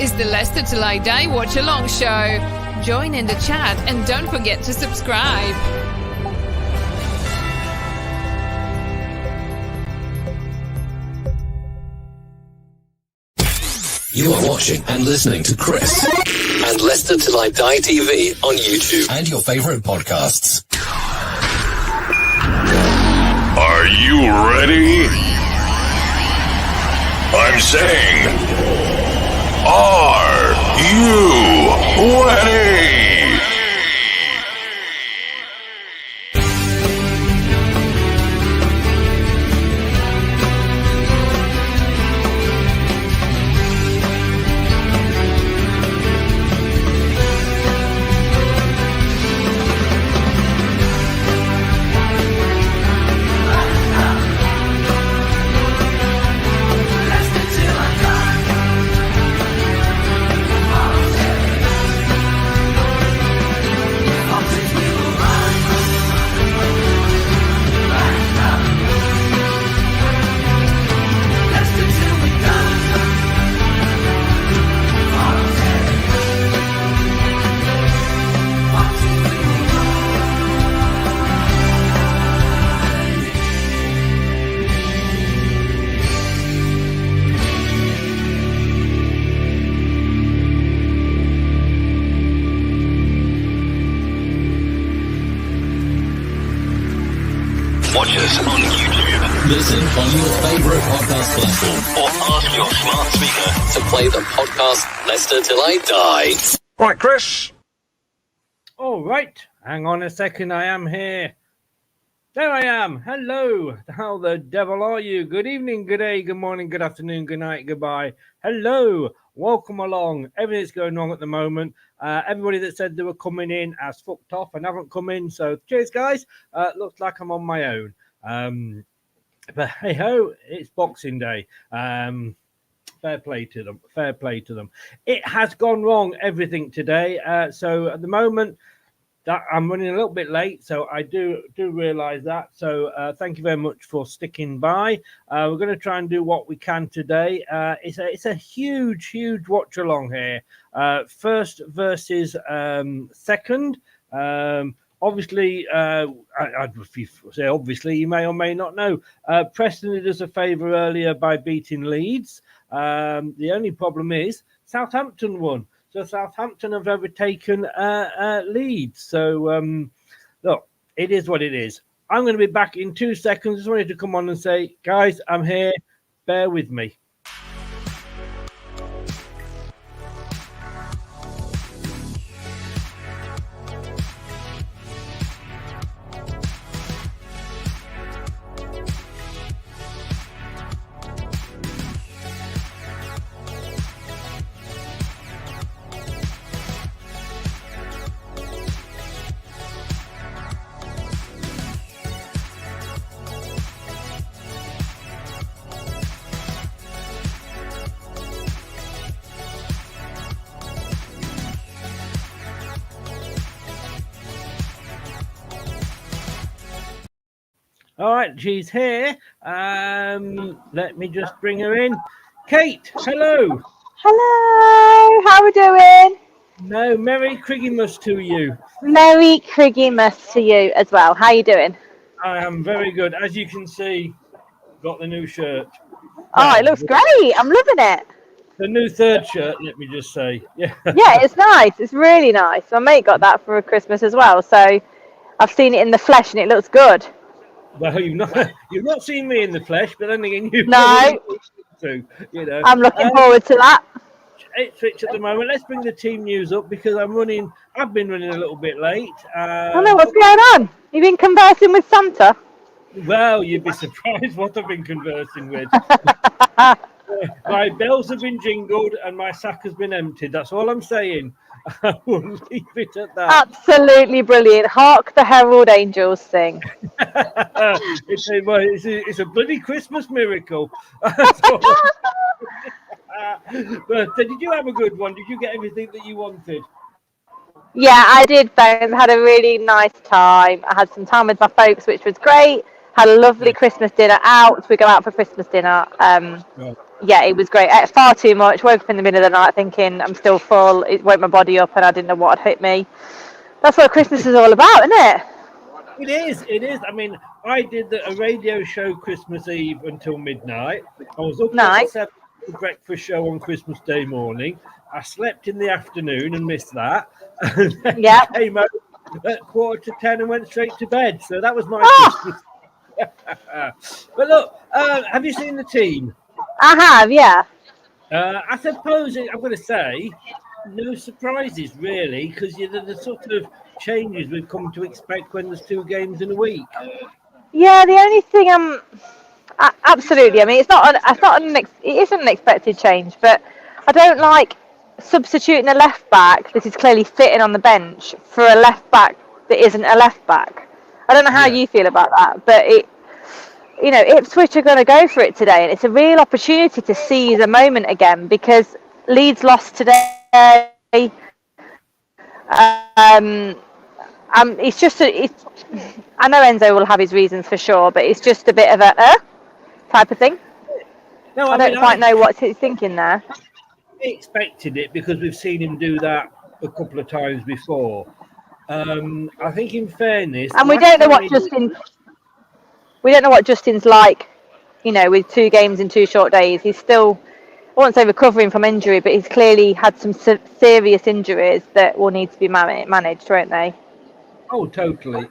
is the Leicester Till I Die Watchalong show. Join in the chat and don't forget to subscribe. You are watching and listening to Chris and Leicester Till I Die TV on YouTube and your favourite podcasts. Are you ready? I'm saying, are you ready? Watch us on YouTube. Listen on your favourite podcast platform Or ask your smart speaker to play the podcast Leicester Till I Die. Right, Chris. All right, hang on a second. I am here. There I am. Hello. How the devil are you? Good evening, good day, good morning, good afternoon, good night, goodbye. Hello. Welcome along. Everything's going wrong at the moment. Everybody that said they were coming in has fucked off and haven't come in. So cheers, guys. Looks like I'm on my own. But hey ho, it's Boxing Day. Fair play to them. Fair play to them. It has gone wrong, everything today. So at the moment, that I'm running a little bit late, so I do realise that. So thank you very much for sticking by. We're going to try and do what we can today. It's a huge watch along here. First versus second. Obviously, if you say obviously, you may or may not know. Preston did us a favour earlier by beating Leeds. The only problem is Southampton won. So Southampton have overtaken Leeds. So, look, it is what it is. I'm going to be back in 2 seconds. Just wanted to come on and say, guys, I'm here. Bear with me. All right, she's here. Let me just bring her in. Kate, hello. Hello, how are we doing? No, Merry Criggimus to you. Merry Criggimus to you as well. How you doing? I am very good. As you can see, got the new shirt. Oh, it looks great. I'm loving it. The new third shirt, let me just say. Yeah, Yeah, it's nice. It's really nice. My mate got that for Christmas as well. So I've seen it in the flesh and it looks good. Well, you've not seen me in the flesh, but then again, you've No. too, you know. I'm looking forward to that. Ipswich at the moment. Let's bring the team news up because I've been running a little bit late. I know what's going on. You've been conversing with Santa? Well, you'd be surprised what I've been conversing with. My bells have been jingled and my sack has been emptied. That's all I'm saying. I will leave it at that. Absolutely brilliant. Hark the Herald Angels sing. It's a bloody Christmas miracle. But did you have a good one? Did you get everything that you wanted? Yeah, I did, thanks. Had a really nice time. I had some time with my folks, which was great. Had a lovely Christmas dinner out. We go out for Christmas dinner. Right. Yeah, it was great. Ate far too much. Woke up in the middle of the night thinking I'm still full. It woke my body up, and I didn't know what had hit me. That's what Christmas is all about, isn't it? It is. It is. I mean, I did a radio show Christmas Eve until midnight. I was up at Nice. 7 for the breakfast show on Christmas Day morning. I slept in the afternoon and missed that. And then Yep. came out at 9:45 and went straight to bed. So that was my Christmas. But look, have you seen the team? I have, yeah. I suppose I'm going to say no surprises really, because the sort of changes we've come to expect when there's 2 games in a week. Yeah, the only thing absolutely. I mean, it is an unexpected change, but I don't like substituting a left back that is clearly fitting on the bench for a left back that isn't a left back. I don't know how you feel about that, but Ipswich are going to go for it today, and it's a real opportunity to seize a moment again because Leeds lost today. It's just I know Enzo will have his reasons for sure, but it's just a bit of a type of thing. No, I don't quite know what he's thinking there. I expected it because we've seen him do that a couple of times before. I think, in fairness, and we don't know what Justin's like. With 2 games in 2 short days, he's still, I won't say recovering from injury, but he's clearly had some serious injuries that will need to be managed, won't they? Oh, totally.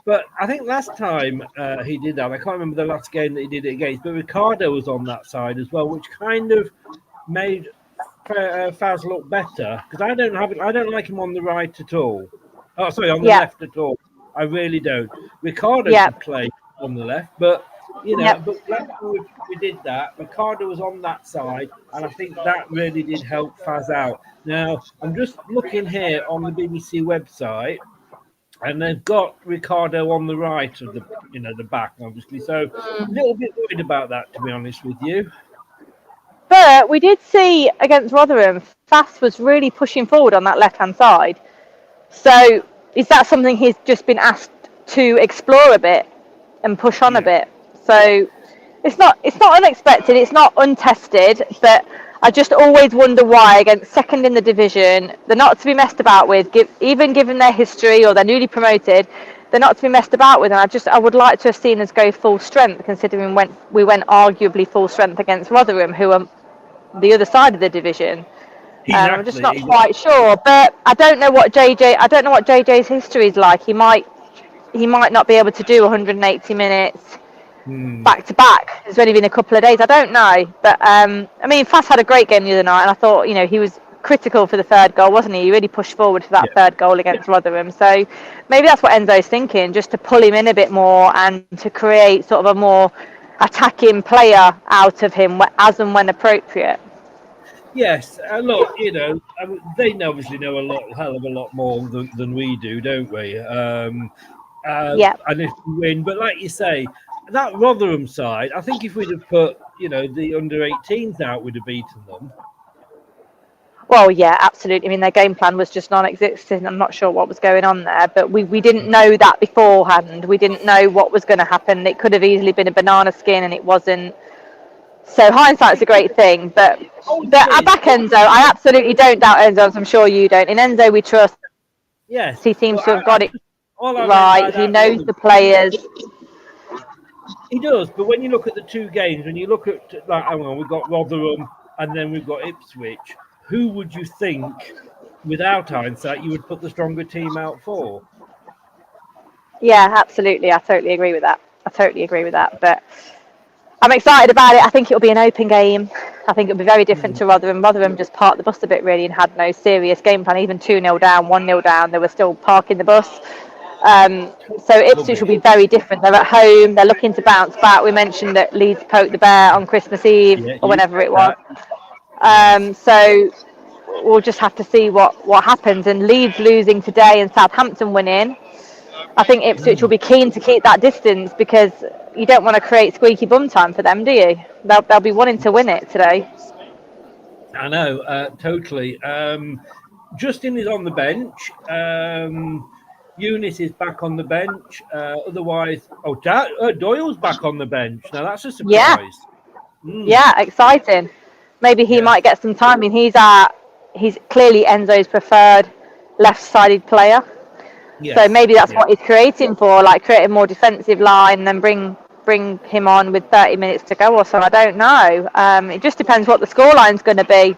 But I think last time he did that, I can't remember the last game that he did it against, but Ricardo was on that side as well, which kind of made Faz look better because I don't like him on the right at all. Oh, sorry, on the left at all. I really don't. Ricardo could play on the left, but but last time we did that, Ricardo was on that side, and I think that really did help Faz out. Now I'm just looking here on the BBC website, and they've got Ricardo on the right of the back, obviously. So a little bit worried about that, to be honest with you. But we did see against Rotherham, Faz was really pushing forward on that left-hand side. So is that something he's just been asked to explore a bit and push on a bit? So it's not unexpected, it's not untested, but I just always wonder why against second in the division, they're not to be messed about with, even given their history or they're newly promoted, they're not to be messed about with. And I would like to have seen us go full strength, considering we went arguably full strength against Rotherham, who are the other side of the division. I'm just not quite sure, but I don't know what JJ's history is like. He might not be able to do 180 minutes back to back. It's only been a couple of days. I don't know, but I mean, Faz had a great game the other night, and I thought he was critical for the 3rd goal, wasn't he? He really pushed forward for that 3rd goal against Rotherham. So maybe that's what Enzo's thinking, just to pull him in a bit more and to create sort of a more attacking player out of him as and when appropriate. Yes, look, they obviously know a hell of a lot more than we do, don't we? And if we win, but like you say, that Rotherham side, I think if we'd have put, the under-18s out, we'd have beaten them. Well, yeah, absolutely. I mean, their game plan was just non-existent. I'm not sure what was going on there, but we didn't know that beforehand. We didn't know what was going to happen. It could have easily been a banana skin, and it wasn't. So hindsight's a great thing, but I back Enzo. I absolutely don't doubt Enzo, as I'm sure you don't. In Enzo, we trust. Yes, he seems to have got it right. He knows the players. He does, but when you look at the 2 games, when you look at we've got Rotherham and then we've got Ipswich. Who would you think, without hindsight, you would put the stronger team out for? Yeah, absolutely. I totally agree with that. But I'm excited about it. I think it'll be an open game. I think it'll be very different to Rotherham. Rotherham just parked the bus a bit, really, and had no serious game plan. Even 2-0 down, 1-0 down, they were still parking the bus. So Ipswich will be very different. They're at home. They're looking to bounce back. We mentioned that Leeds poked the bear on Christmas Eve or whenever it was. So we'll just have to see what happens. And Leeds losing today and Southampton winning, I think Ipswich will be keen to keep that distance because you don't want to create squeaky bum time for them, do you? They'll be wanting to win it today. I know, totally. Justin is on the bench. Eunice is back on the bench. Otherwise, Doyle's back on the bench. Now that's a Yeah. surprise. Yeah, exciting. Maybe he might get some time. I mean, he's clearly Enzo's preferred left-sided player. Yes. So maybe that's what he's creating for, like create a more defensive line, then bring him on with 30 minutes to go or so. I don't know. It just depends what the scoreline's going to be.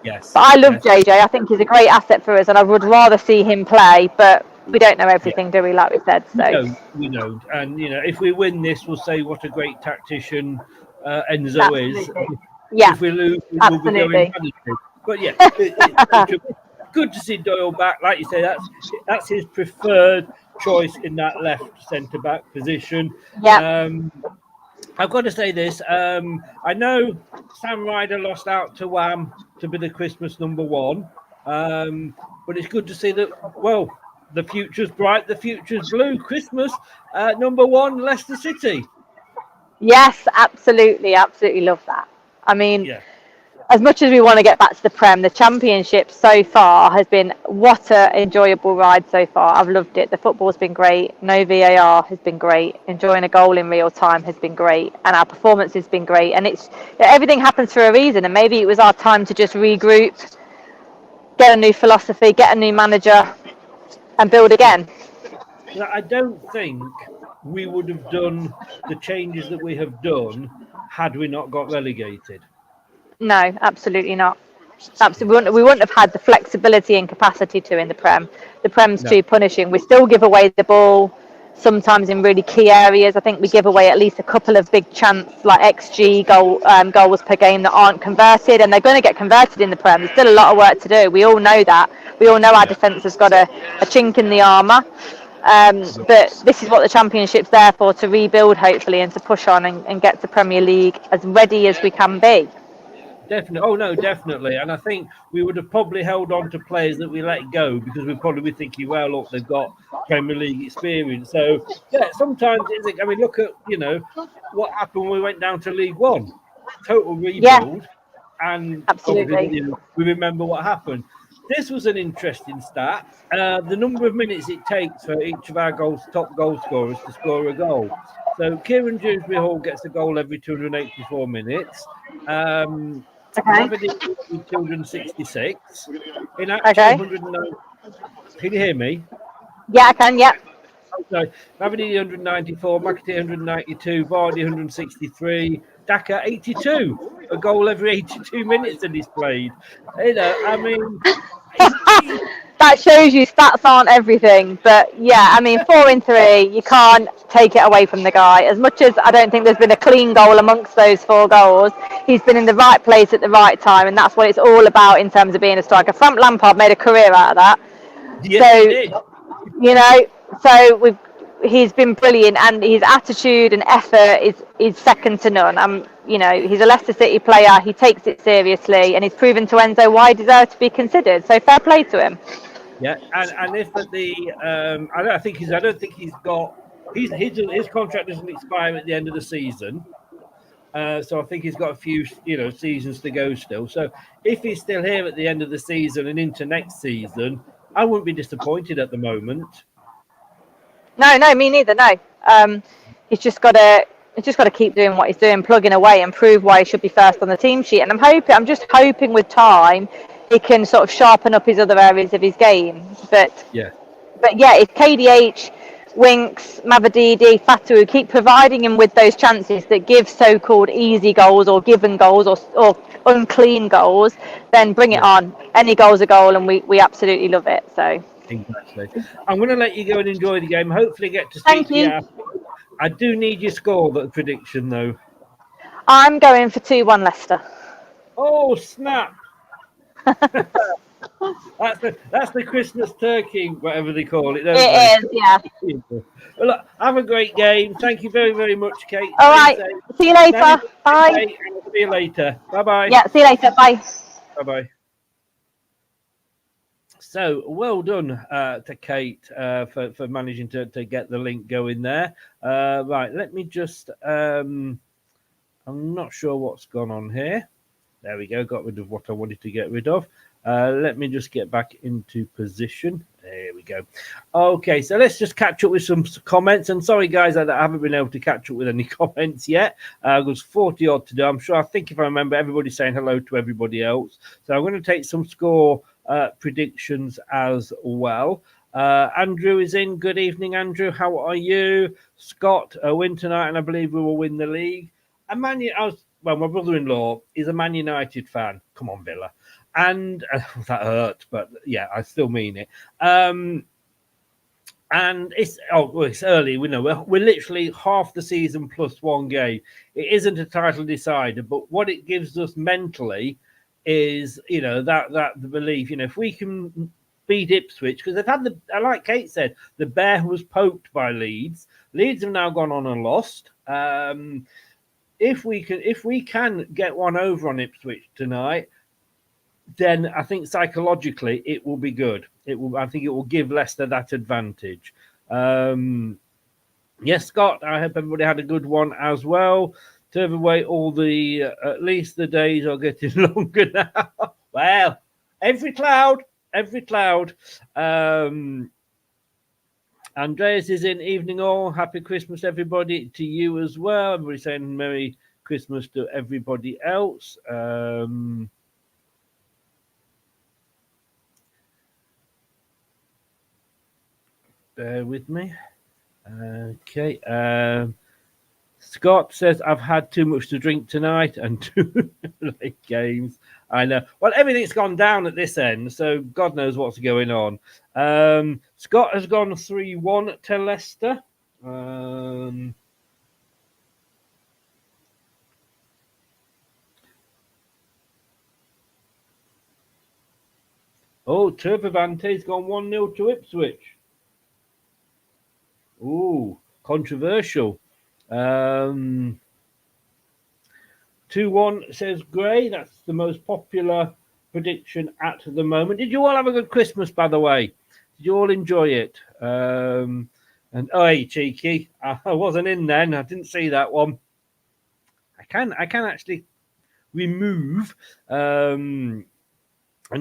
Yes. But I love JJ. I think he's a great asset for us, and I would rather see him play. But we don't know everything, do we? Like we said. So we don't. And if we win this, we'll say what a great tactician Enzo is. Yeah. If we lose, we'll be going panicky. But yeah, it's good to see Doyle back. Like you say, that's his preferred choice in that left centre back position. Yeah. I've got to say this. I know Sam Ryder lost out to Wham to be the Christmas number 1, but it's good to see that. Well, the future's bright, the future's blue. Christmas number 1, Leicester City. Yes, absolutely love that. I mean, as much as we want to get back to the Prem, the Championship so far has been what a enjoyable ride so far. I've loved it. The football's been great. No VAR has been great. Enjoying a goal in real time has been great, and our performance has been great. And everything happens for a reason. And maybe it was our time to just regroup, get a new philosophy, get a new manager, and build again. I don't think we would have done the changes that we have done had we not got relegated. No, absolutely not. Absolutely, we wouldn't have had the flexibility and capacity to in the Prem. The Prem's too punishing. We still give away the ball sometimes in really key areas. I think we give away at least a couple of big chance, like XG goals per game that aren't converted, and they're going to get converted in the Prem. There's still a lot of work to do. We all know that. We all know our defence has got a chink in the armour. But this is what the Championship's there for, to rebuild hopefully and to push on and get to Premier League as ready as we can be. Definitely. Oh, no, definitely. And I think we would have probably held on to players that we let go because we'd probably be thinking, well, look, they've got Premier League experience. So, yeah, sometimes it's, I mean, look at, what happened when we went down to League One. Total rebuild. Yeah. And absolutely. We remember what happened. This was an interesting stat. The number of minutes it takes for each of our top goal scorers to score a goal. So Kieran Dewsbury Hall gets a goal every 284 minutes. Okay. 266. In actual 109. Can you hear me? Yeah, I can. Yeah. Okay. Mavidi 194, McAtee 192, Vardy 163, Daka 82. A goal every 82 minutes that he's played. I mean. That shows you stats aren't everything, but yeah, I mean 4 in 3, you can't take it away from the guy. As much as I don't think there's been a clean goal amongst those 4 goals, he's been in the right place at the right time, and that's what it's all about in terms of being a striker. Frank Lampard made a career out of that. Yes, he did. So he's been brilliant, and his attitude and effort is second to none. He's a Leicester City player. He takes it seriously, and he's proven to Enzo why he deserves to be considered. So fair play to him. Yeah, and if at the I don't think he's got his contract doesn't expire at the end of the season. So I think he's got a few seasons to go still. So if he's still here at the end of the season and into next season, I wouldn't be disappointed at the moment. No, me neither. No, he's just got to keep doing what he's doing, plugging away, and prove why he should be first on the team sheet. And I'm just hoping with time he can sort of sharpen up his other areas of his game. But yeah, if KDH, Winks, Mavadidi, Fatu keep providing him with those chances that give so-called easy goals or given goals or unclean goals, then bring it on. Any goal's a goal, and we absolutely love it. So. Exactly. I'm going to let you go and enjoy the game. Hopefully get to Thank speak you. to you. I do need your score, the prediction, though. I'm going for 2-1 Leicester. Oh, snap. That's the Christmas turkey, whatever they call it. It is, yeah. Well, look, have a great game. Thank you very, very much, Kate. All right. See you later. Bye. See you later. Bye-bye. Yeah, see you later. Bye. Bye-bye. So well done to Kate for managing to get the link going there. Right, let me just, I'm not sure what's gone on here. There we go, got rid of what I wanted to get rid of. Let me just get back into position. There we go. Okay, so let's just catch up with some comments. And sorry, guys, I haven't been able to catch up with any comments yet. There's 40 odd to do. I think if I remember, everybody's saying hello to everybody else. So I'm going to take some score predictions as well. Andrew is in. Good evening, Andrew. How are you? Scott, a win tonight, and I believe we will win the league. My brother-in-law is a Man United fan. Come on, Villa. And that hurt, but yeah, I still mean it. And it's early. We know we're literally half the season plus one game. It isn't a title decider, but what it gives us mentally is, that the belief. If we can beat Ipswich, because they've had like Kate said, the bear was poked by Leeds. Leeds have now gone on and lost. If we can get one over on Ipswich tonight, then I think psychologically it will be good. I think it will give Leicester that advantage. Yes, Scott, I hope everybody had a good one as well. Turn away at least the days are getting longer now. Well, every cloud. Andreas is in. Evening all. Happy Christmas, everybody. To you as well. Everybody saying Merry Christmas to everybody else. Bear with me. Okay. Scott says, I've had too much to drink tonight and too late games. I know. Well, everything's gone down at this end, so God knows what's going on. Scott has gone 3-1 to Leicester. Turbovante's gone 1-0 to Ipswich. Ooh, controversial. 2-1 says Gray. That's the most popular prediction at the moment. Did you all have a good Christmas, by the way? Did you all enjoy it? And hey, cheeky, I wasn't in then. I didn't see that one. I can actually remove. And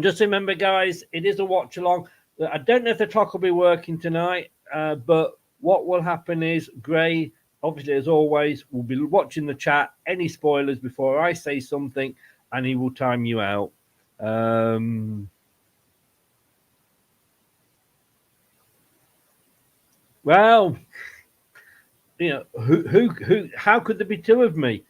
just remember, guys, it is a watch along. I don't know if the clock will be working tonight, but what will happen is Gray, obviously, as always, will be watching the chat. Any spoilers before I say something, and he will time you out. Well, who? How could there be two of me?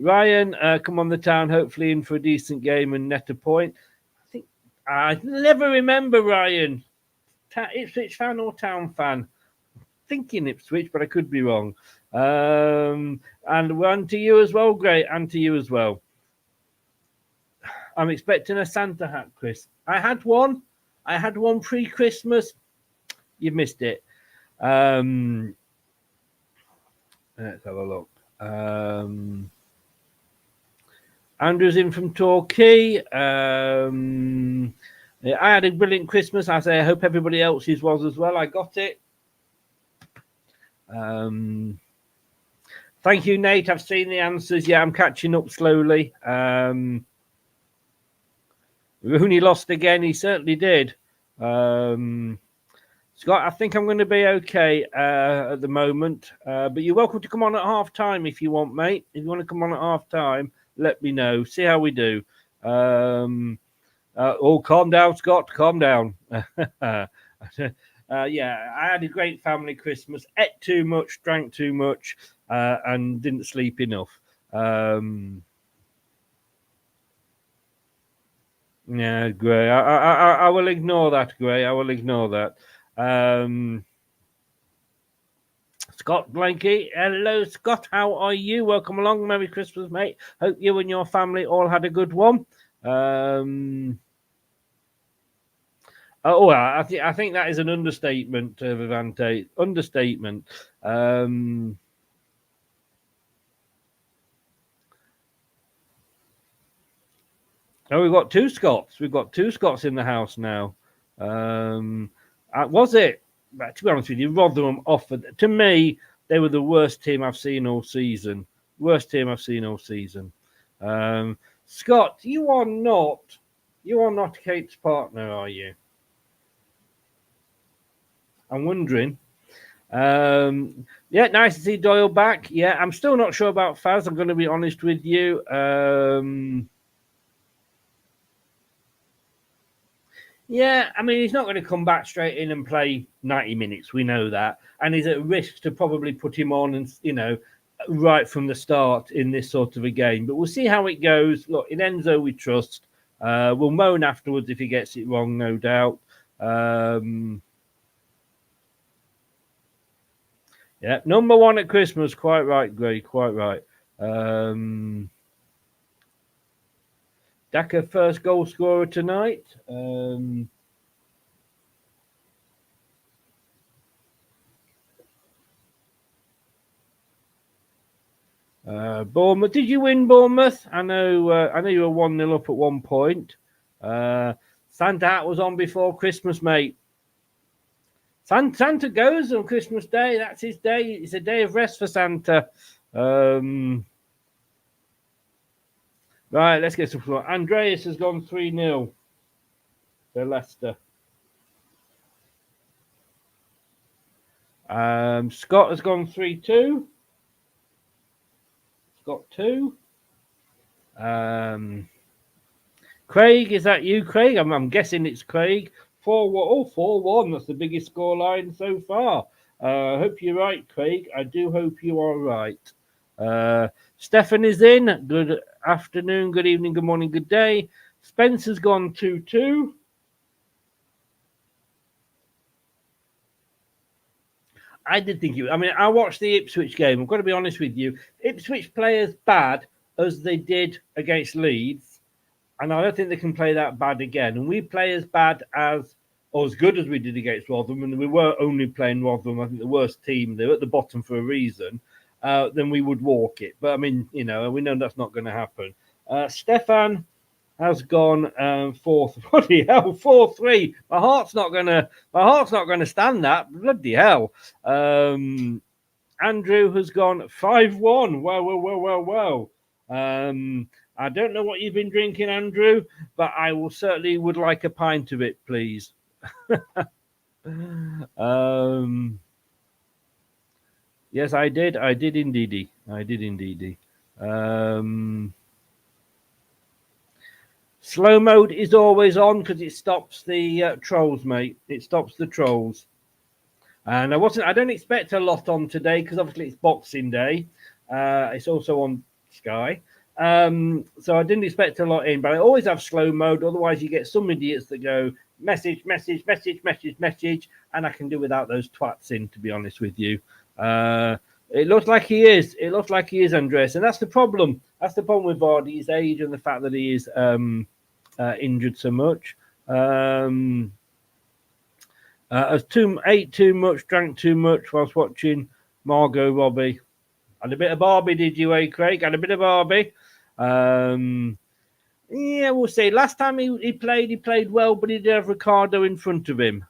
Ryan, come on the town, hopefully in for a decent game and net a point. I never remember Ryan. Ipswich fan or town fan? Thinking Ipswich, but I could be wrong. And one to you as well, Gray, and to you as well. I'm expecting a Santa hat, Chris. I had one pre-Christmas. You've missed it. Let's have a look. Andrew's in from Torquay. I had a brilliant Christmas. I hope everybody else's was as well. I got it. Thank you, Nate. I've seen the answers. Yeah, I'm catching up slowly. Rooney lost again. He certainly did. Scott, I think I'm going to be okay at the moment. But you're welcome to come on at half time if you want, mate. If you want to come on at half time, let me know. See how we do. Calm down, Scott. Calm down. Yeah, I had a great family Christmas. Ate too much, drank too much, and didn't sleep enough. Yeah, Gray. I will ignore that, Gray. I will ignore that. Scott Blanky. Hello, Scott. How are you? Welcome along. Merry Christmas, mate. Hope you and your family all had a good one. I think that is an understatement, Vivante. Understatement. We've got two Scots. We've got two Scots in the house now. Was it? To be honest with you, Rotherham offered. To me, they were the worst team I've seen all season. Scott, you are not Kate's partner, are you? I'm wondering. Yeah, nice to see Doyle back. Yeah, I'm still not sure about Faz. I'm going to be honest with you. Yeah, I mean, he's not going to come back straight in and play 90 minutes. We know that. And he's at risk to probably put him on and, right from the start in this sort of a game. But we'll see how it goes. Look, in Enzo, we trust. We'll moan afterwards if he gets it wrong, no doubt. Yeah, number one at Christmas. Quite right, Gray. Quite right. Daka first goal scorer tonight. Bournemouth. Did you win, Bournemouth? I know you were 1-0 up at one point. Santa was on before Christmas, mate. Santa goes on Christmas Day. That's his day. It's a day of rest for Santa. Right, let's get some floor. Andreas has gone 3-0 to Leicester. Scott has gone 3-2. Scott 2. Craig, is that you, Craig? I'm guessing it's Craig. 4-1. That's the biggest scoreline so far. I hope you're right, Craig. I do hope you are right. Stefan is in. Good afternoon, good evening, good morning, good day. Spencer's gone 2-2. I did think I watched the Ipswich game. I've got to be honest with you. Ipswich play as bad as they did against Leeds, and I don't think they can play that bad again. And we play as bad or as good as we did against Rotherham, and we were only playing Rotherham, I think the worst team. They were at the bottom for a reason. Then we would walk it. But we know that's not going to happen. Stefan has gone fourth. Bloody hell, 4-3. My heart's not gonna stand that. Bloody hell. Andrew has gone 5-1. Wow. I don't know what you've been drinking, Andrew, but I will certainly would like a pint of it, please. Yes, I did. I did indeedy. Slow mode is always on because it stops the trolls, mate. It stops the trolls. And I don't expect a lot on today because obviously it's Boxing Day. It's also on Sky. So I didn't expect a lot in, but I always have slow mode. Otherwise, you get some idiots that go message, and I can do without those twats in, to be honest with you. It looks like he is. Andres, and that's the problem. That's the problem with Vardy, his age and the fact that he is injured so much. Ate too much, drank too much whilst watching Margot Robbie. Had a bit of Barbie, did you, Craig? Had a bit of Barbie. Yeah, we'll see. Last time he played well, but he did have Ricardo in front of him.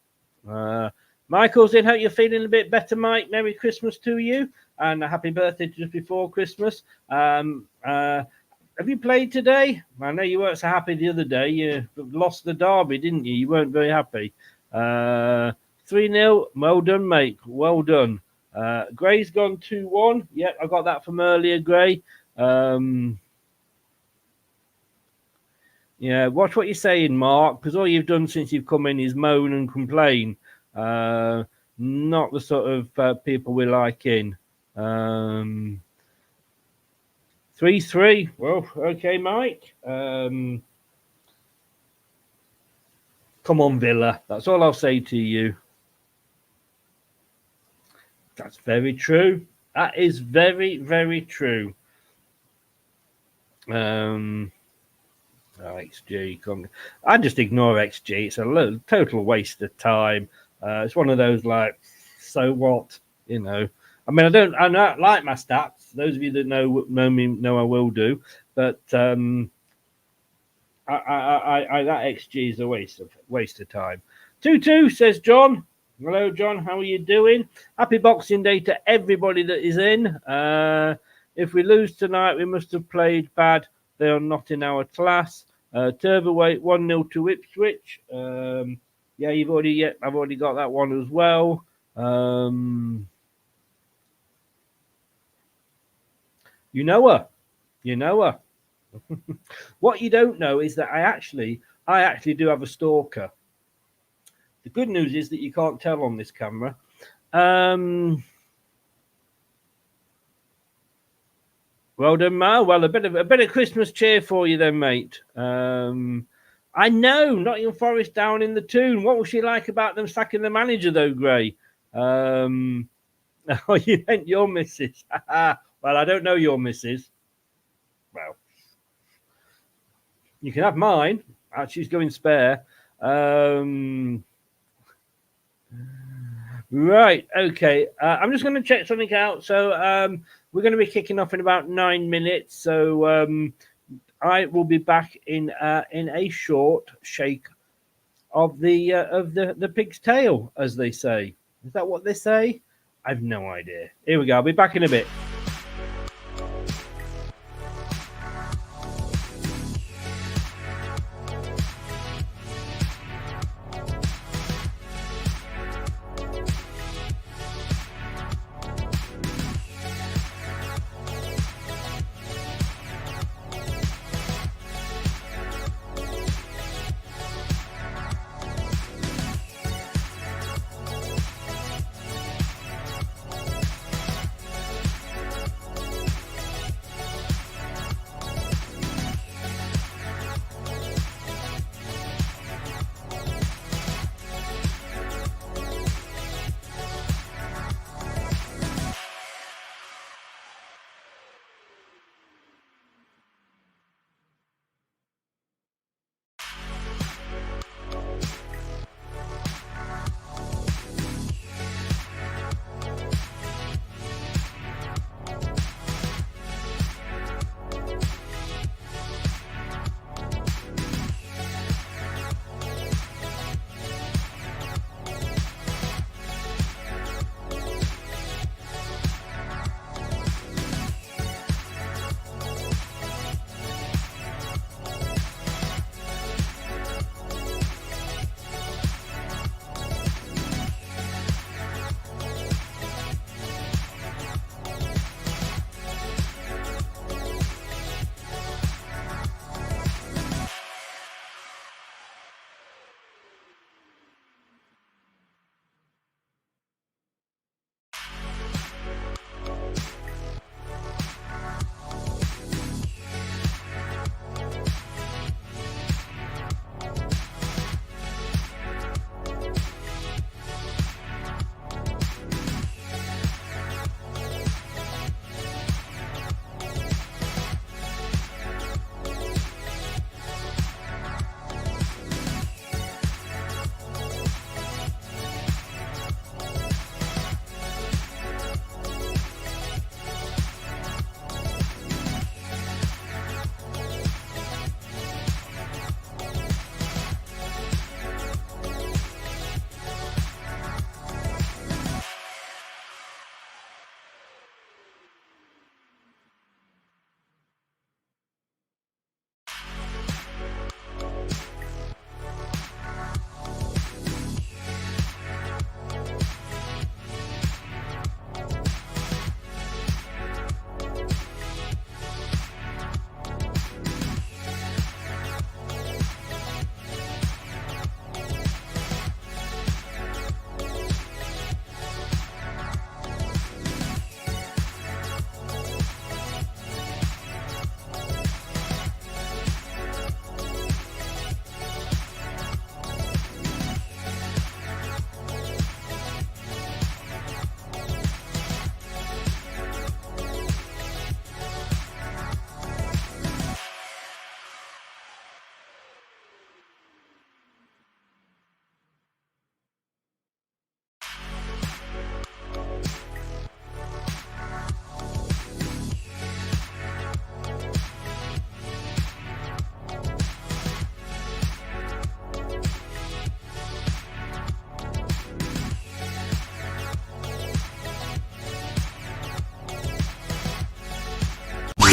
Michael's in. Hope you're feeling a bit better, Mike. Merry Christmas to you, and a happy birthday just before Christmas. Have you played today? I know you weren't so happy the other day. You lost the derby, didn't you? You weren't very happy. 3-0. Well done, mate. Well done. Gray's gone 2-1. Yep, I got that from earlier, Gray. Yeah, watch what you're saying, Mark, because all you've done since you've come in is moan and complain. Not the sort of people we like in. 3-3. Well, okay, Mike. Come on, Villa. That's all I'll say to you. That's very true. That is very, very true. XG. I just ignore XG. It's a total waste of time. It's one of those so what? I don't like my stats. Those of you that know me know I will do. But that XG is a waste of time. 2-2 says John. Hello, John. How are you doing? Happy Boxing Day to everybody that is in. If we lose tonight, we must have played bad They are not in our class. Turberweight 1-0 to Ipswich. Yeah, I've already got that one as well. You know her. What you don't know is that I actually do have a stalker. The good news is that you can't tell on this camera. Well done, Mal. Well, a bit of Christmas cheer for you then, mate. I know, Nottingham Forest down in the Toon. What was she like about them sacking the manager, though, Gray? Oh, you meant your missus. Well, I don't know your missus. Well, you can have mine. She's going spare. Right, okay. I'm just going to check something out. So we're going to be kicking off in about 9 minutes. So I will be back in a short shake of the pig's tail, as they say. Is that what they say? I've no idea. Here we go. I'll be back in a bit.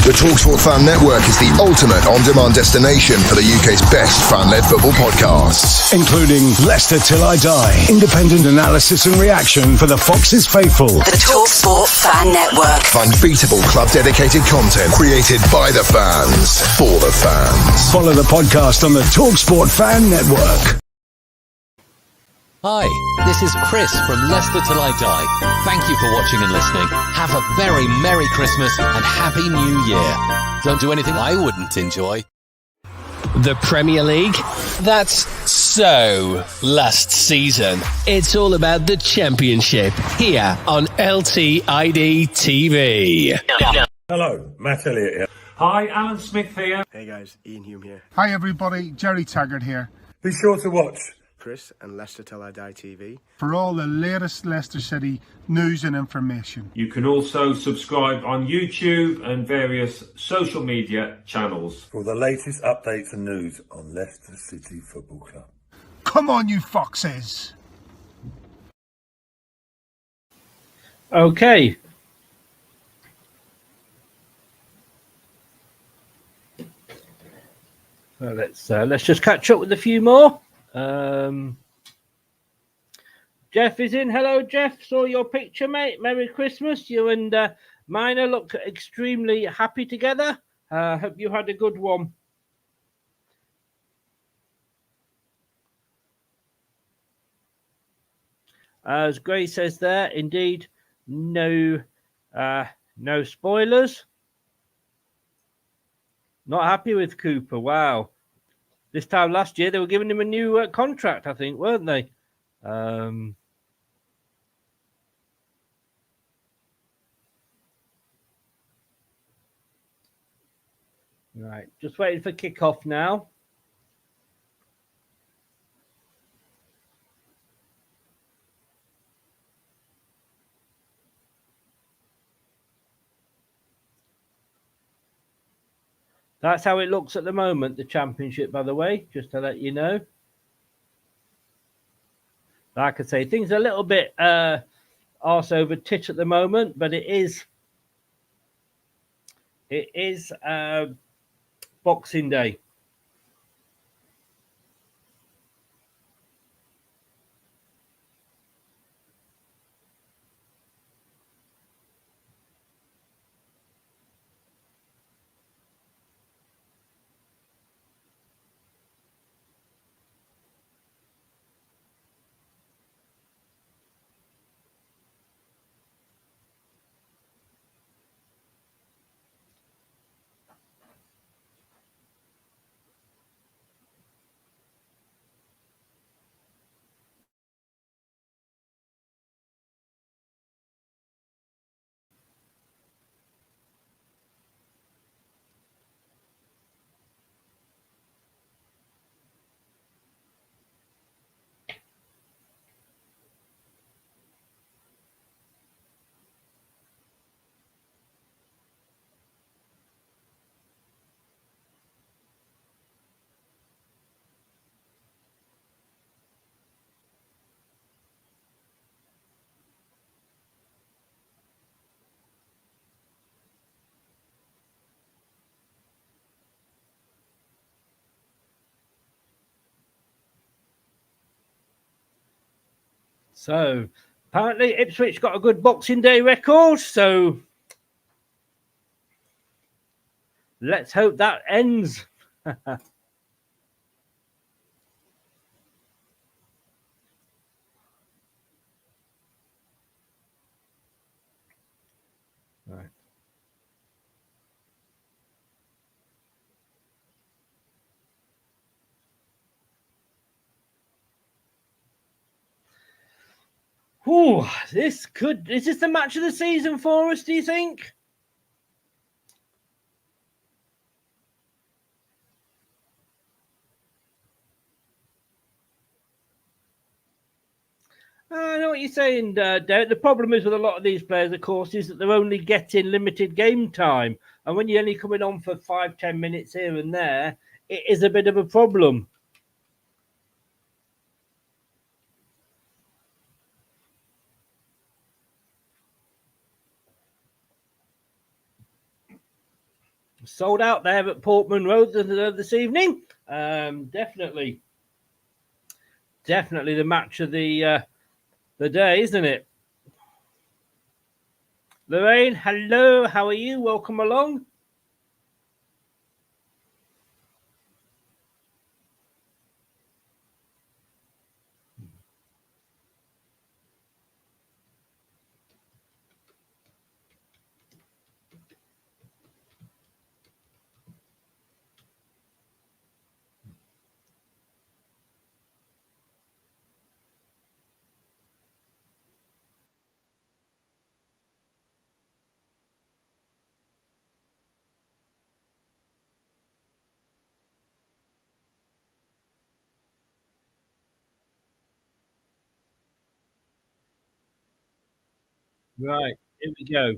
The TalkSport Fan Network is the ultimate on-demand destination for the UK's best fan-led football podcasts, including Leicester Till I Die, independent analysis and reaction for the Foxes faithful. The TalkSport Fan Network. Unbeatable club-dedicated content created by the fans, for the fans. Follow the podcast on the TalkSport Fan Network. Hi, this is Chris from Leicester Till I Die. Thank you for watching and listening. Have a very Merry Christmas and Happy New Year. Don't do anything I wouldn't enjoy. The Premier League? That's so last season. It's all about the Championship here on LTID TV. Hello, Matt Elliott here. Hi, Alan Smith here. Hey guys, Ian Hume here. Hi everybody, Jerry Taggart here. Be sure to watch Chris and Leicester Till I Die TV for all the latest Leicester City news and information. You can also subscribe on YouTube and various social media channels for the latest updates and news on Leicester City Football Club. Come on, you foxes! Okay. Well, let's just catch up with a few more. Jeff is in. Hello, Jeff. Saw your picture, mate. Merry Christmas. You and Miner look extremely happy together. Hope you had a good one. As Gray says there, indeed, no spoilers. Not happy with Cooper. Wow. This time last year, they were giving him a new contract, I think, weren't they? Right, just waiting for kickoff now. That's how it looks at the moment, the Championship, by the way, just to let you know. Like I say, things are a little bit arse over tit at the moment, but it is Boxing Day. So, apparently Ipswich got a good Boxing Day record, so let's hope that ends. Right. Ooh, is this the match of the season for us, do you think? I know what you're saying, Derek. The problem is with a lot of these players, of course, is that they're only getting limited game time. And when you're only coming on for 5-10 minutes here and there, it is a bit of a problem. sold out there at Portman Road this evening. Definitely the match of the day, isn't it? Lorraine, hello, how are you? Welcome along. Right, here we go.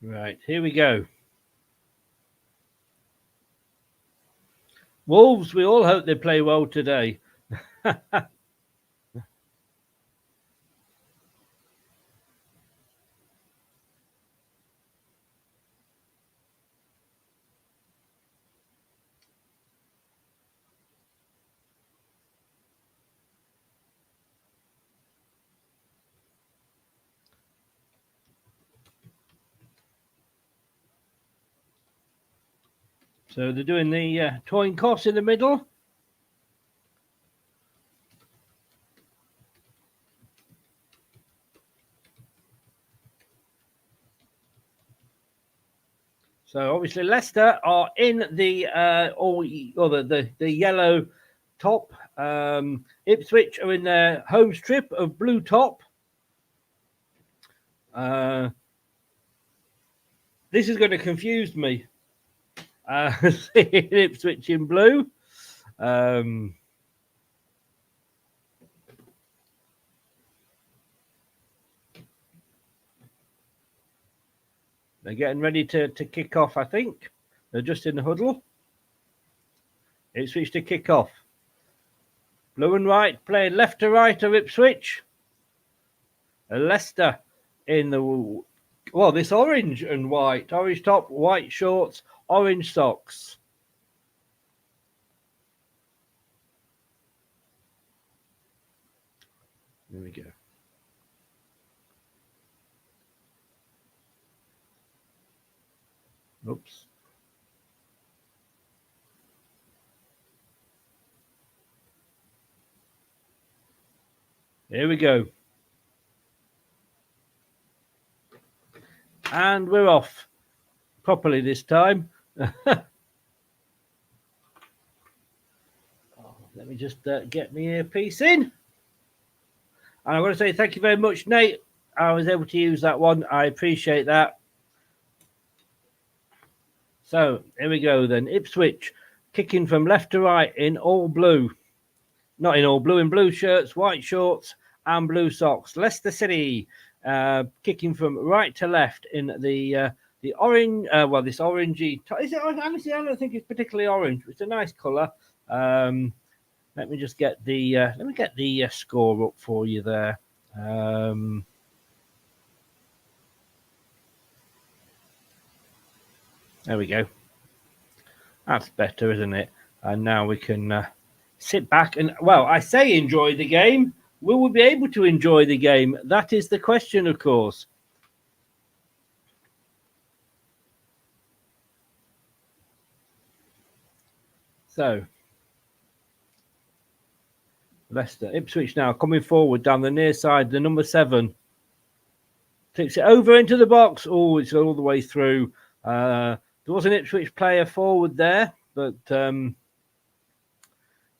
Right, here we go. Wolves, we all hope they play well today. So they're doing the toin toss in the middle. So obviously Leicester are in the the yellow top. Ipswich are in their home strip of blue top. This is going to confuse me. Ipswich in blue. They're getting ready to kick off, I think. They're just in the huddle. Ipswich to kick off. Blue and white playing left to right of Ipswich. Leicester in the... Well, this orange and white. Orange top, white shorts, orange socks. There we go. Oops. Here we go. And we're off. Properly this time. Let me just get my earpiece in. And I want to say thank you very much, Nate. I was able to use that one. I appreciate that. So here we go then. Ipswich kicking from left to right in all blue. Not in all blue, in blue shirts, white shorts and blue socks. Leicester City kicking from right to left in the orange. Well, this orangey. Is it? Honestly, I don't think it's particularly orange. It's a nice colour. Let me just get the score up for you there. There we go. That's better, isn't it? And now we can sit back and, well, I say enjoy the game. Will we be able to enjoy the game? That is the question, of course. So, Leicester, Ipswich now coming forward down the near side, the number 7. Takes it over into the box. Oh, it's all the way through. There was an Ipswich player forward there, but here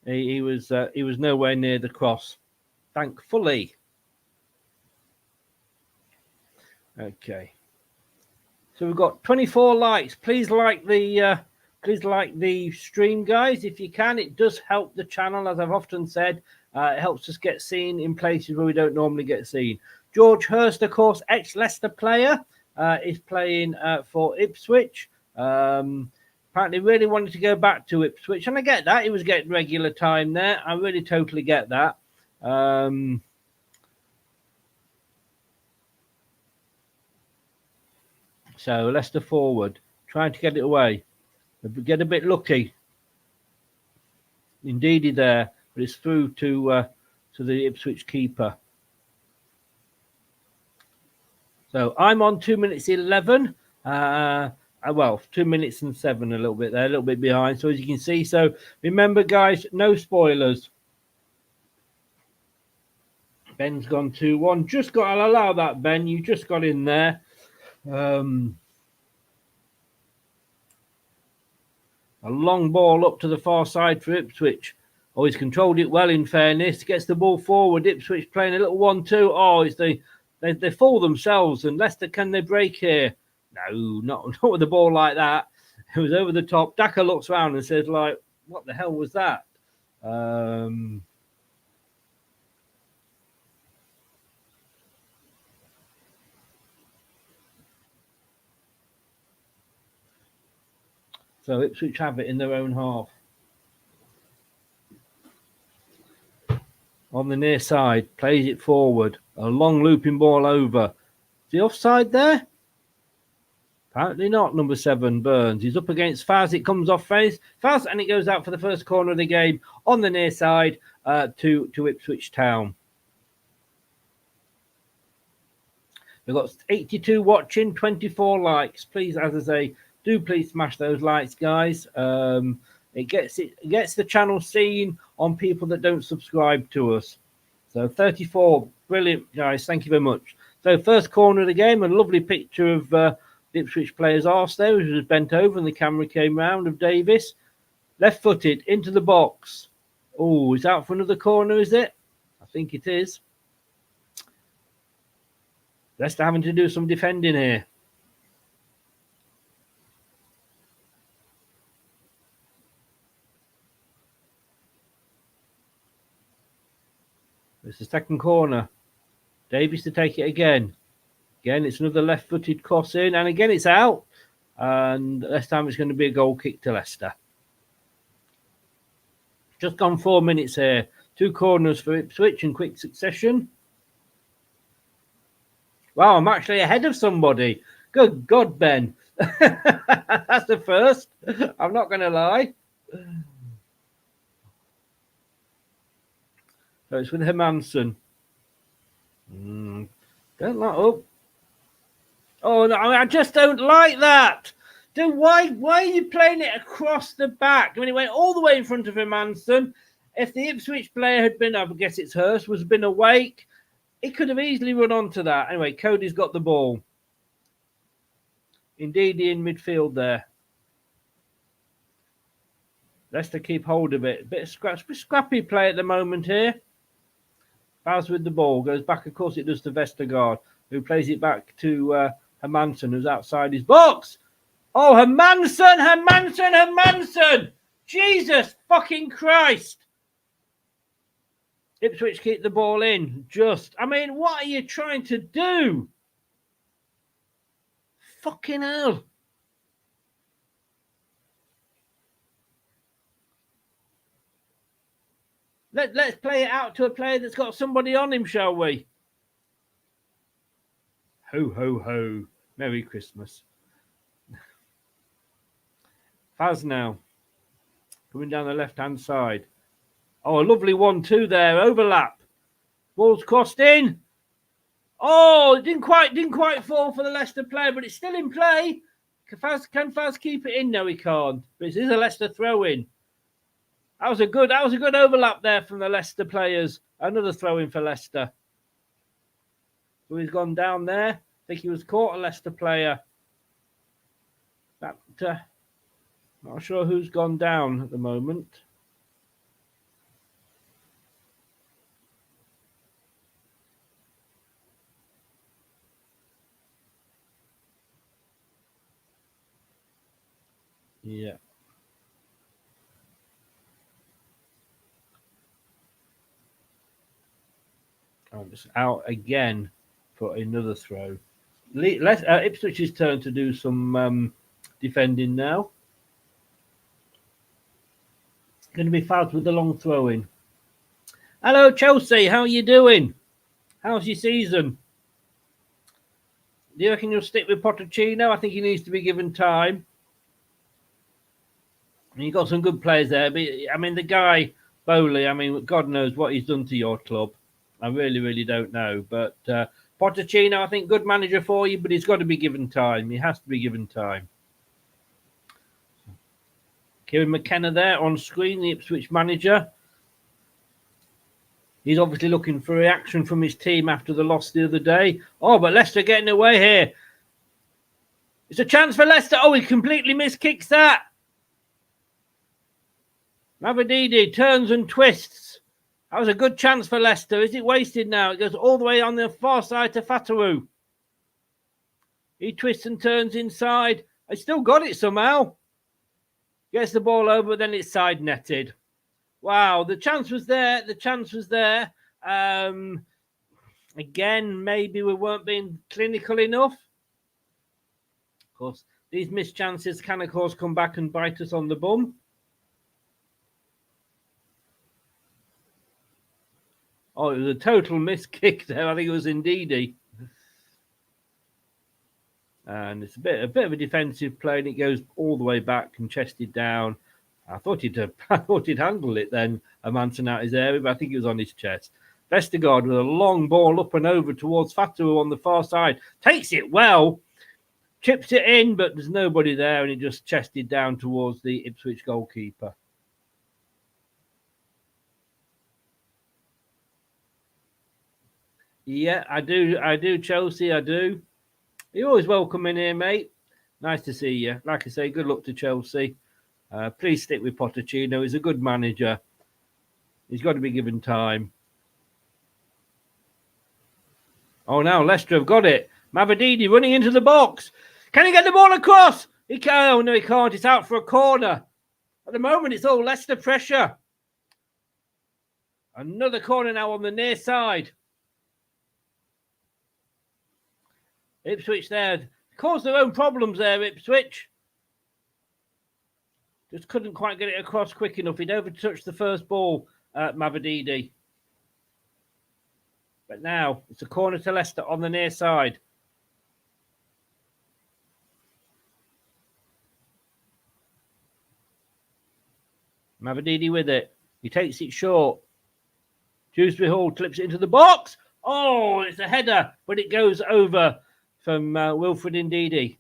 He was nowhere near the cross, thankfully. Okay. So we've got 24 likes. Please like the stream, guys, if you can. It does help the channel, as I've often said. It helps us get seen in places where we don't normally get seen. George Hurst, of course, ex-Leicester player, is playing for Ipswich. Apparently really wanted to go back to Ipswich, and I get that. He was getting regular time there. I really totally get that. So Leicester forward, trying to get it away. Get a bit lucky. Indeedy there, but it's through to the Ipswich keeper. So I'm on 2 minutes 11. Well, 2 minutes and 7, a little bit there, a little bit behind. So as you can see, so remember, guys, no spoilers. Ben's gone 2-1. Just got, I'll allow that, Ben. You just got in there. A long ball up to the far side for Ipswich. Oh, he's controlled it well, in fairness. Gets the ball forward. Ipswich playing a little 1-2. Oh, it's they fool themselves. And Leicester, can they break here? No, not with the ball like that. It was over the top. Daka looks around and says, like, what the hell was that? So Ipswich have it in their own half. On the near side, plays it forward. A long looping ball over. Is he offside there? Apparently not, number 7, Burns. He's up against Faz. It comes off Faz, and it goes out for the first corner of the game on the near side to Ipswich Town. We've got 82 watching, 24 likes. Please, as I say, do please smash those likes, guys. It gets the channel seen on people that don't subscribe to us. So 34, brilliant, guys. Thank you very much. So first corner of the game, a lovely picture of the Ipswich player's arse there, which was bent over, and the camera came round of Davis. Left-footed into the box. Oh, is out for another corner, is it? I think it is. Leicester having to do some defending here. It's the second corner. Davies to take it again. Again, it's another left-footed cross in, and again it's out. And this time it's going to be a goal kick to Leicester. Just gone 4 minutes here. 2 corners for Ipswich in quick succession. Wow, I'm actually ahead of somebody. Good God, Ben. That's the first. I'm not going to lie. So it's with Hermansen. Don't like up. Oh no! I just don't like that. Why are you playing it across the back? I mean, it went all the way in front of Hermansen. If the Ipswich player had been, I guess it's Hurst, was been awake, he could have easily run onto that. Anyway, Cody's got the ball. Indeed, in midfield there. Leicester keep hold of it. A bit of scrappy play at the moment here. Baz with the ball. Goes back, of course it does to Vestergaard, who plays it back to Hermansen, who's outside his box. Oh, Hermansen! Jesus fucking Christ! Ipswich keep the ball in. I mean, what are you trying to do? Fucking hell. Let's play it out to a player that's got somebody on him, shall we? Ho, ho, ho. Merry Christmas. Faz now. Coming down the left-hand side. Oh, a lovely 1-2 there. Overlap. Ball's crossed in. Oh, it didn't quite fall for the Leicester player, but it's still in play. Can Faz keep it in? No, he can't. But it is a Leicester throw-in. That was a good overlap there from the Leicester players. Another throw-in for Leicester. So he's gone down there. I think he was caught, a Leicester player. Not sure who's gone down at the moment. Yeah. Oh, it's out again for another throw. Ipswich's turn to do some defending now. Going to be fouled with the long throw in. Hello, Chelsea. How are you doing? How's your season? Do you reckon you'll stick with Pochettino? I think he needs to be given time. And you've got some good players there. But, I mean, the guy, Bowley, I mean, God knows what he's done to your club. I really, really don't know. But Pochettino, I think, good manager for you, but he's got to be given time. He has to be given time. Kieran McKenna there on screen, the Ipswich manager. He's obviously looking for reaction from his team after the loss the other day. Oh, but Leicester getting away here. It's a chance for Leicester. Oh, he completely miskicks that. Mavididi turns and twists. That was a good chance for Leicester. Is it wasted now? It goes all the way on the far side to Fatawu. He twists and turns inside. I still got it somehow. Gets the ball over, then it's side netted. Wow, the chance was there. The chance was there. Again, maybe we weren't being clinical enough. Of course, these missed chances can, of course, come back and bite us on the bum. Oh, it was a total miss kick there. I think it was Ndidi. And it's a bit of a defensive play, and it goes all the way back and chested down. I thought he'd handle it then, a Manson out his area, but I think it was on his chest. Vestergaard with a long ball up and over towards Fatawu on the far side. Takes it well, chips it in, but there's nobody there, and it just chested down towards the Ipswich goalkeeper. Yeah, I do, Chelsea, I do. You're always welcome in here, mate. Nice to see you. Like I say, good luck to Chelsea. Please stick with Pochettino. He's a good manager. He's got to be given time. Oh, now Leicester have got it. Mavididi running into the box. Can he get the ball across? He can. Oh, no, he can't. It's out for a corner. At the moment, it's all Leicester pressure. Another corner now on the near side. Ipswich there. Caused their own problems there, Ipswich. Just couldn't quite get it across quick enough. He'd overtouched the first ball at Mavididi. But now it's a corner to Leicester on the near side. Mavididi with it. He takes it short. Dewsbury Hall clips it into the box. Oh, it's a header, but it goes over from Wilfred Ndidi.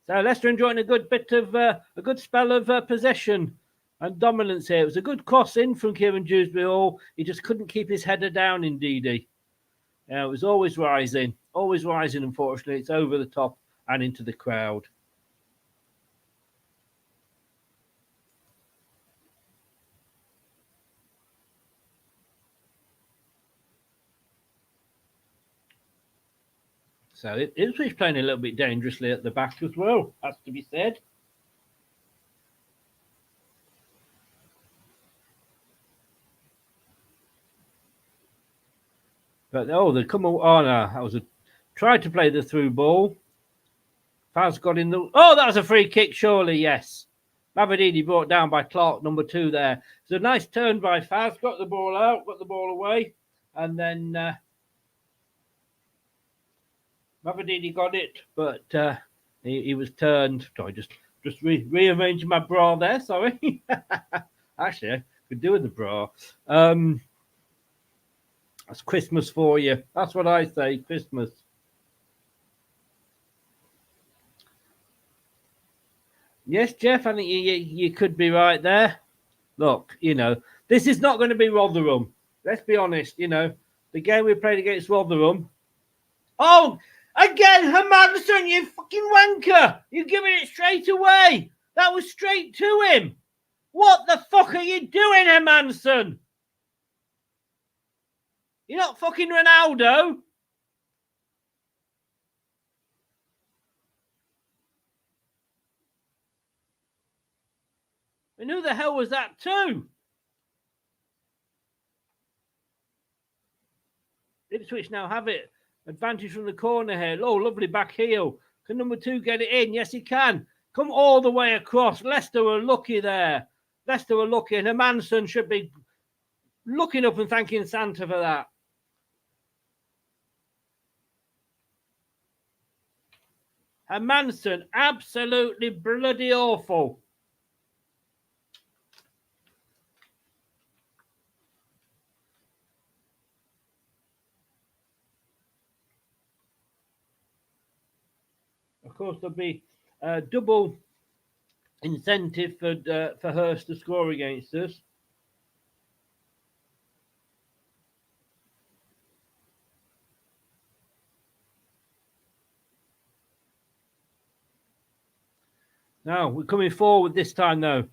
So Leicester enjoying a good bit of a good spell of possession and dominance here. It was a good cross in from Kieran Dewsbury Hall. He just couldn't keep his header down, Ndidi. It was always rising. Unfortunately, it's over the top and into the crowd. So Ipswich playing a little bit dangerously at the back as well, has to be said. But they come. Oh no, that was tried to play the through ball. Faz got in the. Oh, that was a free kick, surely. Yes, Mavididi brought down by Clark, number 2 there. It's a nice turn by Faz. Got the ball out, got the ball away, and then. Mavididi got it, but he was turned. Sorry, just rearranging my bra there. Sorry. Actually, I could do with the bra. That's Christmas for you. That's what I say, Christmas. Yes, Jeff, I think you could be right there. Look, this is not going to be Rotherham. Let's be honest, the game we played against Rotherham. Oh! Again, Hermanson, you fucking wanker! You're giving it straight away! That was straight to him! What the fuck are you doing, Hermanson? You're not fucking Ronaldo! And who the hell was that too? Ipswich now have it. Advantage from the corner here. Oh, lovely back heel. Can number 2 get it in? Yes, he can. Come all the way across. Leicester were lucky there. Leicester were lucky. And Hermansen should be looking up and thanking Santa for that. Hermansen, absolutely bloody awful. Of course, there'll be double incentive for Hurst to score against us. Now, we're coming forward this time, though.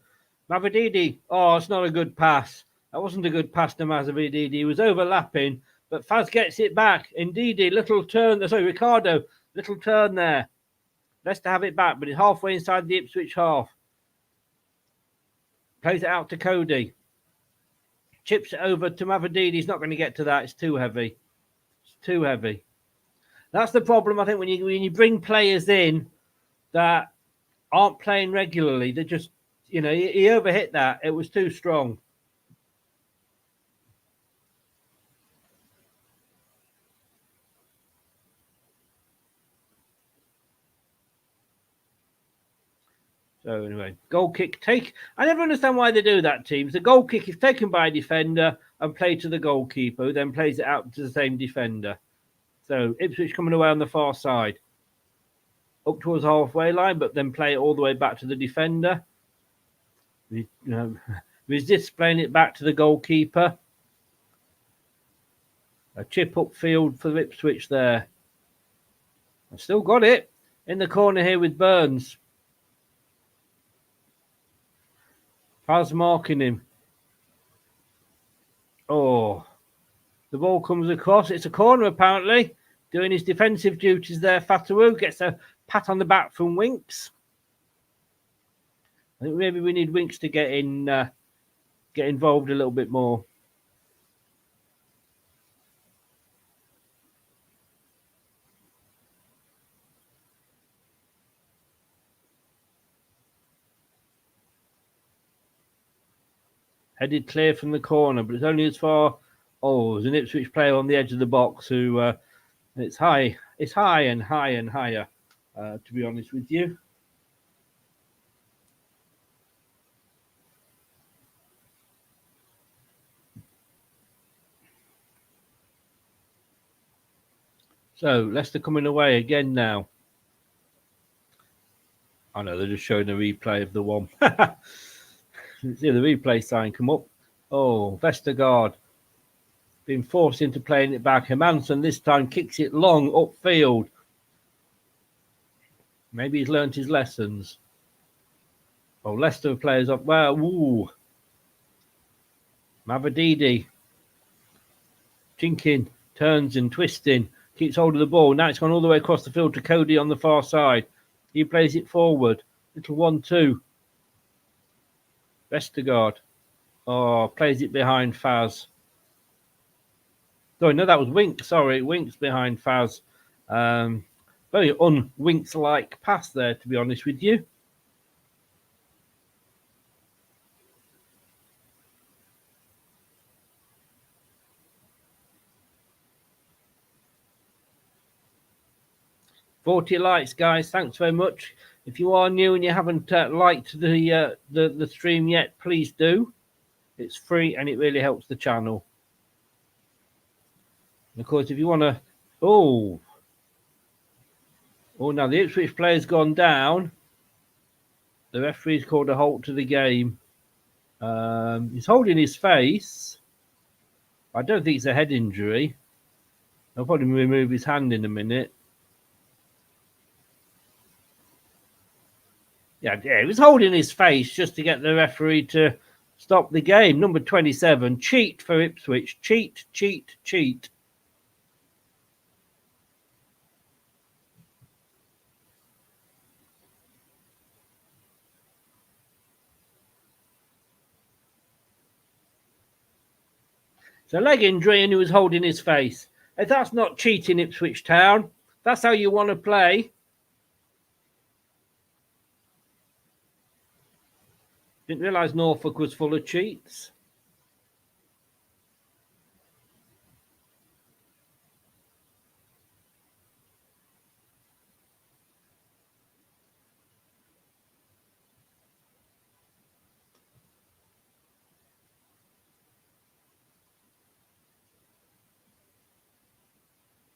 Mavididi, oh, it's not a good pass. That wasn't a good pass to Mavididi. He was overlapping, but Faz gets it back. Indeedy, little turn. Sorry, Ricardo, little turn there. Leicester have it back, but it's halfway inside the Ipswich half. Plays it out to Cody. Chips it over to Mavididi. He's not going to get to that. It's too heavy. It's too heavy. That's the problem, I think, when you bring players in that aren't playing regularly. They just, he overhit that. It was too strong. So anyway, goal kick take. I never understand why they do that, teams. The goal kick is taken by a defender and played to the goalkeeper, who then plays it out to the same defender. So Ipswich coming away on the far side. Up towards the halfway line, but then play it all the way back to the defender. Resist playing it back to the goalkeeper. A chip upfield for Ipswich there. I've still got it in the corner here with Burns. Faz marking him. Oh, the ball comes across. It's a corner apparently. Doing his defensive duties there. Fatawu gets a pat on the back from Winks. I think maybe we need Winks to get involved a little bit more. Headed clear from the corner, but it's only as far. Oh, there's an Ipswich player on the edge of the box who it's high. It's high and high and higher, to be honest with you. So Leicester coming away again now. I know they're just showing a replay of the one. See the replay sign come up. Oh, Vestergaard being forced into playing it back. Hermansen this time kicks it long upfield. Maybe he's learnt his lessons. Oh, Leicester players up. Well, ooh. Mavididi. Chinking, turns and twisting. Keeps hold of the ball. Now it's gone all the way across the field to Cody on the far side. He plays it forward. Little 1-2. Vestergaard. Oh, plays it behind Faz. Oh, no, that was Winks. Sorry, Winks behind Faz. Very un-Winks-like pass there, to be honest with you. "40 likes, guys. Thanks very much. If you are new and you haven't liked the stream yet, please do. It's free and it really helps the channel. And of course, if you want to... Oh, now the Ipswich player's gone down. The referee's called a halt to the game. He's holding his face. I don't think it's a head injury. I'll probably remove his hand in a minute. Yeah, he was holding his face just to get the referee to stop the game. Number 27, cheat for Ipswich. Cheat, cheat, cheat. It's a leg injury and he was holding his face. If that's not cheating, Ipswich Town, that's how you want to play. Didn't realise Norfolk was full of cheats.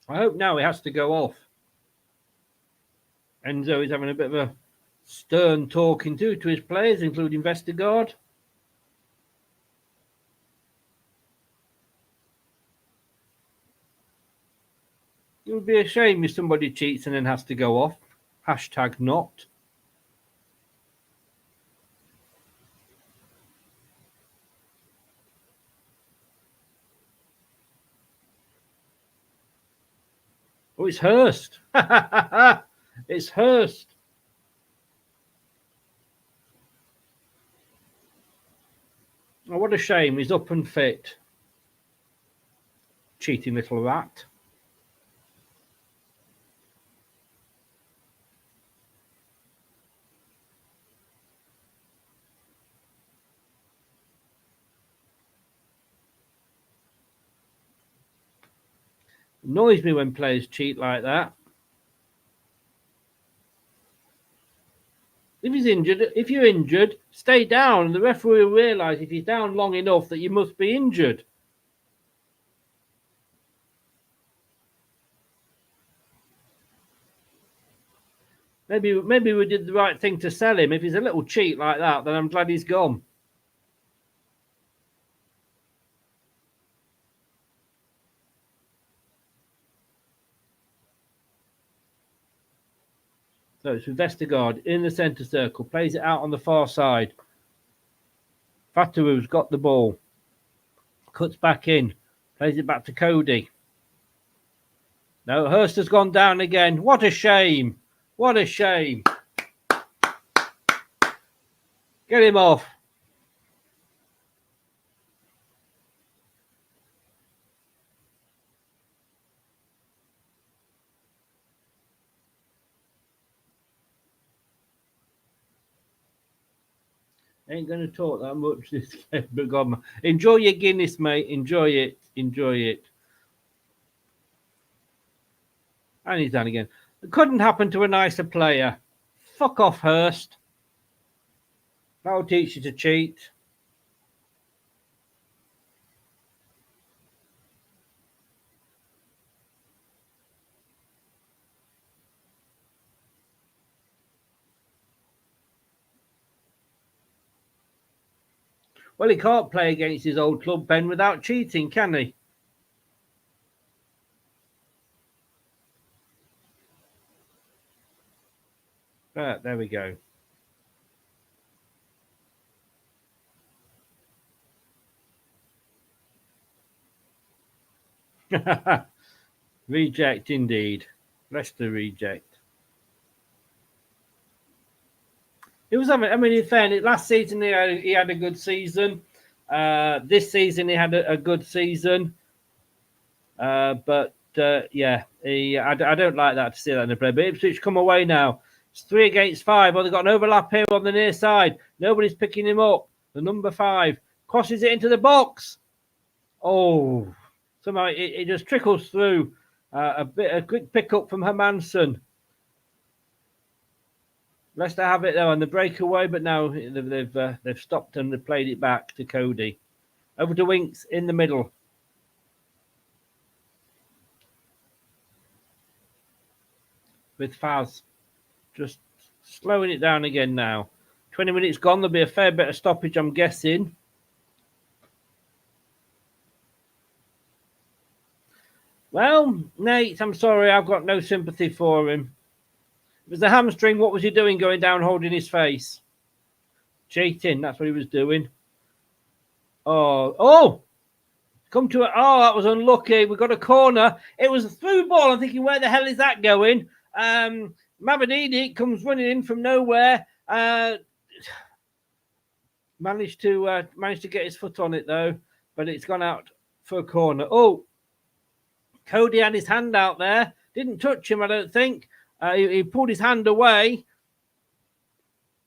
I hope now he has to go off. Enzo is having a bit of a stern talking to his players, including Vestergaard. It would be a shame if somebody cheats and then has to go off. Hashtag not. Oh, it's Hurst. It's Hurst. Oh, what a shame. He's up and fit. Cheating little rat. Annoys me when players cheat like that. If you're injured, stay down. The referee will realise if he's down long enough that you must be injured. Maybe we did the right thing to sell him. If he's a little cheat like that, then I'm glad he's gone. So it's with Vestergaard in the centre circle. Plays it out on the far side. Fataru's got the ball. Cuts back in. Plays it back to Cody. No, Hurst has gone down again. What a shame. What a shame. Get him off. Ain't going to talk that much this game, but God, enjoy your Guinness, mate. Enjoy it. Enjoy it. And he's done again. It couldn't happen to a nicer player. Fuck off, Hurst. That'll teach you to cheat. Well, he can't play against his old club, Ben, without cheating, can he? There we go. Reject indeed. Leicester reject. It was, I mean, in fairness, last season he had a good season. This season he had a good season. But yeah, I don't like that to see that in the play. But Ipswich come away now. It's 3 against 5. Oh, they've got an overlap here on the near side. Nobody's picking him up. The number 5 crosses it into the box. Oh, somehow it just trickles through. A quick pick up from Hermansen. Leicester have it there on the breakaway, but now they've stopped and they've played it back to Cody. Over to Winks in the middle. With Faz just slowing it down again now. 20 minutes gone. There'll be a fair bit of stoppage, I'm guessing. Well, Nate, I'm sorry. I've got no sympathy for him. If it was a hamstring, what was he doing going down holding his face? Cheating. That's what he was doing. Oh! Come to it. Oh, that was unlucky. We got a corner. It was a through ball. I'm thinking, where the hell is that going? Mavadini comes running in from nowhere. Managed to get his foot on it though, but it's gone out for a corner. Oh, Cody had his hand out there. Didn't touch him, I don't think. He pulled his hand away.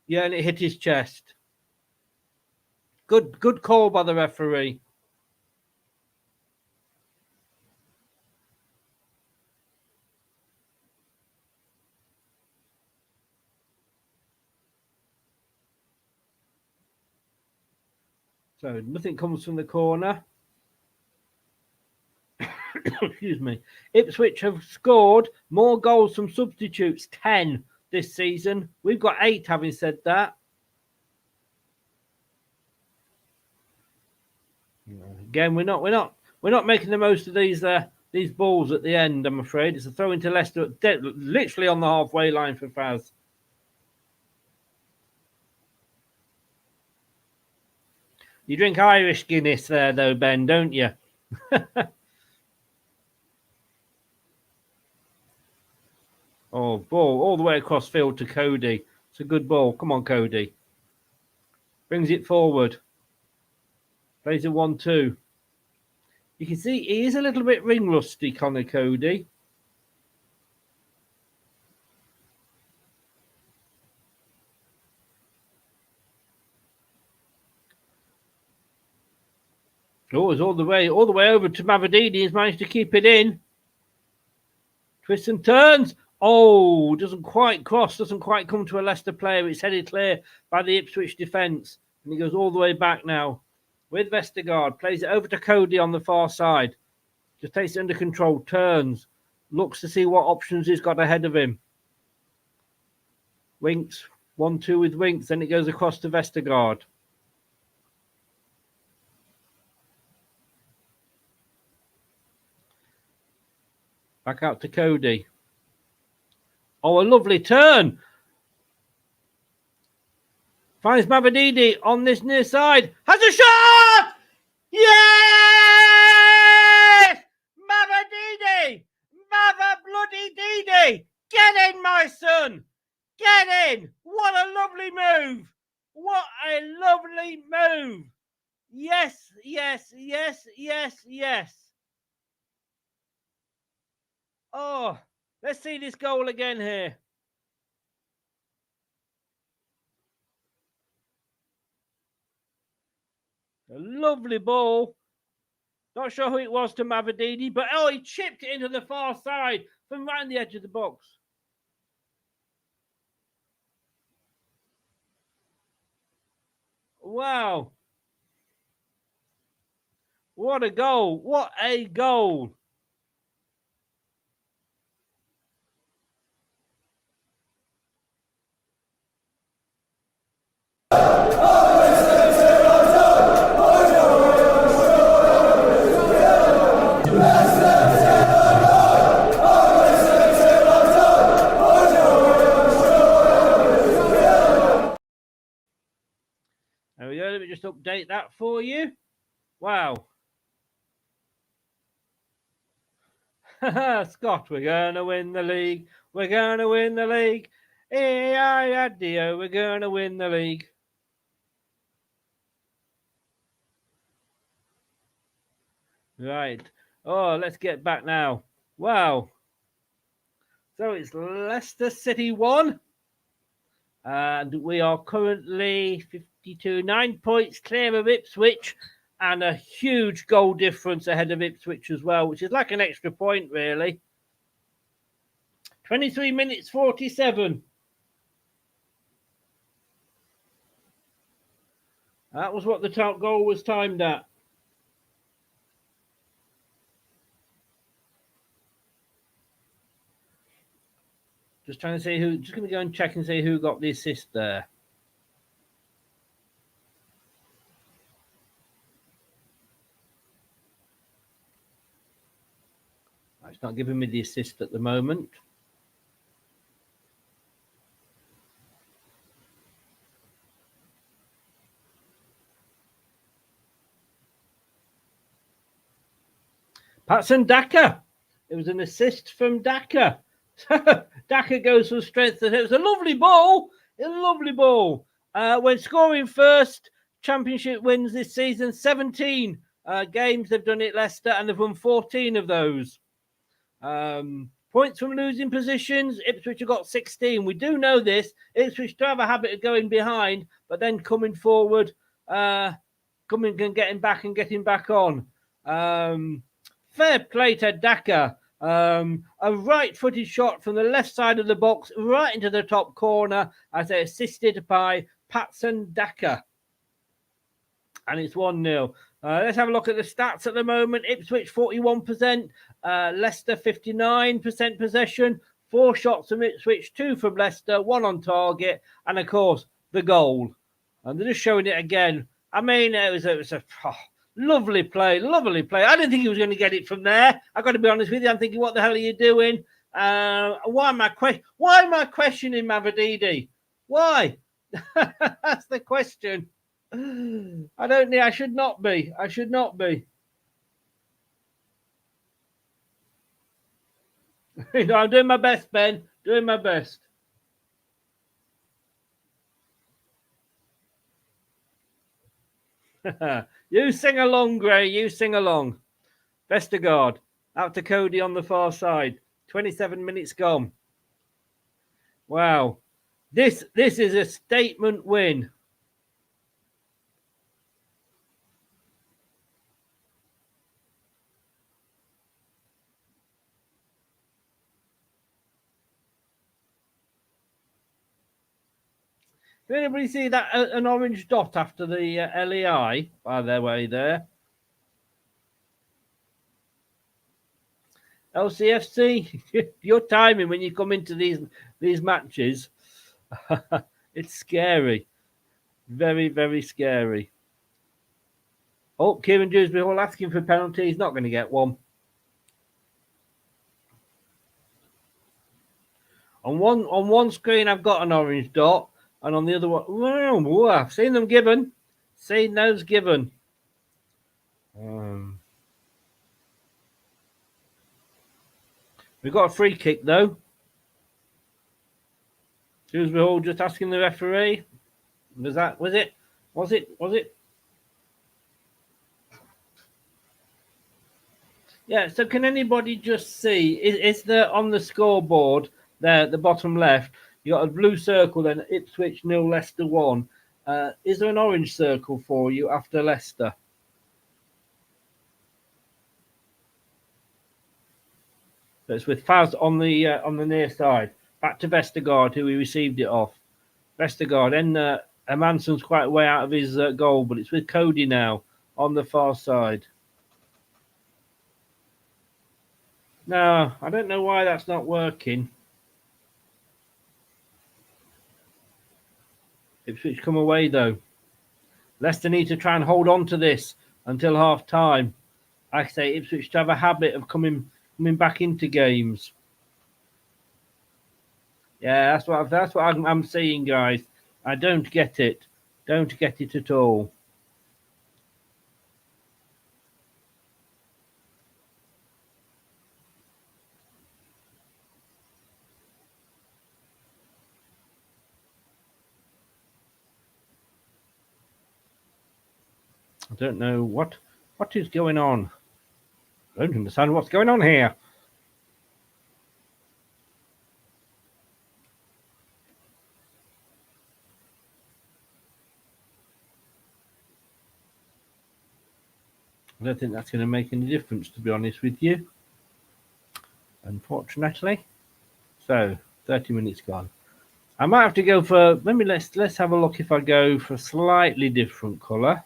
Yeah, and it hit his chest. Good call by the referee. So nothing comes from the corner. Excuse me. Ipswich have scored more goals from substitutes, 10 this season. We've got 8, having said that. Again, we're not making the most of these balls at the end, I'm afraid. It's a throw into Leicester, literally on the halfway line for Faz. You drink Irish Guinness there, though, Ben, don't you? Oh, ball all the way across field to Cody. It's a good ball. Come on, Cody. Brings it forward. Plays a 1-2. You can see he is a little bit ring rusty, Connor Cody. Oh, it's all the way over to Mavadini. He's managed to keep it in. Twists and turns. Oh, doesn't quite cross, doesn't quite come to a Leicester player. It's headed clear by the Ipswich defence. And he goes all the way back now with Vestergaard. Plays it over to Cody on the far side. Just takes it under control. Turns. Looks to see what options he's got ahead of him. Winks. 1-2 with Winks. Then it goes across to Vestergaard. Back out to Cody. Oh, a lovely turn. Finds Mavadini on this near side. Has a shot! Yes! Mavadini! Mava-bloody-dini! Get in, my son! Get in! What a lovely move! What a lovely move! Yes, yes, yes, yes, yes. Oh, let's see this goal again here. A lovely ball. Not sure who it was to Mavadini, but oh, he chipped it into the far side from right on the edge of the box. Wow. What a goal. What a goal. There we go. Let me just update that for you. Wow. Scott, we're going to win the league. We're going to win the league. E-I-A-D-O, we're going to win the league. Right. Oh, let's get back now. Wow. So it's Leicester City 1. And we are currently 9 points clear of Ipswich. And a huge goal difference ahead of Ipswich as well, which is like an extra point, really. 23 minutes 47. That was what the top goal was timed at. Just trying to see who, just going to go and check and see who got the assist there. It's not giving me the assist at the moment. Patson Daka. It was an assist from Daka. Daka goes from strength. It was a lovely ball. A lovely ball. When scoring first, Championship wins this season 17 games they've done it, Leicester, and they've won 14 of those. Points from losing positions, Ipswich have got 16. We do know this. Ipswich do have a habit of going behind, but then coming forward, coming and getting back and getting back on. Fair play to Daka. A right-footed shot from the left side of the box, right into the top corner, as they assisted by Patson Daka. And it's 1-0. Let's have a look at the stats at the moment. Ipswich 41%, Leicester 59% possession. 4 shots from Ipswich, 2 from Leicester, 1 on target, and of course the goal. And they're just showing it again. I mean, it was a lovely play, lovely play. I didn't think he was going to get it from there. I've got to be honest with you. I'm thinking, what the hell are you doing? Why am I questioning Mavididi? Why? That's the question. I should not be. I should not be. I'm doing my best, Ben. Doing my best. You sing along, Gray. You sing along. Vestergaard out to Cody on the far side. 27 minutes gone. Wow. This is a statement win. Did anybody see that an orange dot after the LEI by their way there? LCFC, your timing when you come into these matches, it's scary. Very, very scary. Oh, Kieran Dewsbury Hall asking for a penalty. He's not going to get one. On one screen, I've got an orange dot. And on the other one, wow, I've seen them given. Seen those given. We've got a free kick, though. Dewsbury Hall just asking the referee. Was it? Yeah, so can anybody just see, is there on the scoreboard there at the bottom left, you got a blue circle, then Ipswich 0, Leicester 1. Is there an orange circle for you after Leicester? So it's with Faz on the near side. Back to Vestergaard, who he received it off. Vestergaard, and Manson's quite a way out of his goal, but it's with Cody now on the far side. No, I don't know why that's not working. Ipswich come away, though. Leicester need to try and hold on to this until half-time. Like I say, Ipswich have a habit of coming back into games. Yeah, that's what I'm seeing, guys. I don't get it. Don't get it at all. I don't know what is going on. I don't understand what's going on here. I don't think that's going to make any difference, to be honest with you. Unfortunately. So, 30 minutes gone. I might have to go for, maybe let's have a look if I go for a slightly different colour.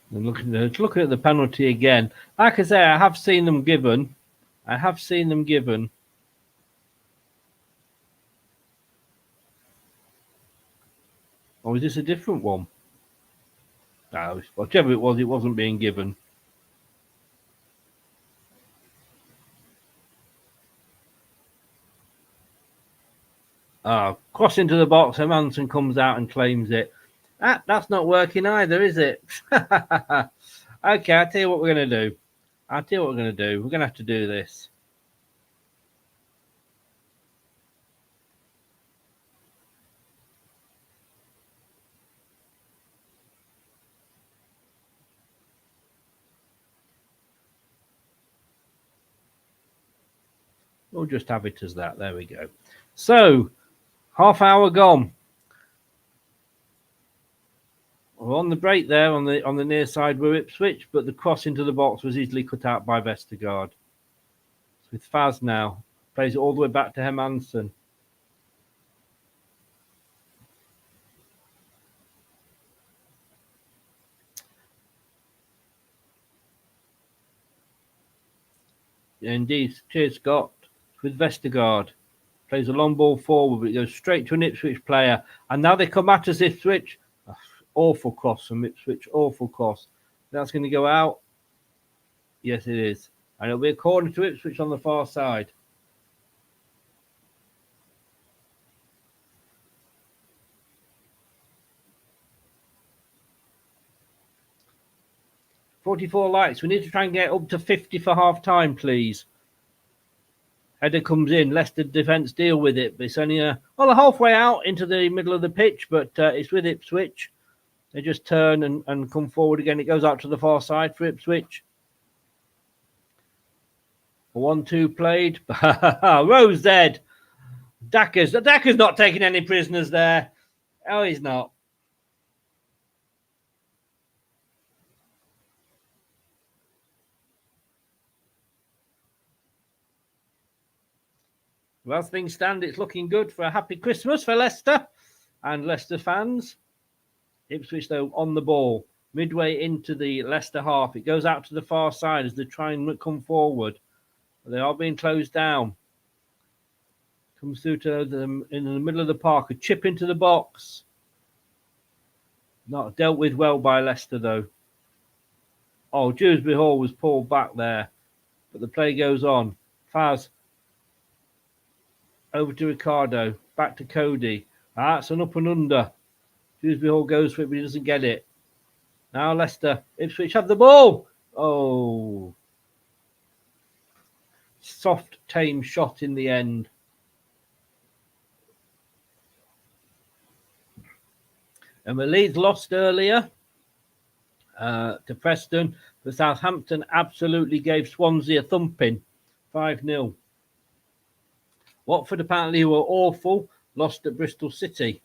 And looking at the penalty again. Like I say, I have seen them given. Or is this a different one? No, whichever it was, it wasn't being given. Cross into the box. Hermansen comes out and claims it. That's not working either, is it? Okay, I'll tell you what we're going to do. We're going to have to do this. We'll just have it as that. There we go. So, half hour gone. We're on the break there on the near side were Ipswich, but the cross into the box was easily cut out by Vestergaard. It's with Faz now. Plays it all the way back to Hermansen. Yeah, indeed. Cheers, Scott. It's with Vestergaard. Plays a long ball forward, but it goes straight to an Ipswich player. And now they come at us, Ipswich. Awful cross from Ipswich. Awful cross. That's going to go out. Yes, it is. And it'll be a corner to Ipswich on the far side. "44 likes. We need to try and get up to 50 for half time, please." Header comes in. Leicester defence deal with it. But it's only halfway out into the middle of the pitch, but it's with Ipswich. They just turn and come forward again. It goes out to the far side for Ipswich. 1-2 played. Rose dead. Dacker's not taking any prisoners there. Oh, he's not. Well, as things stand, it's looking good for a happy Christmas for Leicester and Leicester fans. Ipswich, though, on the ball. Midway into the Leicester half. It goes out to the far side as they try and come forward. They are being closed down. Comes through to them in the middle of the park. A chip into the box. Not dealt with well by Leicester, though. Oh, Dewsbury Hall was pulled back there. But the play goes on. Faz. Over to Ricardo. Back to Cody. It's an up and under. Dewsbury Hall goes for it, but he doesn't get it. Now Leicester. Ipswich have the ball. Oh. Soft, tame shot in the end. And the Leeds lost earlier to Preston, but Southampton absolutely gave Swansea a thumping, 5-0. Watford apparently were awful, lost at Bristol City.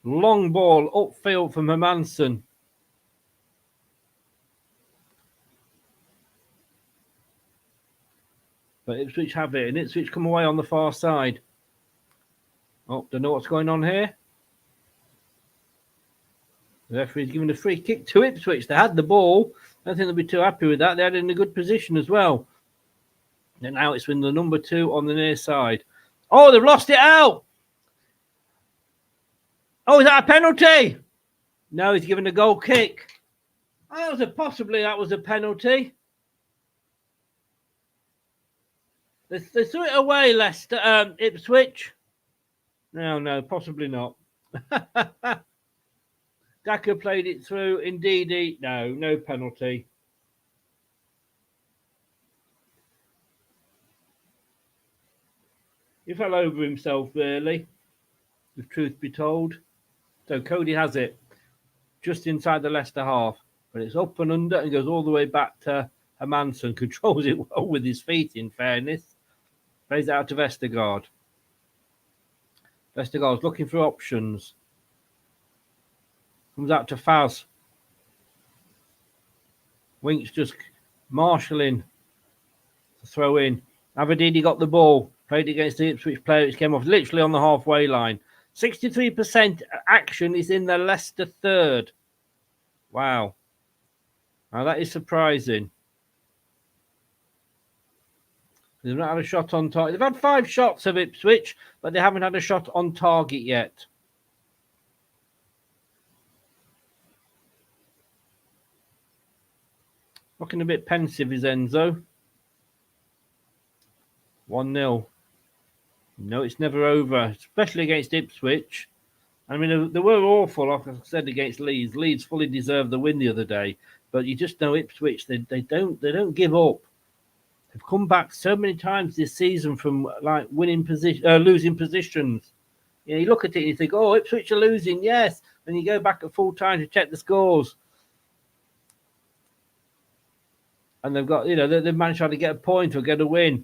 Long ball upfield from Hermansen. But Ipswich have it, and Ipswich come away on the far side. Oh, don't know what's going on here. The referee's giving a free kick to Ipswich. They had the ball. I don't think they'll be too happy with that. They had it in a good position as well. And now it's with the number 2 on the near side. Oh, they've lost it out. Oh, is that a penalty? No, he's given a goal kick. Oh, possibly that was a penalty. They threw it away, Leicester, Ipswich. No, possibly not. Daka played it through. Indeed, no penalty. He fell over himself, really, if truth be told. So Cody has it just inside the Leicester half. But it's up and under and goes all the way back to Hermansen. Controls it well with his feet, in fairness. Plays it out to Vestergaard. Vestergaard's looking for options. Comes out to Faz. Winks just marshalling to throw in. Avadidi got the ball. Played against the Ipswich player, which came off literally on the halfway line. 63% action is in the Leicester third. Wow. Now that is surprising. They've not had a shot on target. They've had 5 shots of Ipswich, but they haven't had a shot on target yet. Looking a bit pensive is Enzo. 1-0. No, it's never over, especially against Ipswich. I mean, they were awful, like I said, against Leeds. Leeds fully deserved the win the other day, but you just know Ipswich, they don't give up. They've come back so many times this season from like losing positions. You know, you look at it and you think, oh, Ipswich are losing, yes. And you go back at full time to check the scores. And they've got, they've managed to get a point or get a win.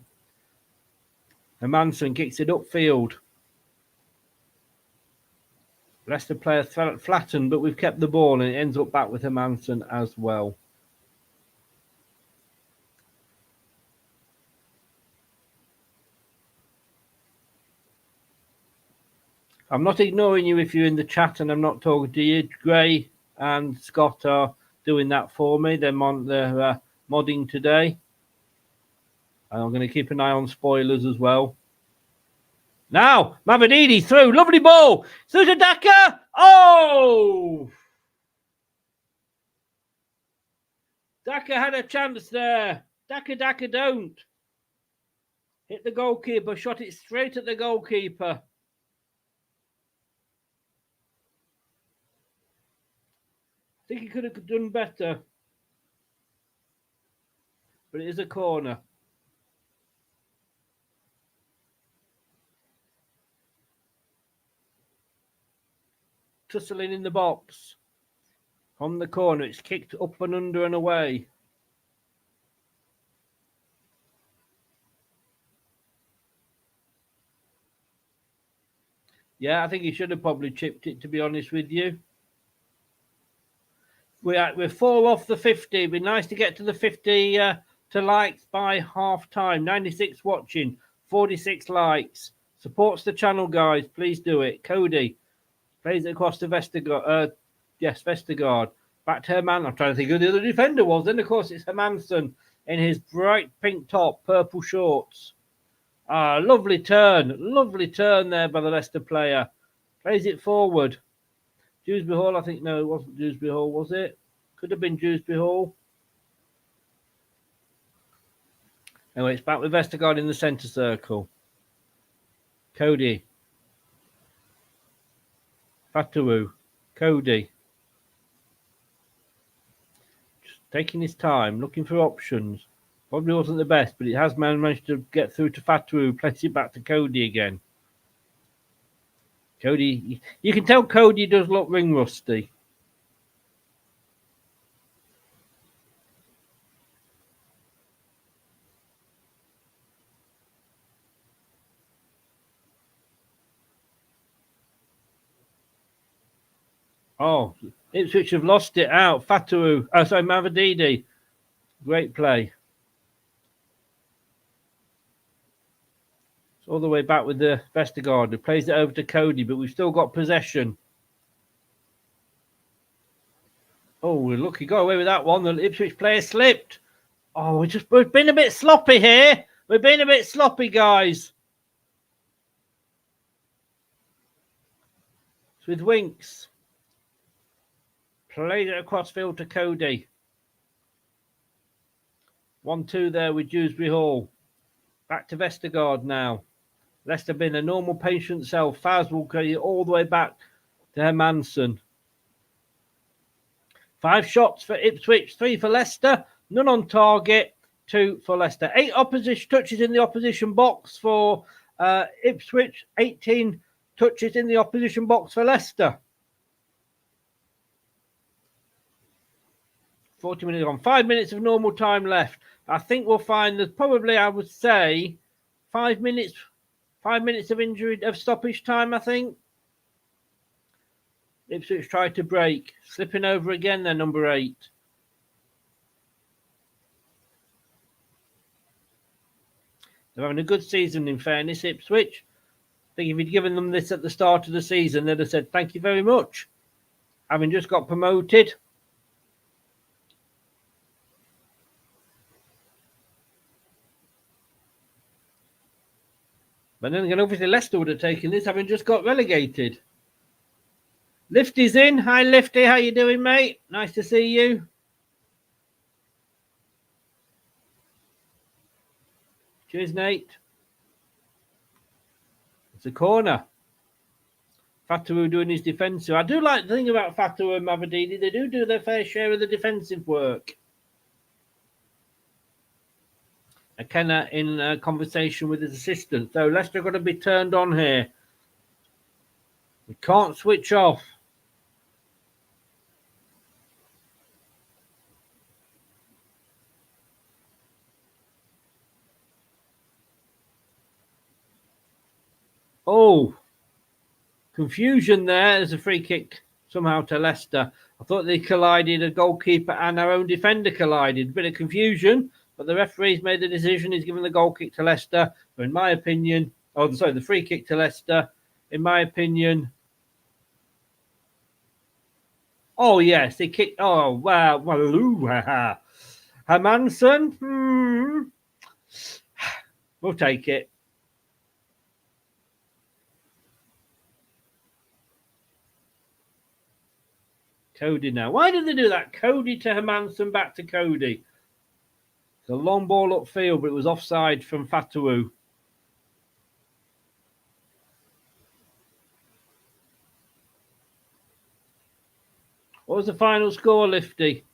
And Manson kicks it upfield. Leicester player flattened, but we've kept the ball and it ends up back with Hermansen as well. I'm not ignoring you if you're in the chat and I'm not talking to you. Gray and Scott are doing that for me. They're modding today. And I'm going to keep an eye on spoilers as well. Now, Mavididi through. Lovely ball. Through to Daka. Oh! Daka had a chance there. Daka don't. Hit the goalkeeper. Shot it straight at the goalkeeper. I think he could have done better. But it is a corner. Tussling in the box. From the corner, it's kicked up and under and away. Yeah, I think he should have probably chipped it, to be honest with you. We're 4 off the 50. It'd be nice to get to the 50 to likes by half time. 96 watching, 46 likes. Supports the channel, guys. Please do it. Cody plays it across to Vestergaard. Yes, Vestergaard. Back to Herman. I'm trying to think who the other defender was. Then, of course, it's Hermansen in his bright pink top, purple shorts. Lovely turn. Lovely turn there by the Leicester player. Plays it forward. Dewsbury Hall, I think. No, it wasn't Dewsbury Hall, was it? Could have been Dewsbury Hall. Anyway, it's back with Vestergaard in the centre circle. Cody. Fatawu. Cody. Just taking his time, looking for options. Probably wasn't the best, but it has managed to get through to Fatawu, place it back to Cody again. Cody, you can tell Cody does look ring rusty. Oh, Ipswich have lost it out. Fatawu, Mavididi. Great play. It's all the way back with the Vestergaard, who plays it over to Cody, but we've still got possession. Oh, look, he got away with that one. The Ipswich player slipped. Oh, we've been a bit sloppy here. We've been a bit sloppy, guys. It's with Winks. Played it across field to Cody. 1-2 there with Dewsbury Hall. Back to Vestergaard now. Leicester been a normal patient self. Faz will carry it all the way back to Hermansen. 5 shots for Ipswich, 3 for Leicester. None on target, 2 for Leicester. 8 opposition touches in the opposition box for Ipswich. 18 touches in the opposition box for Leicester. 40 minutes on. 5 minutes of normal time left. I think we'll find that probably, I would say, 5 minutes of stoppage time, I think. Ipswich tried to break. Slipping over again, they're number 8. They're having a good season, in fairness, Ipswich. I think if you'd given them this at the start of the season, they'd have said, thank you very much. Having just got promoted. But then again, obviously Leicester would have taken this, having just got relegated. Lifty's in. Hi, Lifty. How you doing, mate? Nice to see you. Cheers, Nate. It's a corner. Fatawu doing his defensive. I do like the thing about Fatawu and Mavadini. They do their fair share of the defensive work. Kenna in a conversation with his assistant. So Leicester got to be turned on here. We can't switch off. Oh, confusion there. There's a free kick somehow to Leicester. I thought they collided, a goalkeeper and our own defender collided. Bit of confusion, but the referee's made the decision. He's given the goal kick to Leicester. But in my opinion, the free kick to Leicester. In my opinion, oh yes, he kicked. Oh wow, Hermansen. We'll take it. Cody now. Why did they do that? Cody to Hermansen, back to Cody. It's a long ball upfield, but it was offside from Fatawu. What was the final score, Lifty?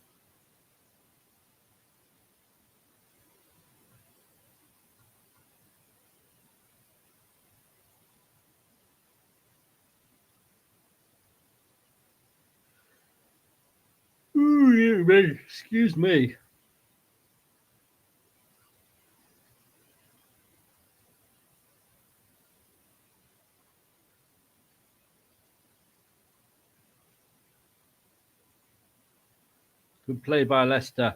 Excuse me. Good play by Leicester.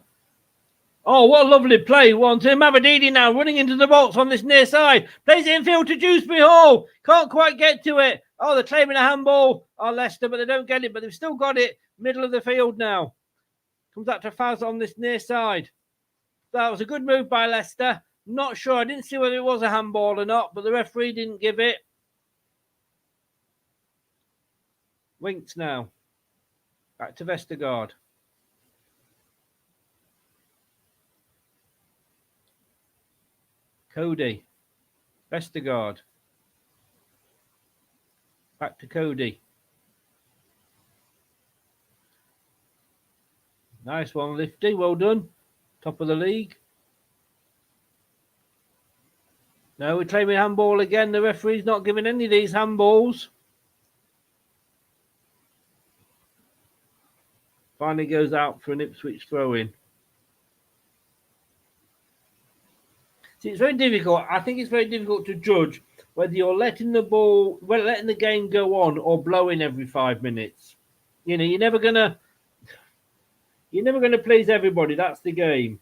Oh, what a lovely play. One to Mavadini now, running into the box on this near side. Plays it infield to Dewsbury Hall. Can't quite get to it. Oh, they're claiming a handball. Oh, Leicester, but they don't get it. But they've still got it. Middle of the field now. Comes out to Faz on this near side. That was a good move by Leicester. Not sure. I didn't see whether it was a handball or not, but the referee didn't give it. Winks now. Back to Vestergaard. Cody. Vestergaard. Back to Cody. Nice one, Lifty. Well done. Top of the league. No, we're claiming handball again. The referee's not giving any of these handballs. Finally goes out for an Ipswich throw-in. See, it's very difficult. I think it's very difficult to judge whether you're letting the game go on or blowing every 5 minutes. You know, you're never gonna please everybody. That's the game.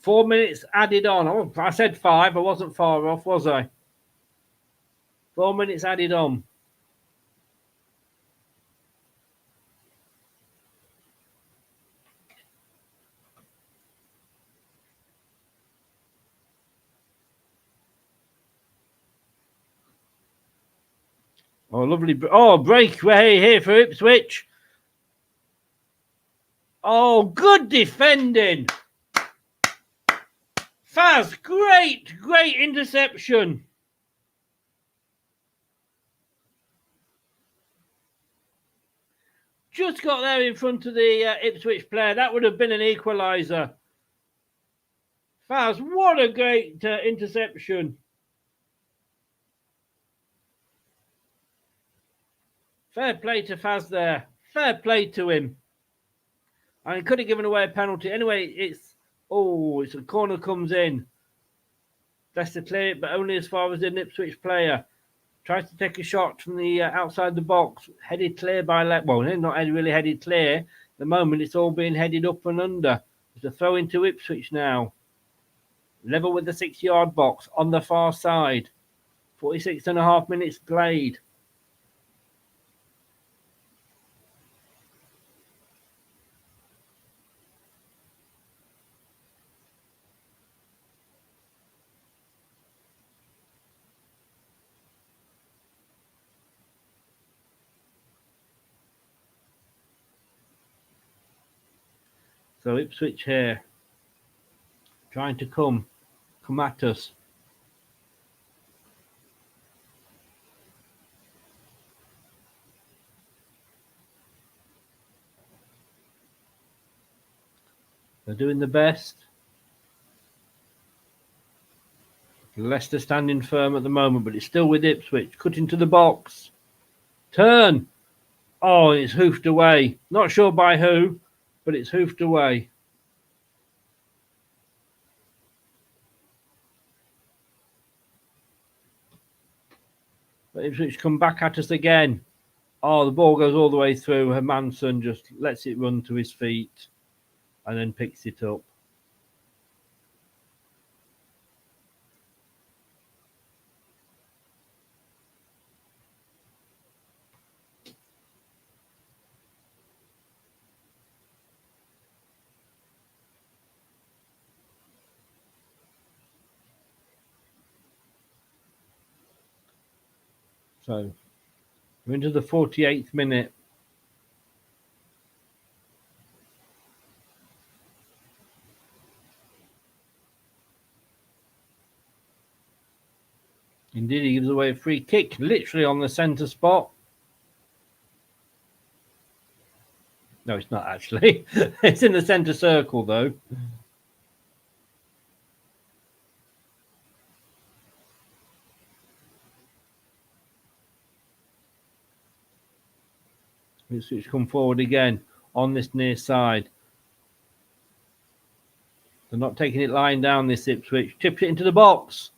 Four minutes added on. Oh, I said 5. I wasn't far off, was I? 4 minutes added on. Oh, lovely. Oh, break here for Ipswich. Oh, good defending. Faz, great interception. Just got there in front of the Ipswich player. That would have been an equaliser. Faz, what a great interception. Fair play to Faz there. Fair play to him. And he could have given away a penalty. Anyway, it's a corner comes in. Leicester clear it, but only as far as the Ipswich player. Tries to take a shot from the outside the box. Headed clear by not really headed clear. At the moment, it's all being headed up and under. It's a throw into Ipswich now. Level with the 6-yard box on the far side. 46 and a half minutes played. So Ipswich here, trying to come at us. They're doing the best. Leicester standing firm at the moment, but it's still with Ipswich. Cut into the box. Turn. Oh, it's hoofed away. Not sure by who, but it's hoofed away. But Ipswich come back at us again. Oh, the ball goes all the way through. Hermanson just lets it run to his feet and then picks it up. So we're into the 48th minute. Indeed, he gives away a free kick, literally on the centre spot. No, it's not actually. It's in the centre circle, though. Ipswich come forward again on this near side. They're not taking it lying down, this Ipswich. Tipped it into the box.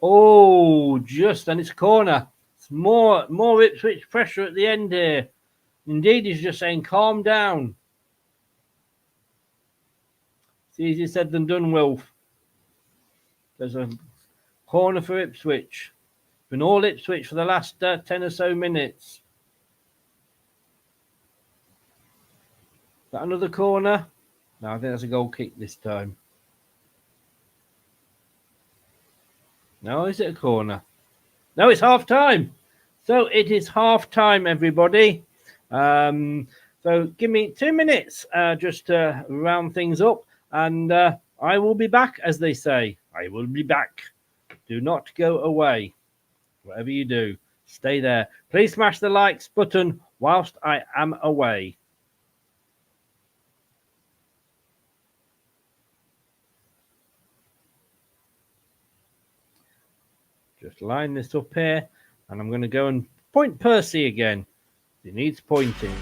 Oh, just, and it's a corner. It's more Ipswich pressure at the end here. Indeed, he's just saying, calm down. It's easier said than done, Wilf. There's a corner for Ipswich. Been all Ipswich for the last 10 or so minutes. Is that another corner? No, I think that's a goal kick this time. No, is it a corner? No, it's half time. So it is half time, everybody. So give me 2 minutes just to round things up, and I will be back, as they say. I will be back. Do not go away. Whatever you do, stay there. Please smash the likes button whilst I am away. Just line this up here, and I'm going to go and point Percy again. He needs pointing.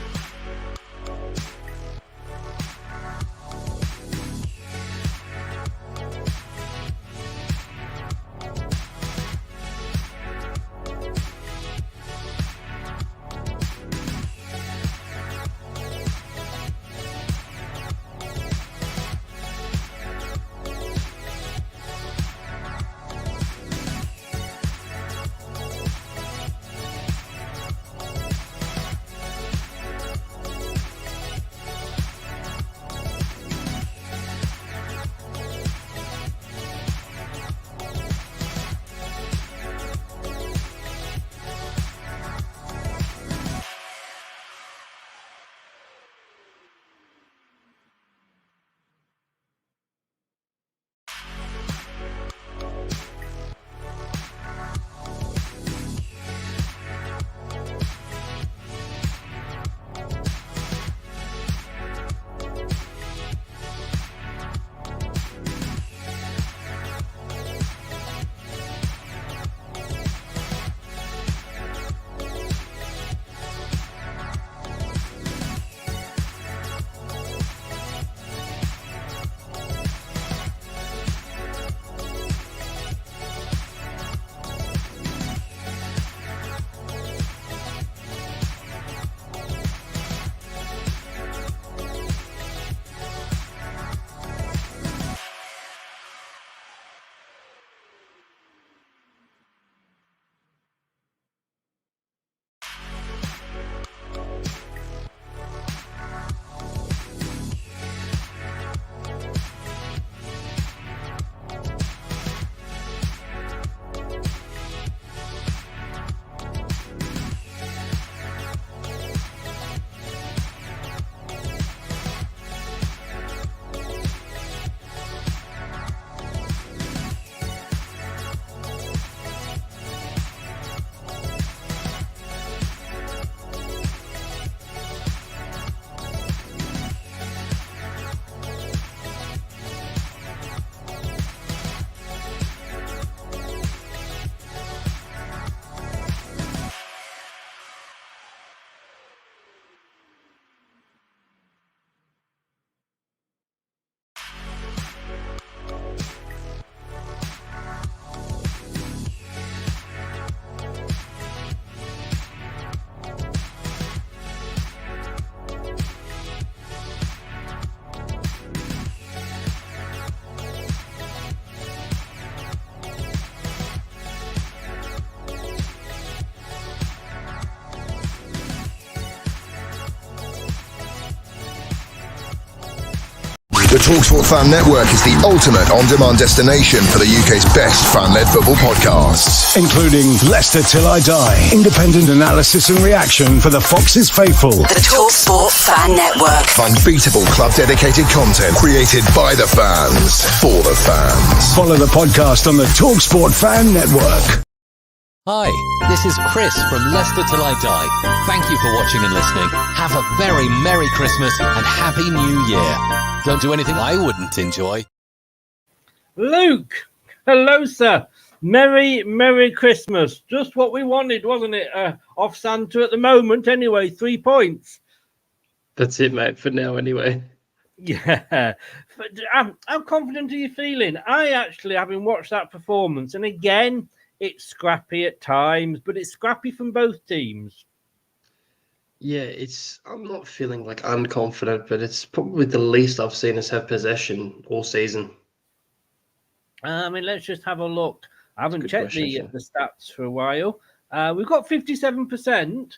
The TalkSport Fan Network is the ultimate on-demand destination for the UK's best fan-led football podcasts, including Leicester Till I Die, independent analysis and reaction for the Foxes faithful. The TalkSport Fan Network. Unbeatable club-dedicated content created by the fans, for the fans. Follow the podcast on the TalkSport Fan Network. Hi, this is Chris from Leicester Till I Die. Thank you for watching and listening. Have a very Merry Christmas and Happy New Year. Don't do anything I wouldn't enjoy. Luke, hello, sir. Merry Christmas. Just what we wanted, wasn't it? Off Santa at the moment, anyway. 3 points. That's it, mate, for now, anyway. Yeah. But how confident are you feeling? I actually, having watched that performance, and again, it's scrappy at times, but it's scrappy from both teams. Yeah, I'm not feeling like unconfident, but it's probably the least I've seen us have possession all season. I mean, let's just have a look. I haven't checked question, the stats for a while. We've got 57%.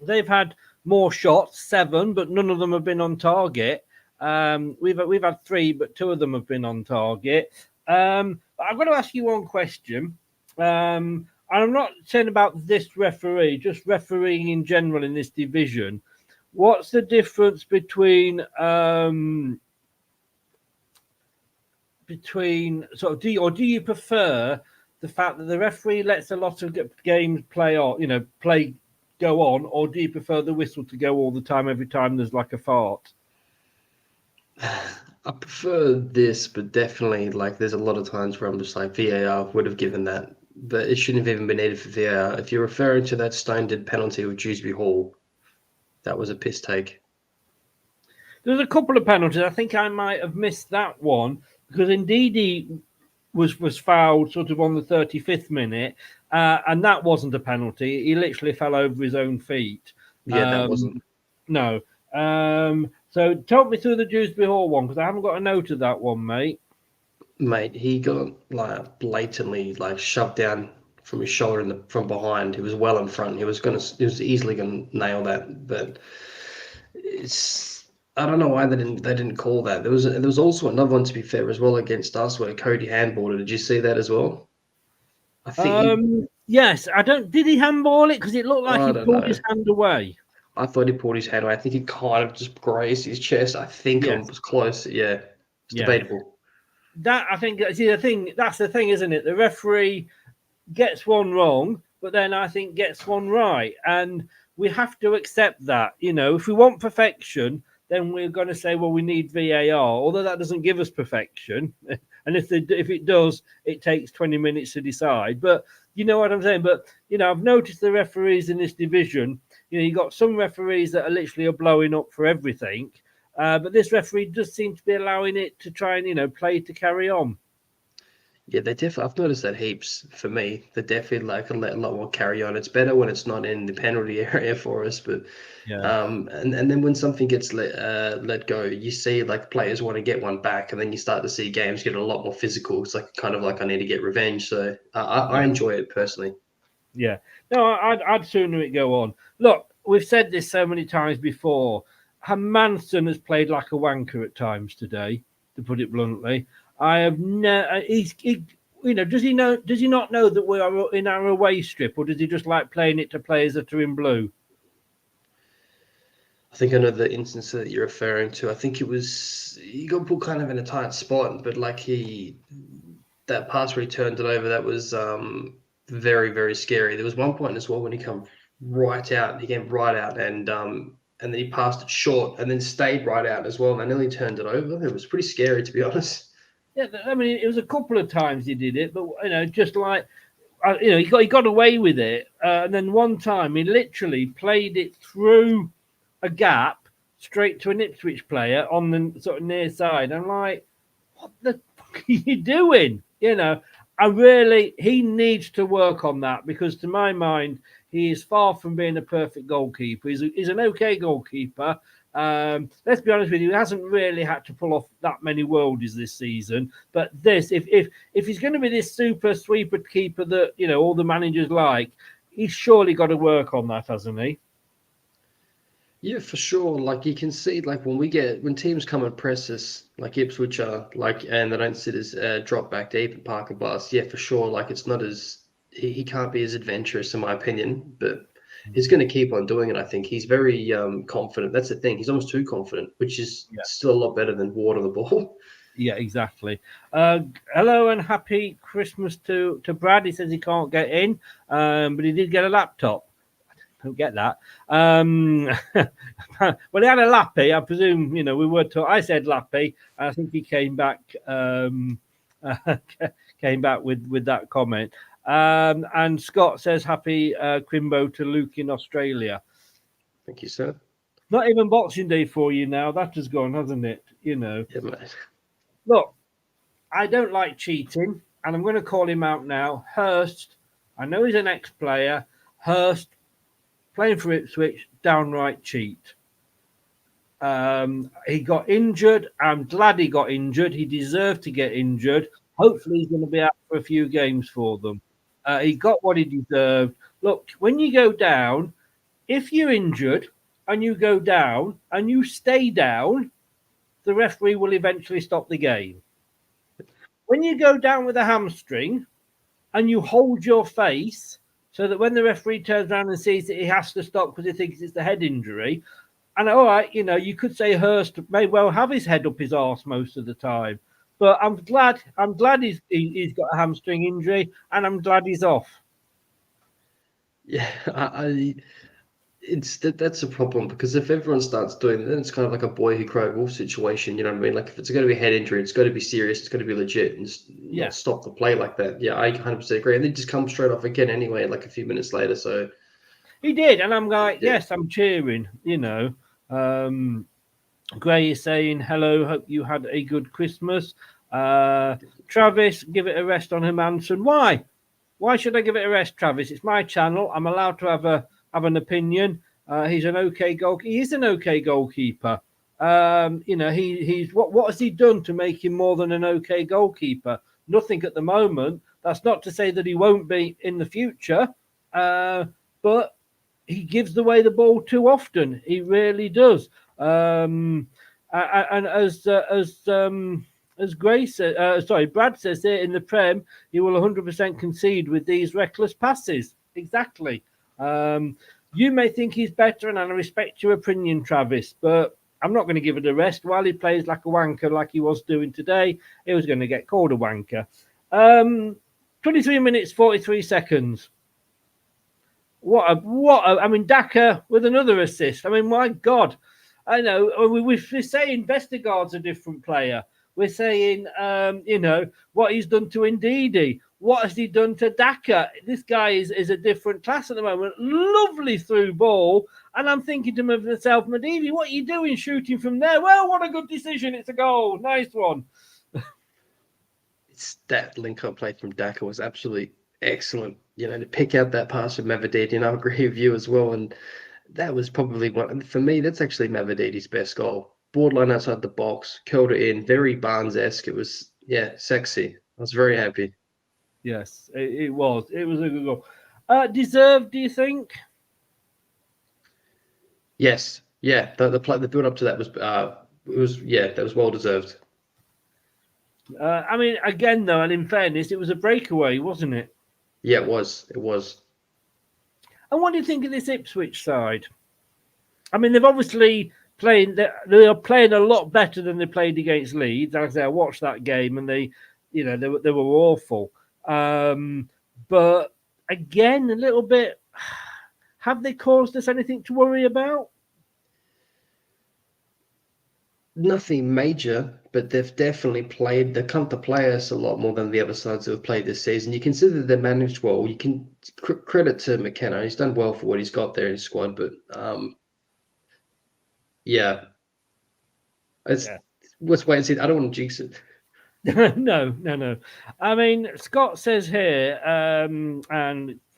They've had more shots, 7, but none of them have been on target. We've had 3, but 2 of them have been on target. I've got to ask you one question. And I'm not saying about this referee, just refereeing in general in this division. What's the difference between sort of do you prefer the fact that the referee lets a lot of games play go on, or do you prefer the whistle to go all the time every time there's like a fart? I prefer this, but definitely there's a lot of times where I'm just like VAR would have given that, but it shouldn't have even been needed for VAR. If you're referring to that stone-dead penalty with Dewsbury Hall, that was a piss take. There's a couple of penalties. I think I might have missed that one because indeed he was fouled sort of on the 35th minute, and that wasn't a penalty. He literally fell over his own feet. Yeah, that wasn't. No. So talk me through the Dewsbury Hall one because I haven't got a note of that one, mate. Mate, he got blatantly shoved down from his shoulder from behind. He was well in front. He was easily gonna nail that, but I don't know why they didn't call that. There was also another one, to be fair, as well, against us where Cody handballed it. Did you see that as well? I think yes. Did he handball it? Because it looked like he pulled his hand away. I thought he pulled his hand away. I think he kind of just grazed his chest. I think it was close. Yeah, it's debatable. That I think that's the thing, isn't it? The referee gets one wrong, but then I think gets one right, and we have to accept that. If we want perfection, then we're going to say, well, we need VAR, although that doesn't give us perfection. And if it does, it takes 20 minutes to decide. But you know what I'm saying? But, I've noticed the referees in this division, you got some referees that are literally blowing up for everything. But this referee does seem to be allowing it to try and, play to carry on. Yeah, they definitely. I've noticed that heaps. For me, they definitely can let a lot more carry on. It's better when it's not in the penalty area for us, but and then when something gets let go, you see players want to get one back, and then you start to see games get a lot more physical. It's kind of I need to get revenge. So I enjoy it personally. Yeah, no, I'd sooner it go on. Look, we've said this so many times before. Manson has played like a wanker at times today, to put it bluntly. I have no. Does he know? Does he not know that we are in our away strip, or does he just like playing it to players that are in blue? I think I know the instance that you're referring to. I think he got put kind of in a tight spot, but that pass where he turned it over, that was very, very scary. There was one point as well when he came right out. He came right out, and then he passed it short, and then stayed right out as well. And I nearly turned it over. It was pretty scary, to be honest. Yeah, I mean, it was a couple of times he did it, but just he got away with it, and then one time he literally played it through a gap straight to an Ipswich player on the sort of near side. I'm like, what the fuck are you doing? He needs to work on that because, to my mind, he is far from being a perfect goalkeeper. He's an okay goalkeeper. Let's be honest with you, he hasn't really had to pull off that many worldies this season. But if he's going to be this super sweeper keeper that all the managers like, he's surely got to work on that, hasn't he? Yeah, for sure. Like you can see, like when teams come and press us, like Ipswich are, like, and they don't sit as drop back deep and park a bus. Yeah, for sure. Like it's not as he can't be as adventurous in my opinion, but he's going to keep on doing it. I think he's very confident. That's the thing. He's almost too confident, which is still a lot better than water the ball. Yeah, exactly. Hello and happy Christmas to Brad. He says he can't get in, but he did get a laptop. Don't get that. Well, he had a lappy. I presume, we were taught. I said lappy. I think he came back came back with that comment. And Scott says happy Crimbo to Luke in Australia. Thank you, sir. Not even Boxing Day for you now. That has gone, hasn't it? Yeah, mate. Look, I don't like cheating, and I'm going to call him out now. Hurst, I know he's an ex-player. Hurst, playing for Ipswich, downright cheat. He got injured. I'm glad he got injured. He deserved to get injured. Hopefully, he's going to be out for a few games for them. He got what he deserved. Look, when you go down, if you're injured and you go down and you stay down, the referee will eventually stop the game. When you go down with a hamstring and you hold your face so that when the referee turns around and sees that he has to stop because he thinks it's the head injury, and all right, you could say Hurst may well have his head up his arse most of the time, but I'm glad he's got a hamstring injury, and I'm glad he's off. Yeah, that's a problem because if everyone starts doing it, then it's kind of like a boy who cried wolf situation. You know what I mean? Like if it's going to be a head injury, it's got to be serious. It's got to be legit, and just not stop the play like that. Yeah, I 100% agree. And then just come straight off again anyway, like a few minutes later. So he did, and I'm like, yes, I'm cheering. Gray is saying hello. Hope you had a good Christmas. Travis, give it a rest on Hermanson. Why? Why should I give it a rest, Travis? It's my channel. I'm allowed to have an opinion. He's an okay goalkeeper. He is an okay goalkeeper. He's what has he done to make him more than an okay goalkeeper? Nothing at the moment. That's not to say that he won't be in the future, but he gives away the ball too often. He really does. And as Grace, Brad says there in the Prem, he will 100% concede with these reckless passes. Exactly. You may think he's better, and I respect your opinion, Travis, but I'm not going to give it a rest. While he plays like a wanker, like he was doing today, he was going to get called a wanker. 23 minutes, 43 seconds. I mean, Daka with another assist. I mean, my God. I know we're saying Vestergaard's a different player. We're saying, what he's done to Ndidi. What has he done to Daka? This guy is a different class at the moment. Lovely through ball. And I'm thinking to myself, Madivi, what are you doing shooting from there? Well, what a good decision. It's a goal. Nice one. That link-up play from Daka was absolutely excellent. To pick out that pass from Mavididi, and I agree with you as well. And that was probably for me, that's actually Mavididi's best goal. Borderline outside the box, curled it in, very Barnes-esque. It was, sexy. I was very happy. Yes, it was. It was a good goal. Deserved, do you think? Yes. Yeah. The build up to that that was well deserved. I mean, again, though, and in fairness, it was a breakaway, wasn't it? Yeah, it was. It was. And what do you think of this Ipswich side? I mean, they've obviously they are playing a lot better than they played against Leeds. As I watched that game, and they were awful. But again, a little bit. Have they caused us anything to worry about? Nothing major, but they've definitely come to play us a lot more than the other sides who have played this season. You consider they're managed well. You can credit to McKenna. He's done well for what he's got there in his squad, but let's wait and see. I don't want to jinx it. No. I mean, Scott says here, and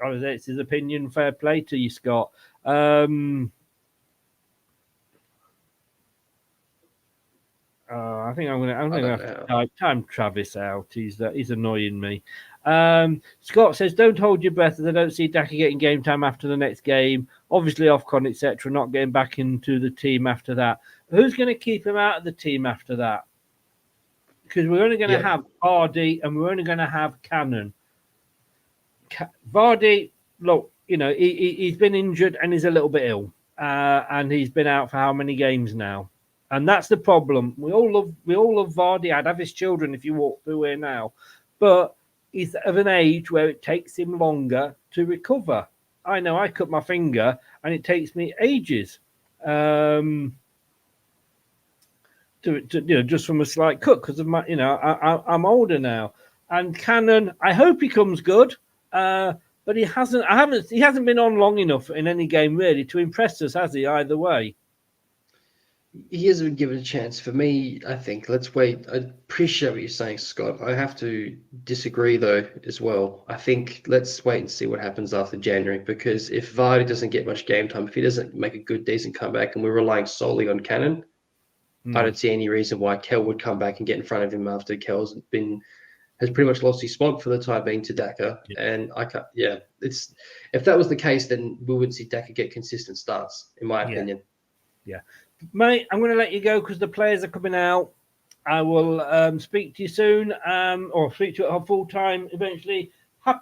it's his opinion. Fair play to you, Scott. I think I'm going to have to time Travis out. He's annoying me. Scott says, don't hold your breath as I don't see Daka getting game time after the next game. Obviously, Ofcon, etc., not getting back into the team after that. Who's going to keep him out of the team after that? Because we're only going to have Vardy and we're only going to have Cannon. Vardy, look, he's been injured and he's a little bit ill. And he's been out for how many games now? And that's the problem. We all love Vardy. I'd have his children if you walk through here now. But he's of an age where it takes him longer to recover. I know I cut my finger and it takes me ages to just from a slight cut because of my, I'm older now. And Cannon, I hope he comes good, but he hasn't been on long enough in any game really to impress us, has he? Either way. He hasn't been given a chance. For me, I think, let's wait. I appreciate what you're saying, Scott. I have to disagree, though, as well. I think let's wait and see what happens after January, because if Vardy doesn't get much game time, if he doesn't make a good, decent comeback, and we're relying solely on Cannon, I don't see any reason why Kel would come back and get in front of him after Kel's has pretty much lost his spot for the time being to Daka. Yeah. And if that was the case, then we wouldn't see Daka get consistent starts, in my opinion. Yeah. Mate, I'm going to let you go because the players are coming out. I will speak to you soon, or speak to you at full time eventually.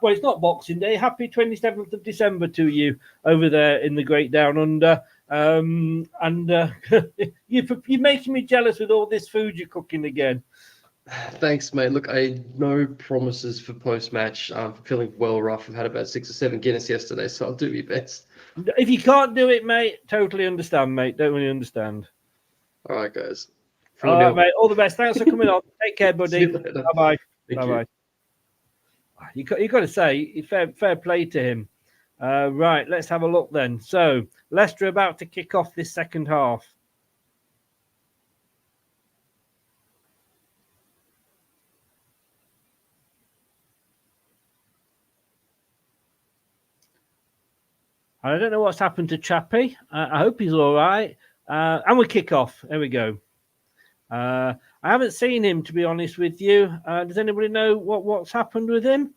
Well, it's not Boxing Day. Happy 27th of December to you over there in the Great Down Under. You're making me jealous with all this food you're cooking again. Thanks, mate. Look, no promises for post-match. I'm feeling well rough. I've had about 6 or 7 Guinness yesterday, so I'll do my best. If you can't do it, mate, totally understand, mate. Don't really understand. All right, guys. All right, mate. All the best. Thanks for coming on. Take care, buddy. Bye-bye. Bye-bye. You got to say, fair play to him. Right, let's have a look then. So, Leicester about to kick off this second half. I don't know what's happened to Chappie. I hope he's all right. And we kick off. There we go. I haven't seen him, to be honest with you. Does anybody know what's happened with him?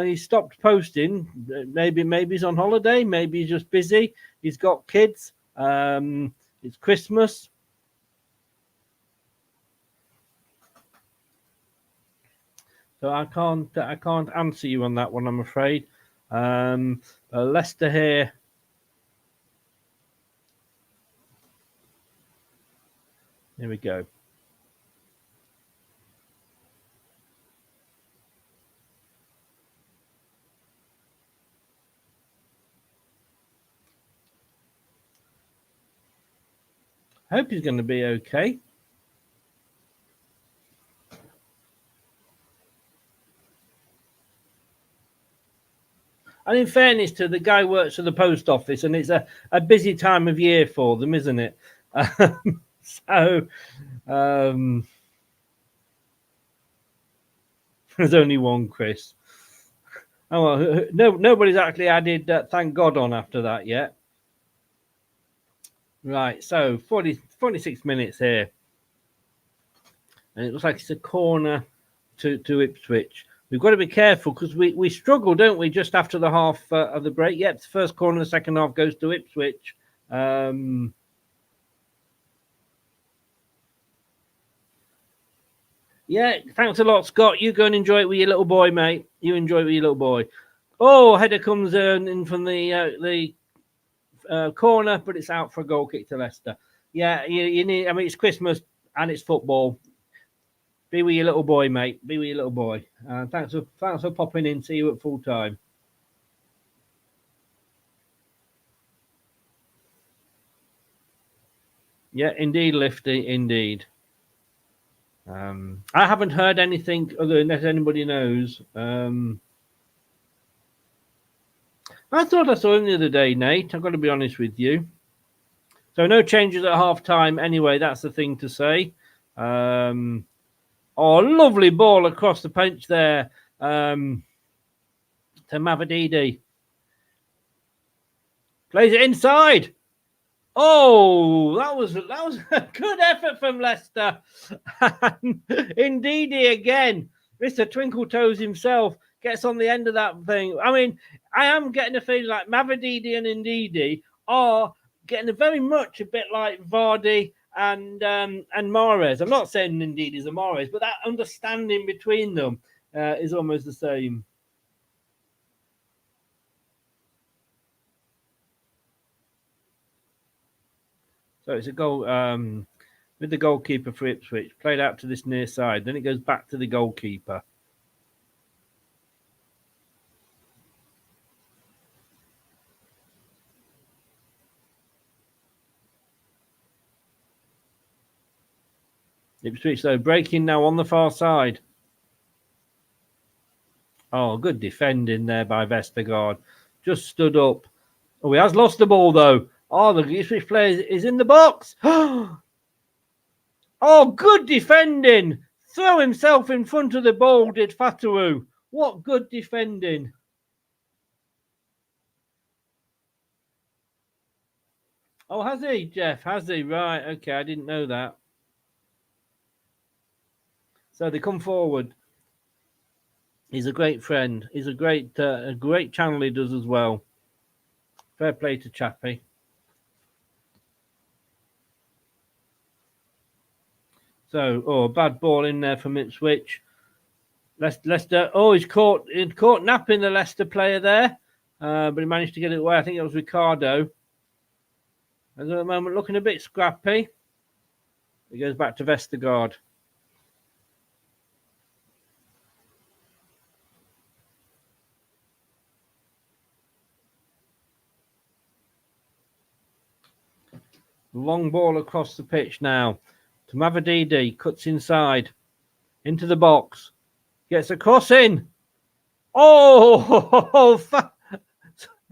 He stopped posting. Maybe he's on holiday. Maybe he's just busy. He's got kids. It's Christmas. So I can't answer you on that one, I'm afraid. Leicester here. Here we go. I hope he's going to be okay. And in fairness to the guy who works for the post office, and it's a busy time of year for them, isn't it? There's only one, Chris. Oh, well, nobody's actually added thank God on after that yet. Right, so 46 minutes here. And it looks like it's a corner to Ipswich. We've got to be careful because we struggle, don't we, just after the half of the break. Yep, the first corner of the second half goes to Ipswich. Yeah, thanks a lot, Scott. You go and enjoy it with your little boy, mate. You enjoy it with your little boy. Oh, header comes in from the corner, but it's out for a goal kick to Leicester. Yeah, you need. I mean, it's Christmas and it's football. Be with your little boy, mate. Be with your little boy. Thanks for popping in. See you at full time. Yeah, indeed, Lifty. Indeed. I haven't heard anything other than that anybody knows. I thought I saw him the other day, Nate. I've got to be honest with you. So no changes at half time. Anyway, that's the thing to say. Oh, lovely ball across the bench there to Mavadidi. Plays it inside. Oh, that was a good effort from Leicester. Indeedy again. Mr. Twinkle Toes himself gets on the end of that thing. I mean, I am getting a feeling like Mavididi and Ndidi are getting very much a bit like Vardy and Mahrez. I'm not saying Ndidi's a Mahrez, but that understanding between them is almost the same. So it's a goal with the goalkeeper for Ipswich, played out to this near side. Then it goes back to the goalkeeper. Ipswich, though, breaking now on the far side. Oh, good defending there by Vestergaard. Just stood up. Oh, he has lost the ball, though. Oh, the Ipswich player is in the box. Oh, good defending. Throw himself in front of the ball, did Fatawu. What good defending. Oh, has he, Jeff? Has he? Right, okay, I didn't know that. So they come forward. He's a great friend. He's a great channel he does as well. Fair play to Chappie. So, bad ball in there from Ipswich. Leicester. Oh, he's caught napping the Leicester player there, but he managed to get it away. I think it was Ricardo. At the moment, looking a bit scrappy. He goes back to Vestergaard. Long ball across the pitch now to Mavididi. Cuts inside into the box. Gets a cross in. Oh,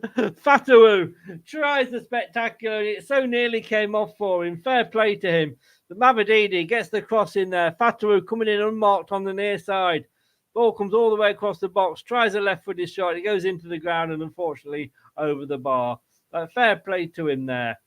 Fatawu tries the spectacular. It so nearly came off for him. Fair play to him. But Mavididi gets the cross in there. Fatawu coming in unmarked on the near side. Ball comes all the way across the box. Tries a left-footed shot. It goes into the ground and unfortunately over the bar. Fair play to him there.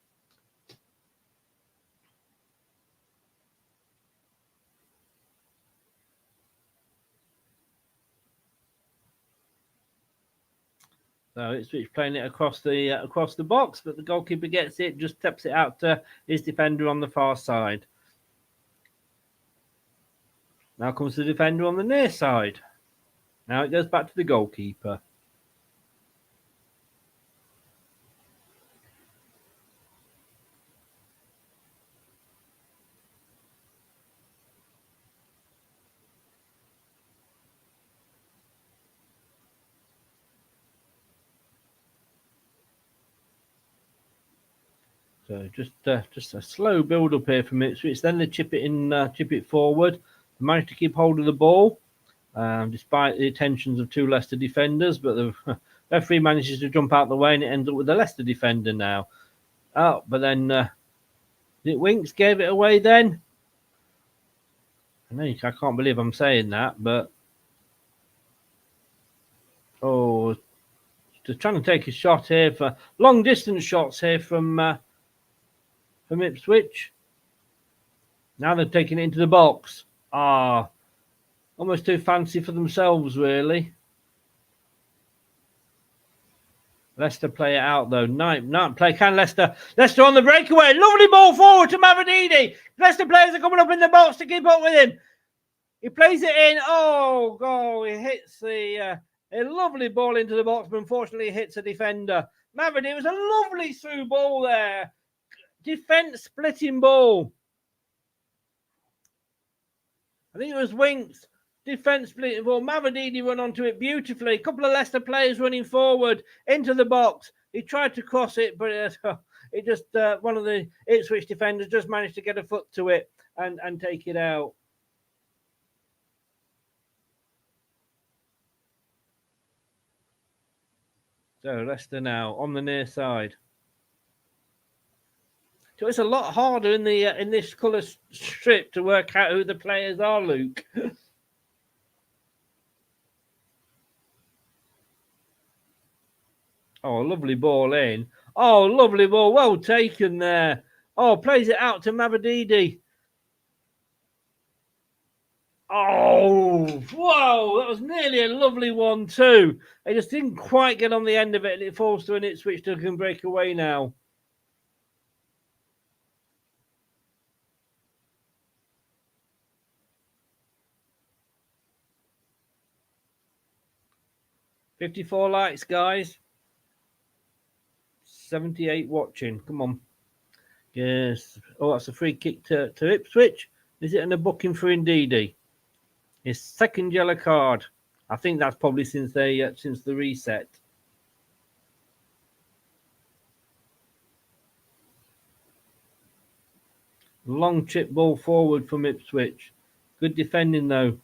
So Ipswich playing it across the box, but the goalkeeper gets it, just taps it out to his defender on the far side. Now comes the defender on the near side. Now it goes back to the goalkeeper. So just a slow build up here from Ipswich. Then they chip it forward. They manage to keep hold of the ball, despite the attentions of two Leicester defenders. But the referee manages to jump out the way, and it ends up with the Leicester defender now. Oh, but then Winks gave it away. Then I can't believe I'm saying that, but just trying to take a shot here for long distance shots here from Ipswich. Now they're taking it into the box. Almost too fancy for themselves, really. Leicester play it out, though. Night play. Can Leicester on the breakaway. Lovely ball forward to Mavididi. Leicester players are coming up in the box to keep up with him. He plays it in. Oh, goal. He hits a lovely ball into the box, but unfortunately it hits a defender. Mavididi, it was a lovely through ball there. Defence splitting ball. I think it was Winks. Defence splitting ball. Mavididi run onto it beautifully. A couple of Leicester players running forward into the box. He tried to cross it, but it just one of the Ipswich defenders just managed to get a foot to it and take it out. So Leicester now on the near side. So it's a lot harder in this colour strip to work out who the players are, Luke. Oh, lovely ball in. Oh, lovely ball. Well taken there. Oh, plays it out to Mavididi. Oh, whoa, that was nearly a lovely one too. They just didn't quite get on the end of it, and it falls to an Ipswich that can break away now. $54 likes, guys. 78 watching. Come on. Yes. Oh, that's a free kick to Ipswich. Is it in a booking for Ndidi? His second yellow card. I think that's probably since the reset. Long chip ball forward from Ipswich. Good defending though.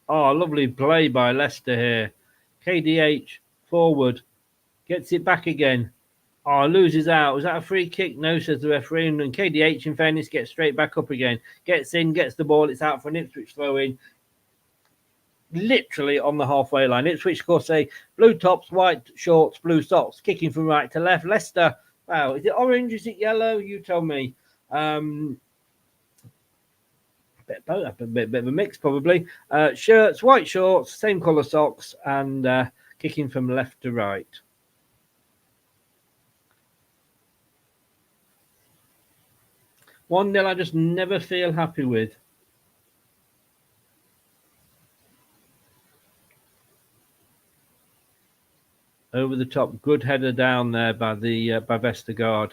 Oh, lovely play by Leicester here. KDH forward. Gets it back again. Oh, loses out. Was that a free kick? No, says the referee. And KDH, in fairness, gets straight back up again. Gets in, gets the ball. It's out for an Ipswich throw in. Literally on the halfway line. Ipswich, of course, say blue tops, white shorts, blue socks. Kicking from right to left. Leicester. Wow. Is it orange? Is it yellow? You tell me. Bit of a mix, probably. Shirts, white shorts, same colour socks, and kicking from left to right. One nil I just never feel happy with. Over the top, good header down there by Vestergaard.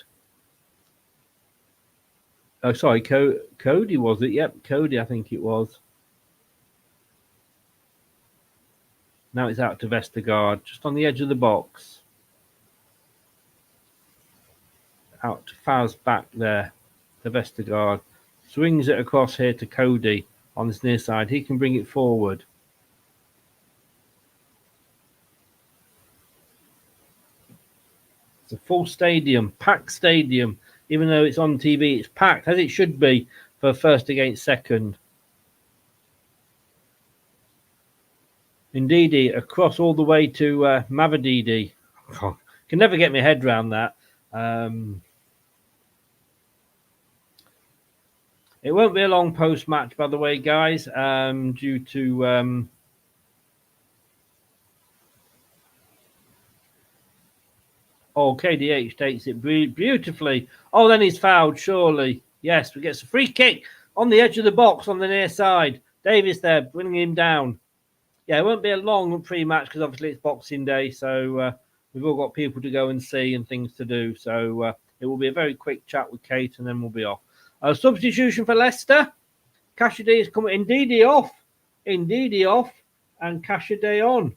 Oh, sorry, Cody was it? Yep, Cody, I think it was. Now it's out to Vestergaard, just on the edge of the box. Out to Faz back there to Vestergaard. Swings it across here to Cody on this near side. He can bring it forward. It's a full stadium, packed stadium. Even though it's on TV, it's packed, as it should be, for first against second. Ndidi across all the way to Mavadidi. Can never get my head around that. It won't be a long post-match, by the way, guys, due to... Oh, KDH takes it beautifully. Oh, then he's fouled, surely. Yes, we get a free kick on the edge of the box on the near side. Davis there, bringing him down. Yeah, it won't be a long pre-match because obviously it's Boxing Day, so we've all got people to go and see and things to do. So it will be a very quick chat with Kate and then we'll be off. Substitution for Leicester. Cashaday is coming. Ndidi off, and Cashaday on.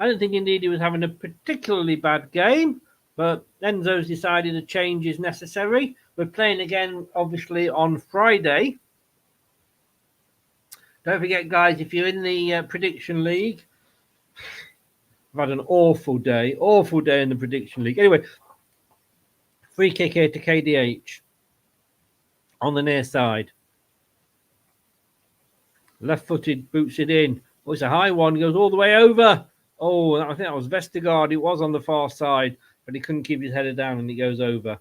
I don't think Ndidi was having a particularly bad game, but Enzo's decided a change is necessary. We're playing again, obviously, on Friday. Don't forget, guys, if you're in the Prediction League, I've had an awful day in the Prediction League. Anyway, free kick here to KDH on the near side. Left-footed, boots it in. Oh, it's a high one, goes all the way over. Oh, I think that was Vestergaard. It was on the far side, but he couldn't keep his header down and it goes over.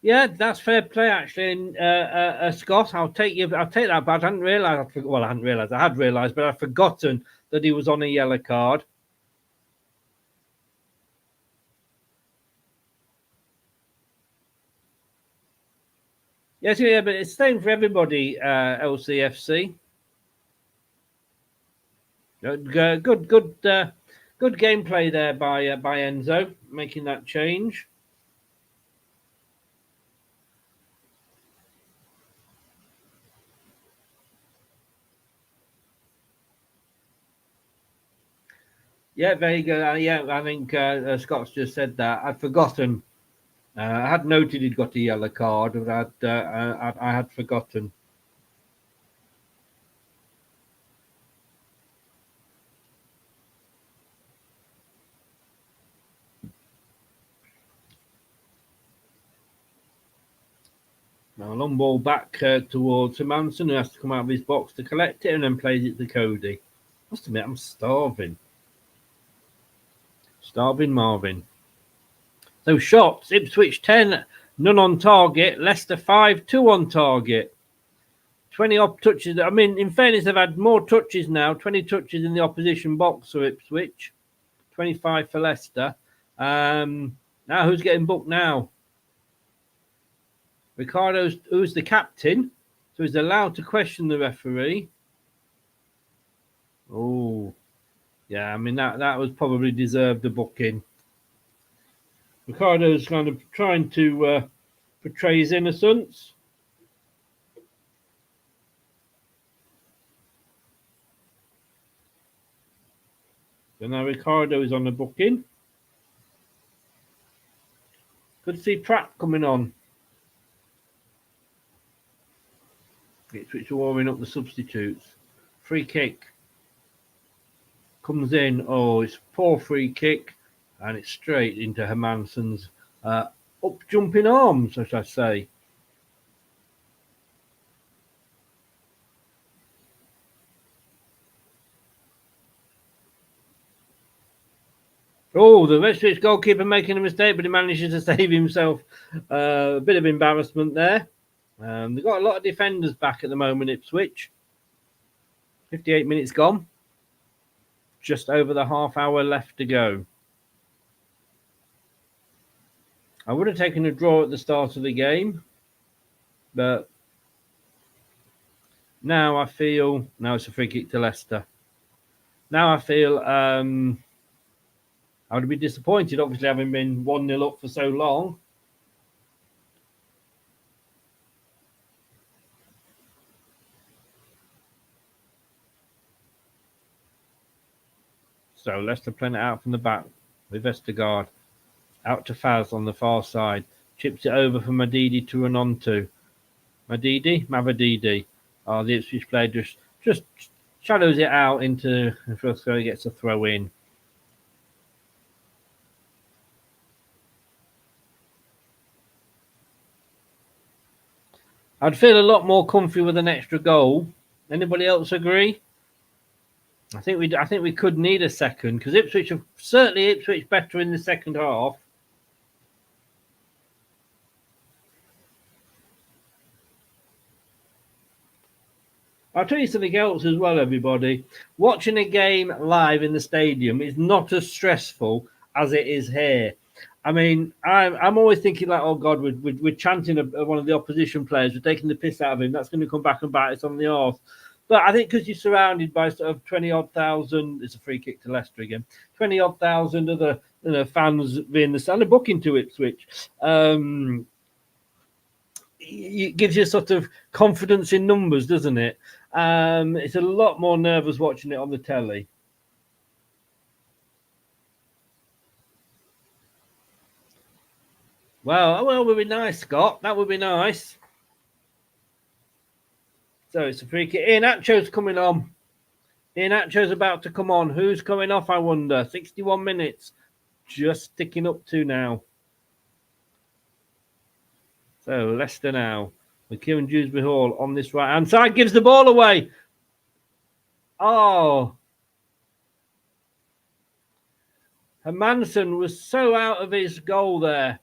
Yeah, that's fair play, actually. And Scott, I'll take that, but I hadn't realised. I had realised, but I'd forgotten that he was on a yellow card. Yes, yeah, but it's the same for everybody, LCFC. Good gameplay there by Enzo, making that change. Yeah, very good. Yeah, I think Scott's just said that. I'd forgotten. I had noted he'd got a yellow card, but I had forgotten. Now, long ball back towards Manson, who has to come out of his box to collect it and then plays it to Cody. Must admit, I'm starving. Starving Marvin. So shots, Ipswich 10, none on target. Leicester 5, 2 on target. 20 off touches. I mean, in fairness, they've had more touches now. 20 touches in the opposition box for Ipswich. 25 for Leicester. Now, who's getting booked now? Ricardo's, who's the captain, so he's allowed to question the referee. Oh, yeah, I mean, that was probably deserved a booking. Ricardo's kind of trying to portray his innocence. So now Ricardo is on the booking. Good to see Pratt coming on. Ipswich warming up the substitutes. Free kick. Comes in. Oh, it's a poor free kick. And it's straight into Hermansen's up jumping arms, as I say. Oh, the Ipswich goalkeeper making a mistake, but he manages to save himself. A bit of embarrassment there. They've got a lot of defenders back at the moment, Ipswich. 58 minutes gone. Just over the half hour left to go. I would have taken a draw at the start of the game, but now I feel... Now it's a free kick to Leicester. Now I feel... I would be disappointed, obviously, having been 1-0 up for so long. So Leicester playing it out from the back with Vestergaard. Out to Faz on the far side. Chips it over for Madidi to run on to. Mavadidi. Oh, the Ipswich player just shadows it out into... So he gets a throw in. I'd feel a lot more comfy with an extra goal. Anybody else agree? I think we could need a second because Ipswich better in the second half. I'll tell you something else as well, everybody. Watching a game live in the stadium is not as stressful as it is here. I mean, I'm always thinking like, oh God, we're chanting one of the opposition players, we're taking the piss out of him. That's going to come back and bite us on the arse. But I think because you're surrounded by sort of 20-odd thousand, it's a free kick to Leicester again. 20-odd thousand other fans being the stand, booking to Ipswich. It gives you sort of confidence in numbers, doesn't it? It's a lot more nervous watching it on the telly. Well, that would be nice, Scott. That would be nice. So it's a free kick. Iheanacho's coming on. Iheanacho's about to come on. Who's coming off, I wonder? 61 minutes. Just ticking up to now. So Leicester now. With Kieran Dewsbury Hall on this right-hand side. Gives the ball away. Oh. Hermansen was so out of his goal there.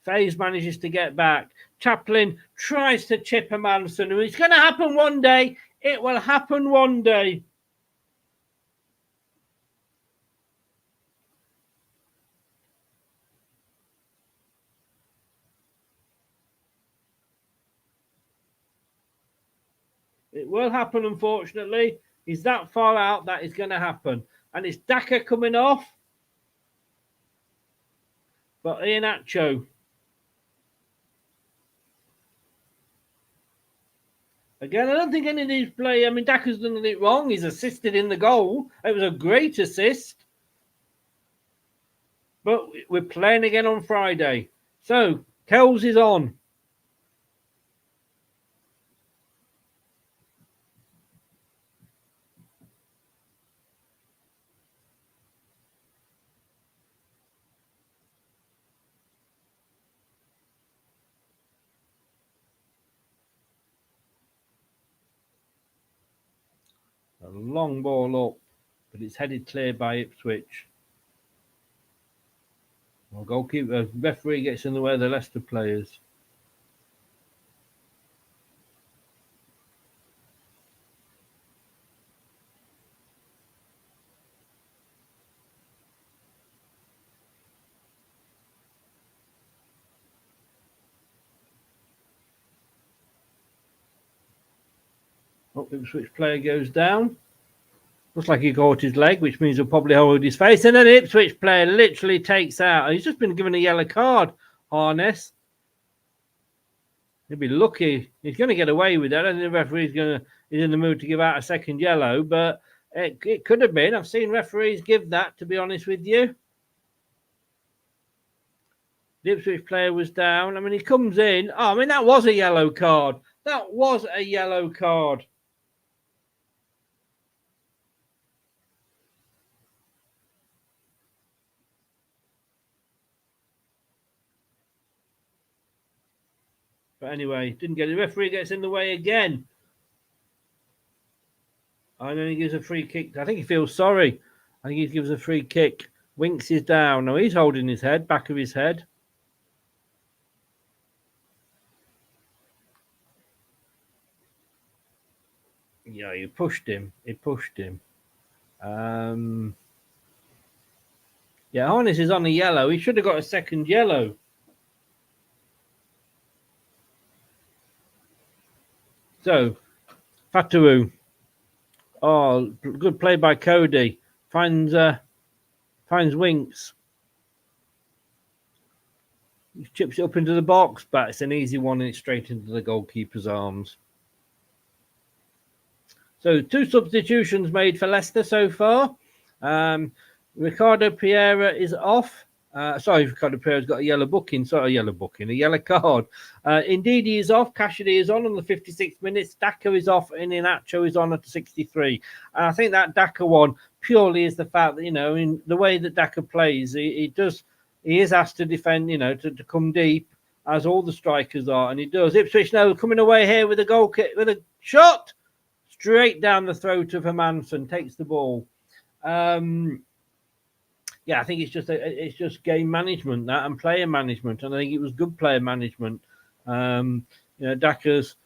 Faze manages to get back. Chaplin tries to chip Hermansen. It's going to happen one day. It will happen one day. It will happen, unfortunately. He's that far out that is going to happen. And it's Daka coming off. But Iheanacho. Again, I don't think any of these play. I mean, Daka's done it wrong. He's assisted in the goal. It was a great assist. But we're playing again on Friday. So, Kells is on. A long ball up, but it's headed clear by Ipswich. Well, goalkeeper, referee gets in the way of the Leicester players. Oh, Ipswich player goes down. Looks like he caught his leg, which means he'll probably hold his face. And then an Ipswich player literally takes out. He's just been given a yellow card, Harness. He'll be lucky. He's going to get away with that. I don't think the referee's is in the mood to give out a second yellow, but it could have been. I've seen referees give that, to be honest with you. The Ipswich player was down. I mean, he comes in. Oh, I mean, that was a yellow card. That was a yellow card. But anyway, didn't get it. The referee gets in the way again. And then he gives a free kick. I think he feels sorry. I think he gives a free kick. Winks is down. Now he's holding his head, back of his head. Yeah, he pushed him. Yeah, Harness is on a yellow. He should have got a second yellow. So, Fatawu. Oh, good play by Cody. Finds Winks. He chips it up into the box, but it's an easy one and it's straight into the goalkeeper's arms. So 2 substitutions made for Leicester so far. Ricardo Pereira is off. Ricardo Pereira's got a yellow card. Indeed, he is off. Cassidy is on the 56th minute. Daka is off, and Inacho is on at 63. And I think that Daka one purely is the fact that, in the way that Daka plays, he is asked to defend, to come deep, as all the strikers are, and he does. Ipswich now coming away here with a goal kick, with a shot straight down the throat of Hermansen, takes the ball. Yeah, I think it's just game management that and player management, and I think it was good player management. Daka's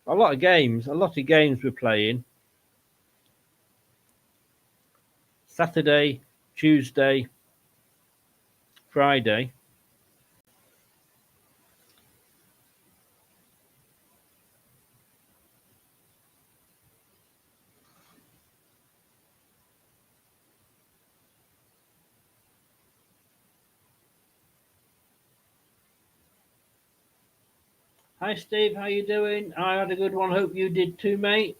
a lot of games we're playing. Saturday, Tuesday, Friday. Hi, Steve. How you doing? I had a good one. Hope you did too, mate.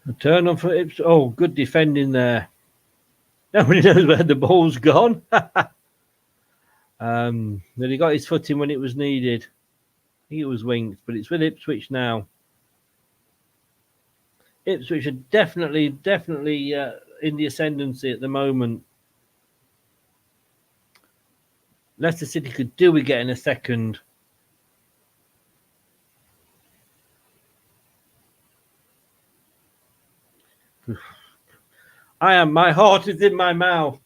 A turn on for Ipswich. Oh, good defending there. Nobody knows where the ball's gone. But he got his footing when it was needed. I think it was Winks, but it's with Ipswich now. Ipswich are definitely in the ascendancy at the moment. Leicester City could do with getting a second. My heart is in my mouth.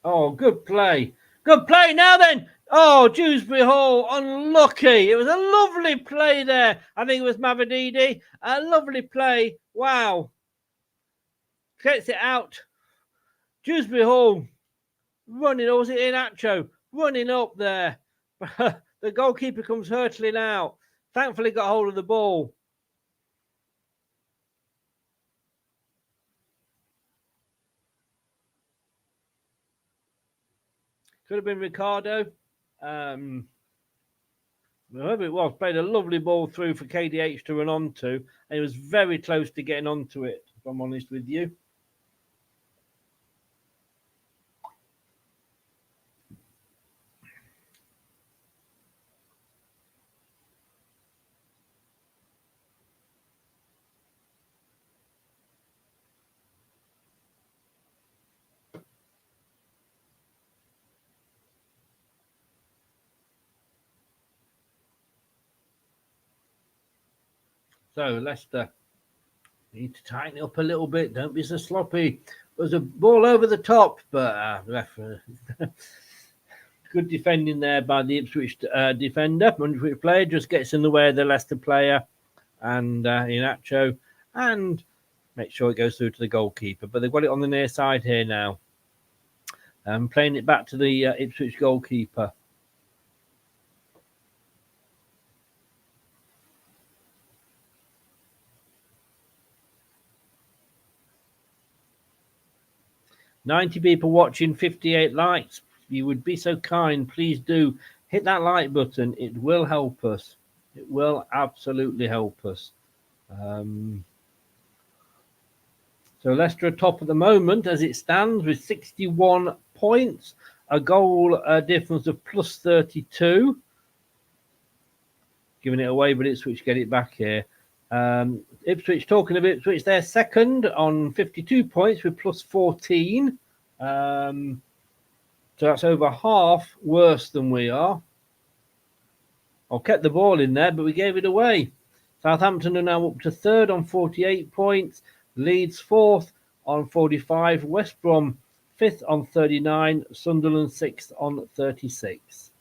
Oh, good play. Good play now then. Oh, Dewsbury Hall, unlucky. It was a lovely play there. I think it was Mavididi. A lovely play. Wow. Gets it out. Dewsbury Hall running, or was it Inacho? Running up there. The goalkeeper comes hurtling out. Thankfully got hold of the ball. Could have been Ricardo. Whoever it was, played a lovely ball through for KDH to run onto, and he was very close to getting onto it, if I'm honest with you. So Leicester need to tighten it up a little bit. Don't be so sloppy. There's a ball over the top, but good defending there by the Ipswich defender. Ipswich player just gets in the way of the Leicester player and Inacho, and make sure it goes through to the goalkeeper. But they've got it on the near side here now. Playing it back to the Ipswich goalkeeper. "90 people watching, 58 likes. If you would be so kind, please do hit that like button. It will help us. It will absolutely help us." So Leicester are top at the moment as it stands with 61 points, a goal difference of plus 32. Giving it away, but Ipswich get it back here. Ipswich, talking of Ipswich, they're second on 52 points with plus 14. So that's over half worse than we are. I kept the ball in there, but we gave it away. Southampton are now up to third on 48 points. Leeds fourth on 45. West Brom fifth on 39. Sunderland sixth on 36.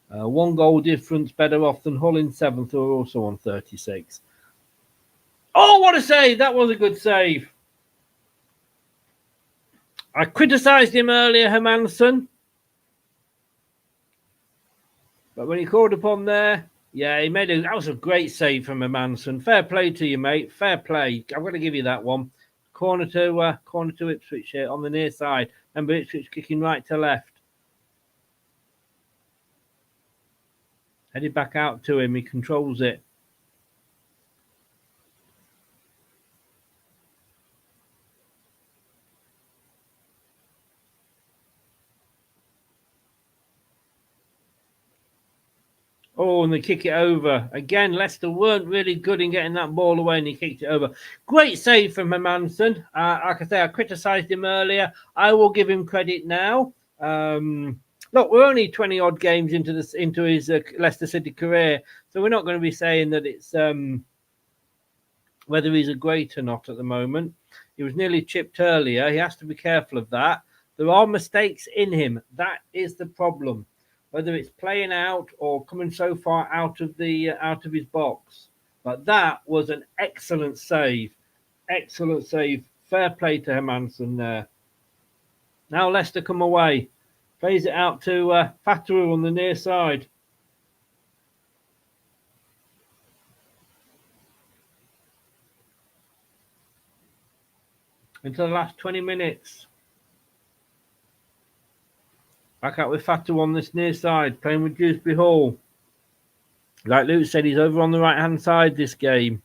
One goal difference better off than Hull in seventh, who are also on 36. Oh, what a save! That was a good save. I criticised him earlier, Hermansen. But when he called upon there, yeah, that was a great save from Hermansen. Fair play to you, mate. Fair play. I'm going to give you that one. Corner to Ipswich here on the near side. Remember, Ipswich kicking right to left. Headed back out to him. He controls it. Oh, and they kick it over. Again, Leicester weren't really good in getting that ball away, and he kicked it over. Great save from Hermansen. Like I say, I criticised him earlier. I will give him credit now. Look, we're only 20-odd games into his Leicester City career, so we're not going to be saying that it's whether he's a great or not at the moment. He was nearly chipped earlier. He has to be careful of that. There are mistakes in him. That is the problem. Whether it's playing out or coming so far out of his box. But that was an excellent save. Excellent save. Fair play to Hermansen there. Now Leicester come away. Plays it out to Fataru on the near side. Into the last 20 minutes. Back out with Fataru on this near side, playing with Dewsbury Hall. Like Luke said, he's over on the right-hand side this game.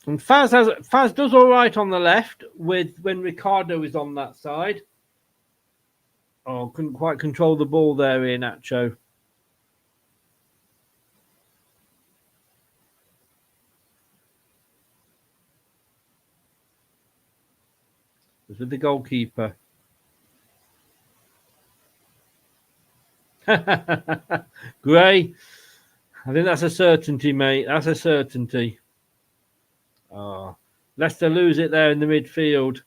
And Faz does all right on the left when Ricardo is on that side. Oh, couldn't quite control the ball there, Nacho. It was with the goalkeeper. Gray, I think that's a certainty, mate. That's a certainty. Oh, Leicester lose it there in the midfield.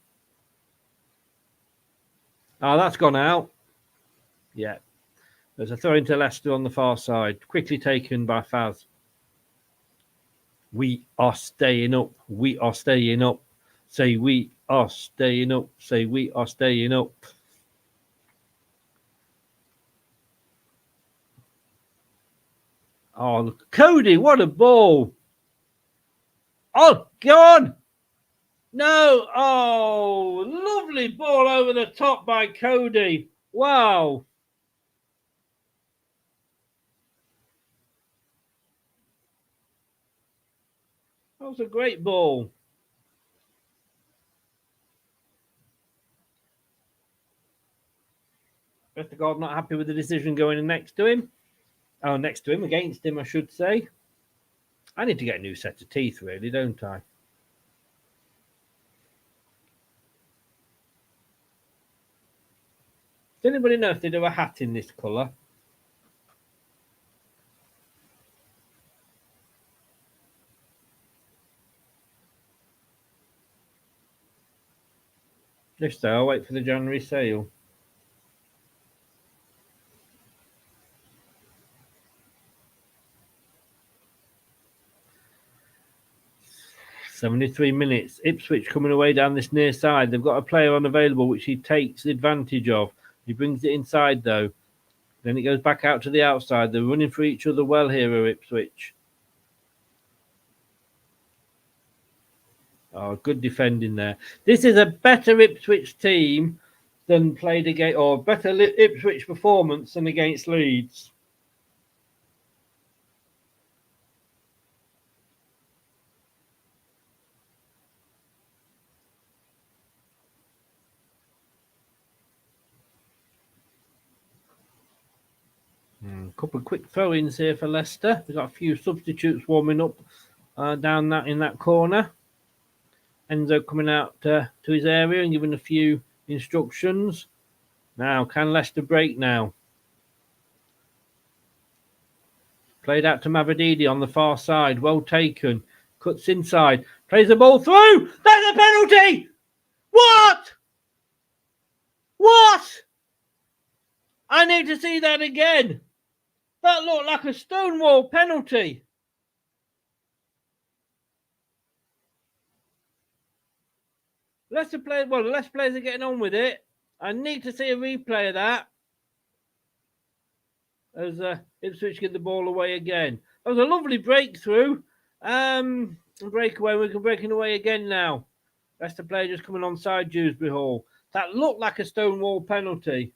Oh, that's gone out. Yeah. There's a throw into Leicester on the far side. Quickly taken by Faz. We are staying up. We are staying up. Say we are staying up. Say we are staying up. Oh, look. Cody, what a ball. Oh, go on. No. Oh, lovely ball over the top by Cody. Wow. That was a great ball. Vestergaard not happy with the decision going in next to him. Oh, next to him, against him, I should say. I need to get a new set of teeth, really, don't I? Does anybody know if they do a hat in this colour? If so, I'll wait for the January sale. "73 minutes. Ipswich coming away down this near side. They've got a player unavailable, which he takes advantage of. He brings it inside, though. Then it goes back out to the outside. They're running for each other well here, Ipswich. Oh, good defending there. This is a better Ipswich team than played against, or better Ipswich performance than against Leeds. A couple of quick throw-ins here for Leicester. We've got a few substitutes warming up down in that corner. Enzo coming out to his area and giving a few instructions. Now, can Leicester break now? Played out to Mavadidi on the far side. Well taken. Cuts inside. Plays the ball through. That's a penalty! What? What? I need to see that again. That looked like a stonewall penalty. Leicester players, well, the Leicester players are getting on with it. I need to see a replay of that. As Ipswich get the ball away again. That was a lovely breakthrough. Breakaway. We're breaking away again now. Leicester player just coming onside Dewsbury Hall. That looked like a stonewall penalty.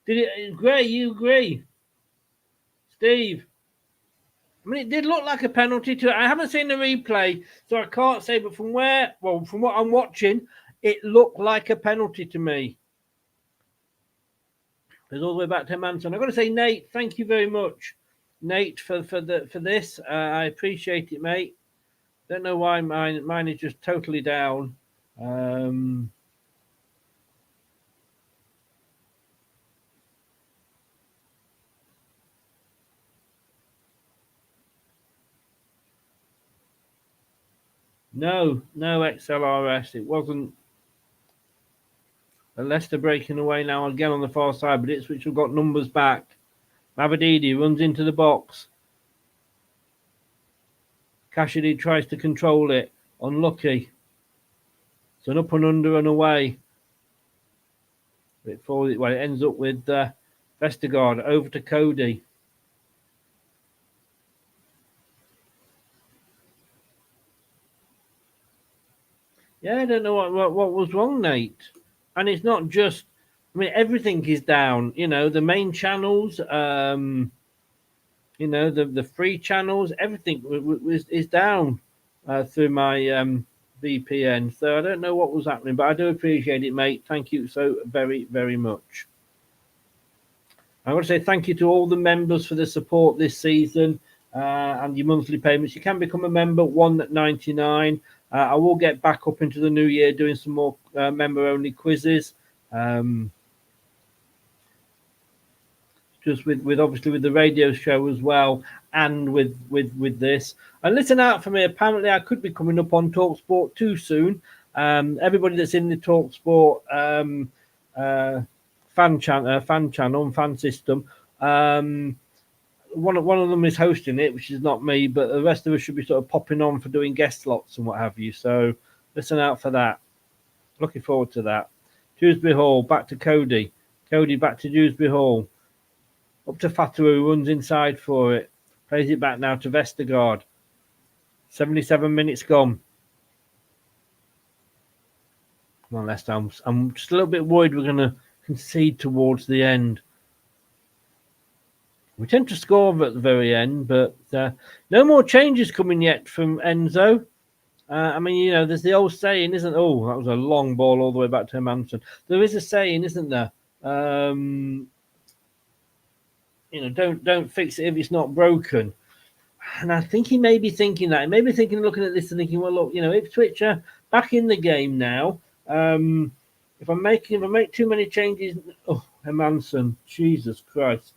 Did it? Gray, you agree? Steve? I mean, it did look like a penalty to. I haven't seen the replay, so I can't say. But from what I'm watching, it looked like a penalty to me. There's all the way back to Manson. I've got to say, Nate, thank you very much, Nate, for this. I appreciate it, mate. Don't know why mine is just totally down. No XLRS. It wasn't. Leicester breaking away now again on the far side, but Ipswich have got numbers back. Mavadidi runs into the box. Cassidy tries to control it. Unlucky. It's an up and under and away. It ends up with Vestergaard over to Cody. Yeah, I don't know what was wrong, Nate. And it's not just, I mean, everything is down. You know, the main channels, the free channels, everything is down through my VPN. So I don't know what was happening, but I do appreciate it, mate. Thank you so very, very much. I want to say thank you to all the members for the support this season and your monthly payments. You can become a member, $1.99. I will get back up into the new year doing some more member-only quizzes. Just with obviously with the radio show as well, and with this. And listen out for me. Apparently, I could be coming up on TalkSport too soon. Everybody that's in the TalkSport fan channel and fan system. One of them is hosting it, which is not me, but the rest of us should be sort of popping on for doing guest slots and what have you. So listen out for that. Looking forward to that. Dewsbury Hall, back to Cody. Cody back to Dewsbury Hall. Up to Fataru, runs inside for it. Plays it back now to Vestergaard. 77 minutes gone. Come on, Leicester. I'm just a little bit worried we're going to concede towards the end. We tend to score at the very end, but no more changes coming yet from Enzo. I mean, you know, there's the old saying, isn't? Oh, that was a long ball all the way back to Manson. There is a saying, isn't there? Don't fix it if it's not broken. And I think he may be thinking that. He may be looking at this and thinking, well, look, Ipswich are back in the game now. If I make too many changes, Manson, Jesus Christ.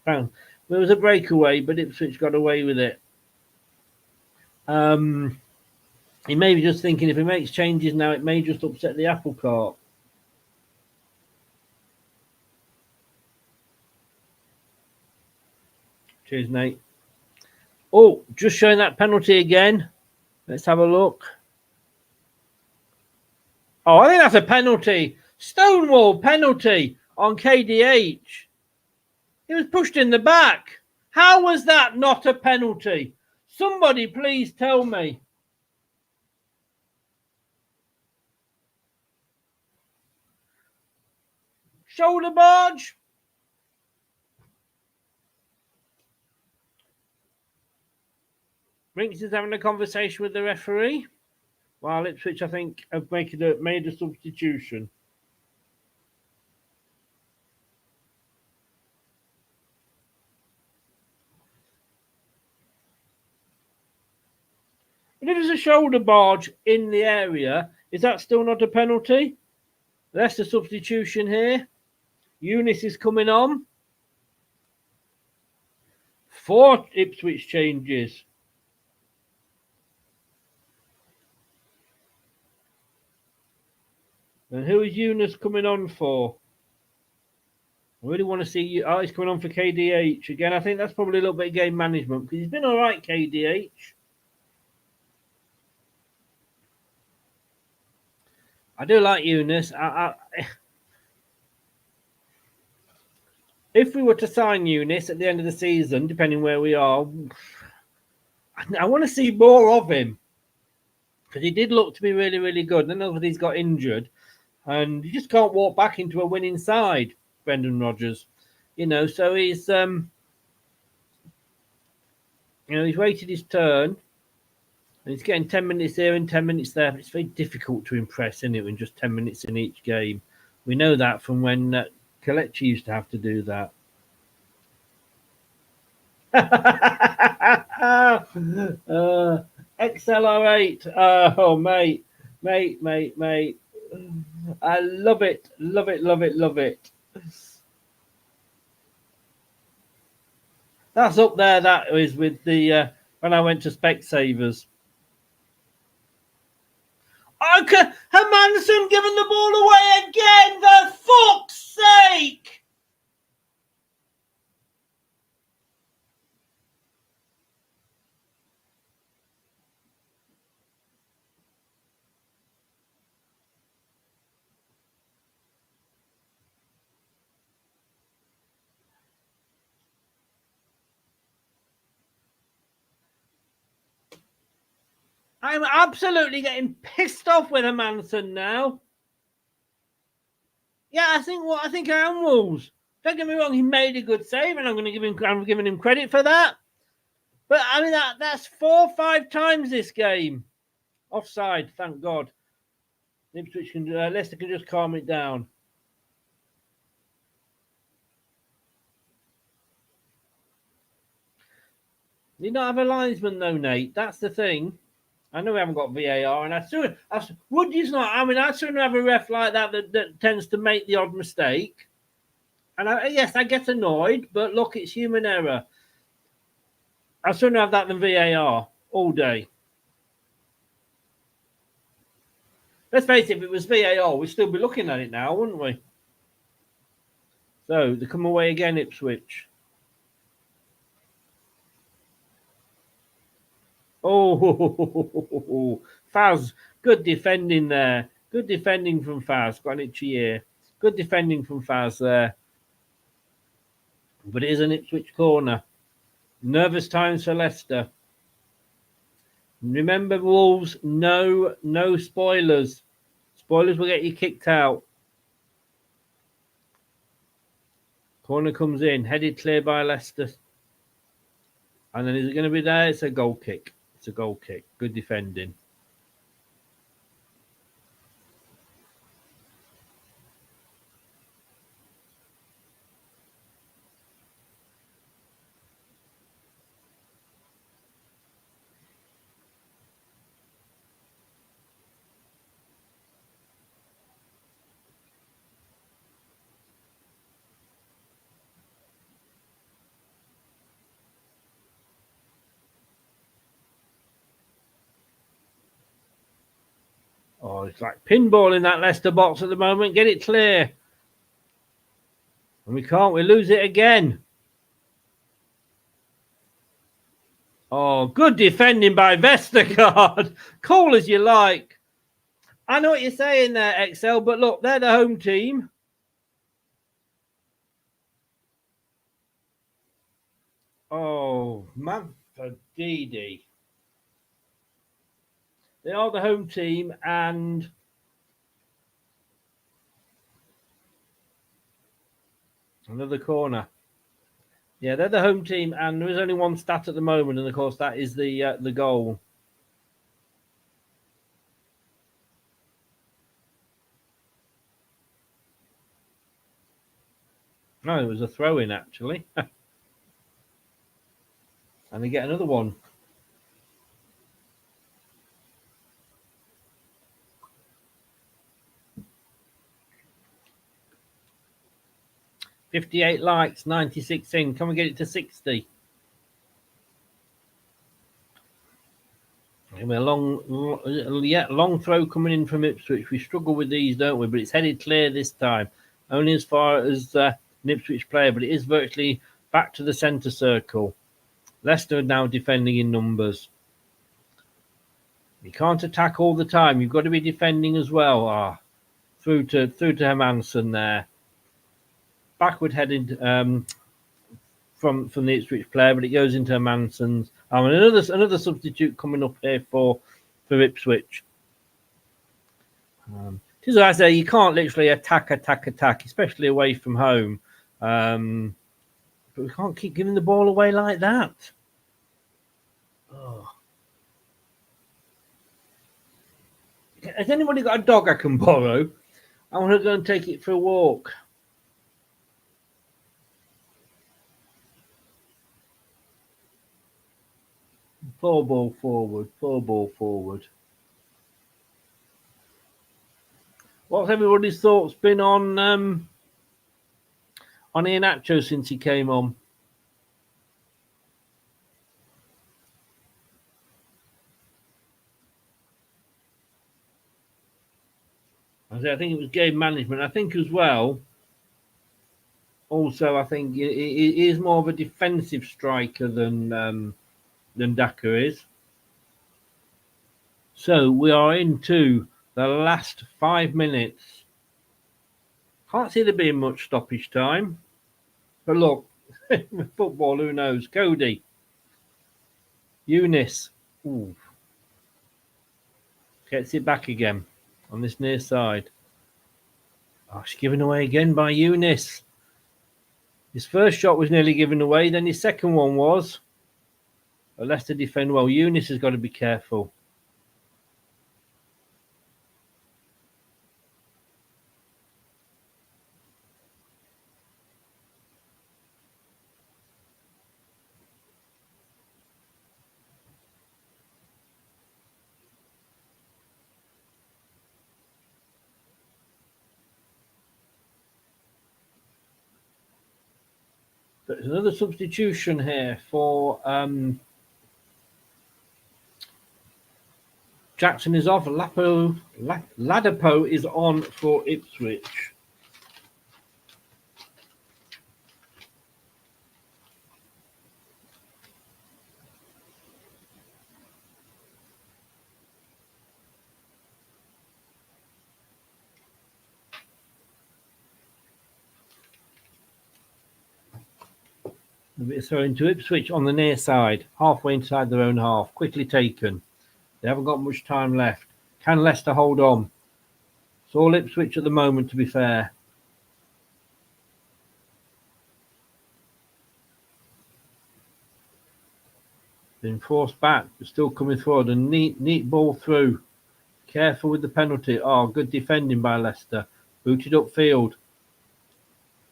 There was a breakaway, but Ipswich got away with it. He may be just thinking if he makes changes now, it may just upset the apple cart. Cheers, Nate. Oh, just showing that penalty again. Let's have a look. Oh, I think that's a penalty. Stonewall penalty on KDH. He was pushed in the back. How was that not a penalty? Somebody please tell me. Shoulder barge. Rinks is having a conversation with the referee, while Ipswich, I think, have made a substitution. But if there's a shoulder barge in the area, is that still not a penalty? That's the substitution here. Eunice is coming on. 4 Ipswich changes. And who is Eunice coming on for? I really want to see you. Oh, he's coming on for KDH. Again, I think that's probably a little bit of game management because he's been all right, KDH. I do like Eunice. If we were to sign Eunice at the end of the season, depending where we are, I want to see more of him because he did look to be really, really good. Then obviously he's got injured, and you just can't walk back into a winning side, Brendan Rodgers. So he's he's waited his turn, and he's getting 10 minutes here and 10 minutes there. But it's very difficult to impress, isn't it, in just 10 minutes in each game? We know that from when Kelechi used to have to do that. XLR8. Oh, mate. I love it. Love it. That's up there. That is with the when I went to Specsavers. Okay, Hermanson giving the ball away again. For fuck's sake! I'm absolutely getting pissed off with Hermanson now. Yeah, I think I am, Wolves. Don't get me wrong, he made a good save, and I'm giving him credit for that. But I mean that's 4 or 5 times this game. Offside, thank God. Ipswich Leicester can just calm it down. You don't have a linesman though, Nate. That's the thing. I know we haven't got VAR, and I'd sooner have a ref like that tends to make the odd mistake. And I get annoyed, but look, it's human error. I'd sooner have that than VAR all day. Let's face it, if it was VAR, we'd still be looking at it now, wouldn't we? So, they come away again, Ipswich. Oh, Faz, good defending there. Good defending from Faz. Got an itchy ear. Good defending from Faz there. But it is an Ipswich corner. Nervous times for Leicester. Remember, Wolves, no spoilers. Spoilers will get you kicked out. Corner comes in, headed clear by Leicester. And then is it going to be there? It's a goal kick. It's a goal kick. Good defending. it's like pinball in that Leicester box at the moment. Get it clear. And we can't. We lose it again. Oh, good defending by Vestergaard. Call as you like. I know what you're saying there, Excel, but look, they're the home team. Oh, Manfredini. They are the home team, and another corner. Yeah, they're the home team, and there is only one stat at the moment, and of course that is the goal. No, it was a throw-in actually, and they get another one. $58 likes, 96 in. Can we get it to 60? And a long throw coming in from Ipswich. We struggle with these, don't we? But it's headed clear this time. Only as far as an Ipswich player, but it is virtually back to the centre circle. Leicester are now defending in numbers. You can't attack all the time. You've got to be defending as well. Through to Hermansen there. Backward headed from the Ipswich player, but it goes into Hermansen's. Another substitute coming up here for Ipswich. As I say, you can't literally attack, especially away from home. But we can't keep giving the ball away like that. Oh. Has anybody got a dog I can borrow? I want to go and take it for a walk. Four ball forward. What's everybody's thoughts been on Iheanacho since he came on? I think it was game management. I think as well. Also, I think he is more of a defensive striker than Daka is. So we are into the last 5 minutes. Can't see there being much stoppage time. But look, football, who knows? Cody. Eunice. Ooh. Gets it back again on this near side. Oh, she's given away again by Eunice. His first shot was nearly given away. Then his second one was. Leicester defend well. Eunice has got to be careful. There's another substitution here for Jackson is off. Ladapo is on for Ipswich. A bit of throwing to Ipswich on the near side, halfway inside their own half. Quickly taken. They haven't got much time left. Can Leicester hold on? It's all Ipswich at the moment, to be fair. Been forced back, but still coming forward. A neat ball through. Careful with the penalty. Oh, good defending by Leicester. Booted upfield.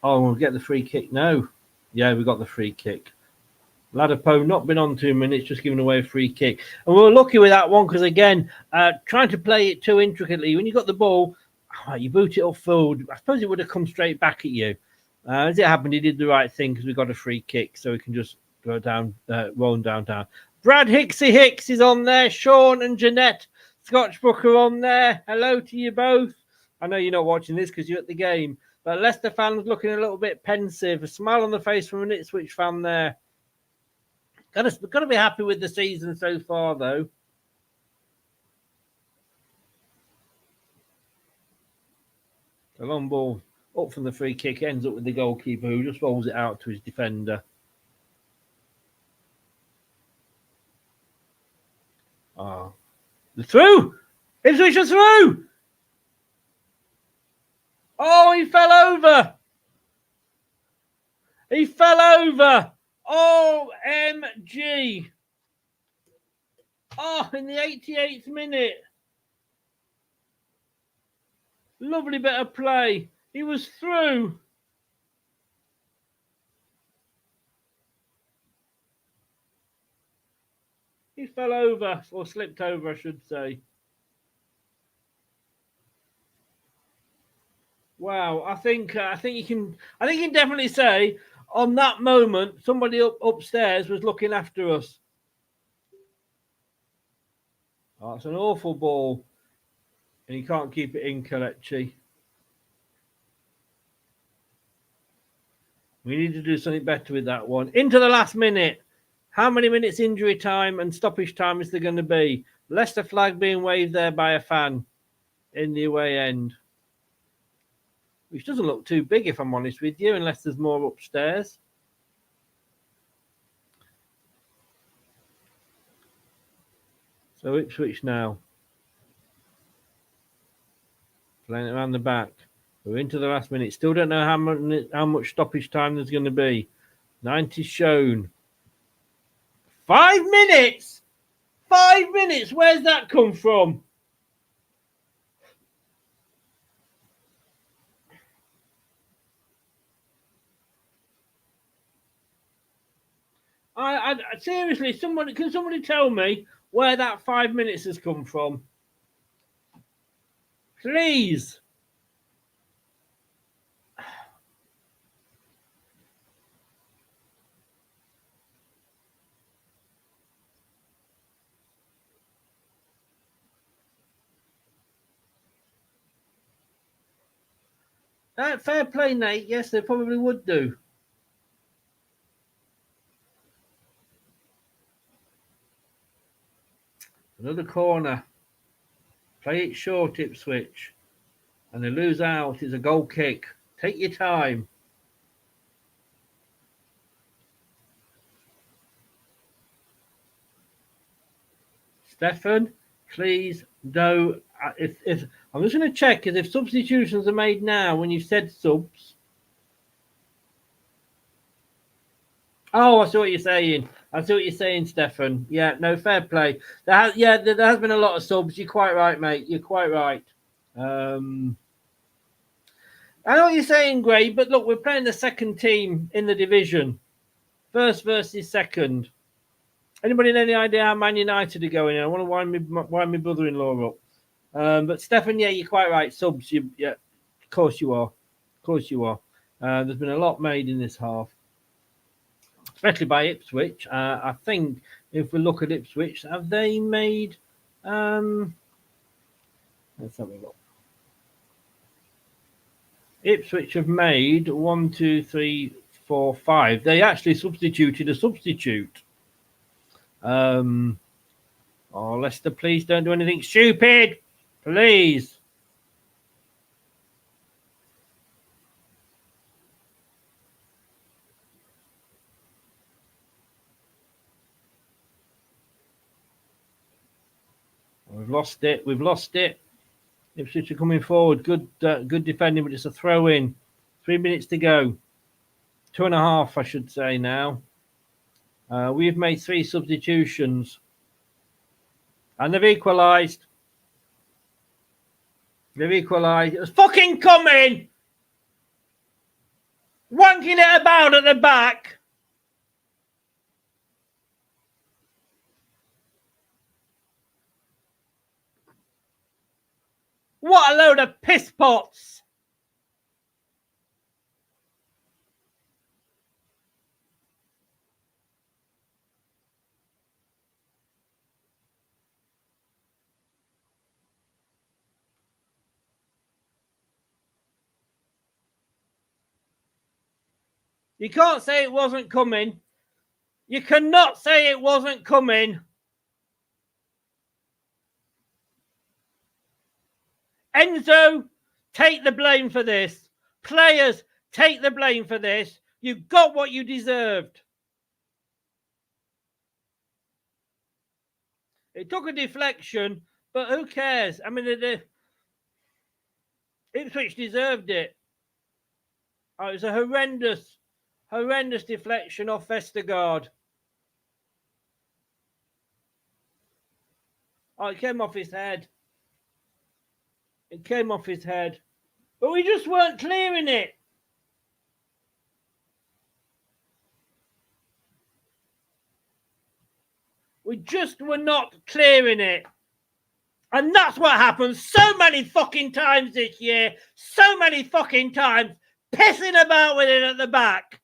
Oh, we'll get the free kick. No. Yeah, we got the free kick. Ladapo not been on 2 minutes, just giving away a free kick. And we were lucky with that one because, again, trying to play it too intricately. When you got the ball, you boot it upfield. I suppose it would have come straight back at you. As it happened, he did the right thing because we got a free kick, so we can just go down, rolling down. Brad Hicks is on there. Sean and Jeanette Scotch Booker on there. Hello to you both. I know you're not watching this because you're at the game, but Leicester fans looking a little bit pensive. A smile on the face from an Ipswich fan there. Got to be happy with the season so far, though. The long ball up from the free kick ends up with the goalkeeper who just rolls it out to his defender. Ah, the through! Ipswich are through! Oh, he fell over! He fell over! OMG! Oh, in the 88th minute. Lovely bit of play. He was through. He fell over, or slipped over, I should say. Wow, I think you can definitely say on that moment somebody upstairs was looking after us. Oh, it's an awful ball, and you can't keep it in, Kelechi. We need to do something better with that one. Into the last minute. How many minutes injury time and stoppage time is there going to be? Leicester flag being waved there by a fan in the away end. Which doesn't look too big, if I'm honest with you, unless there's more upstairs. So Ipswich now. Playing it around the back. We're into the last minute. Still don't know how much stoppage time there's going to be. 90 shown. 5 minutes! 5 minutes! Where's that come from? I seriously, can somebody tell me where that 5 minutes has come from? Please. Fair play, Nate. Yes, they probably would do. Another corner. Play it short, Ipswich. And they lose out. It's a goal kick. Take your time. Stefan, please no. If I'm just going to check if substitutions are made now when you said subs. Oh, I see what you're saying. I see what you're saying, Stefan. Yeah, no, fair play. There has been a lot of subs. You're quite right, mate. You're quite right. I know what you're saying, Gray, but look, we're playing the second team in the division. First versus second. Anybody any idea how Man United are going? I want to wind my brother-in-law up. But Stefan, yeah, you're quite right. Subs, yeah, of course you are. Of course you are. There's been a lot made in this half, especially by Ipswich. I think if we look at Ipswich, have they made? Let's have a look. Ipswich have made 1, 2, 3, 4, 5. They actually substituted a substitute. Leicester, please don't do anything stupid. Please. We've lost it. We've lost it. Ipswich are coming forward. Good defending, but it's a throw in. 3 minutes to go. 2.5, I should say now. We've made 3 substitutions. And they've equalised. They've equalised. It was fucking coming! Wanking it about at the back. What a load of piss pots! You can't say it wasn't coming. You cannot say it wasn't coming. Enzo, take the blame for this. Players, take the blame for this. You got what you deserved. It took a deflection, but who cares? I mean, Ipswich deserved it. Oh, it was a horrendous deflection off Vestergaard. Oh, it came off his head. It came off his head. But we just weren't clearing it. We just were not clearing it. And that's what happens so many fucking times this year. So many fucking times. Pissing about with it at the back.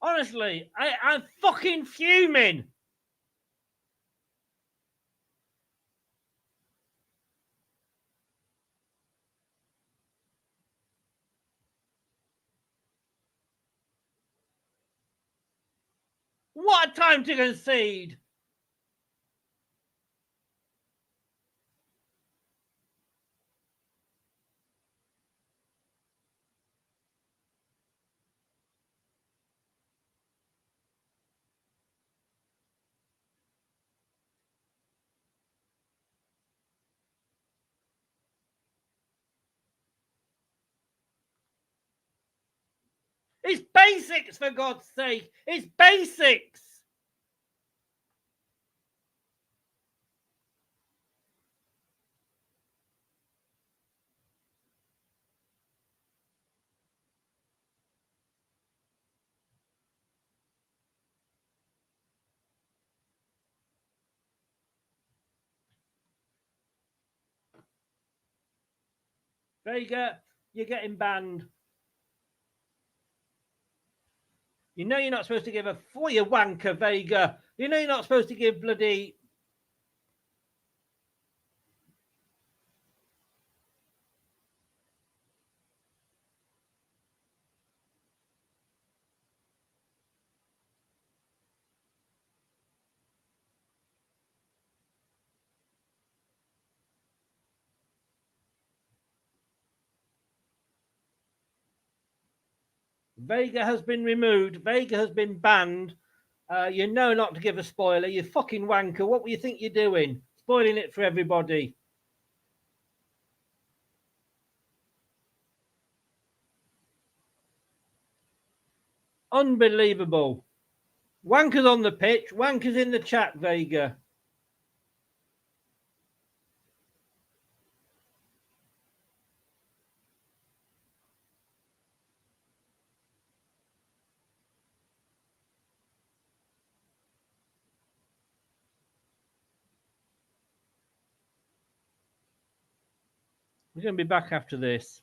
Honestly, I'm fucking fuming. What a time to concede. It's basics, for God's sake. It's basics. Vega, you're getting banned. You know you're not supposed to give a for you wanker, Vega. You know you're not supposed to give bloody... Vega has been removed. Vega has been banned. You know not to give a spoiler. You fucking wanker. What do you think you're doing? Spoiling it for everybody. Unbelievable. Wankers on the pitch. Wankers in the chat, Vega. We're going to be back after this.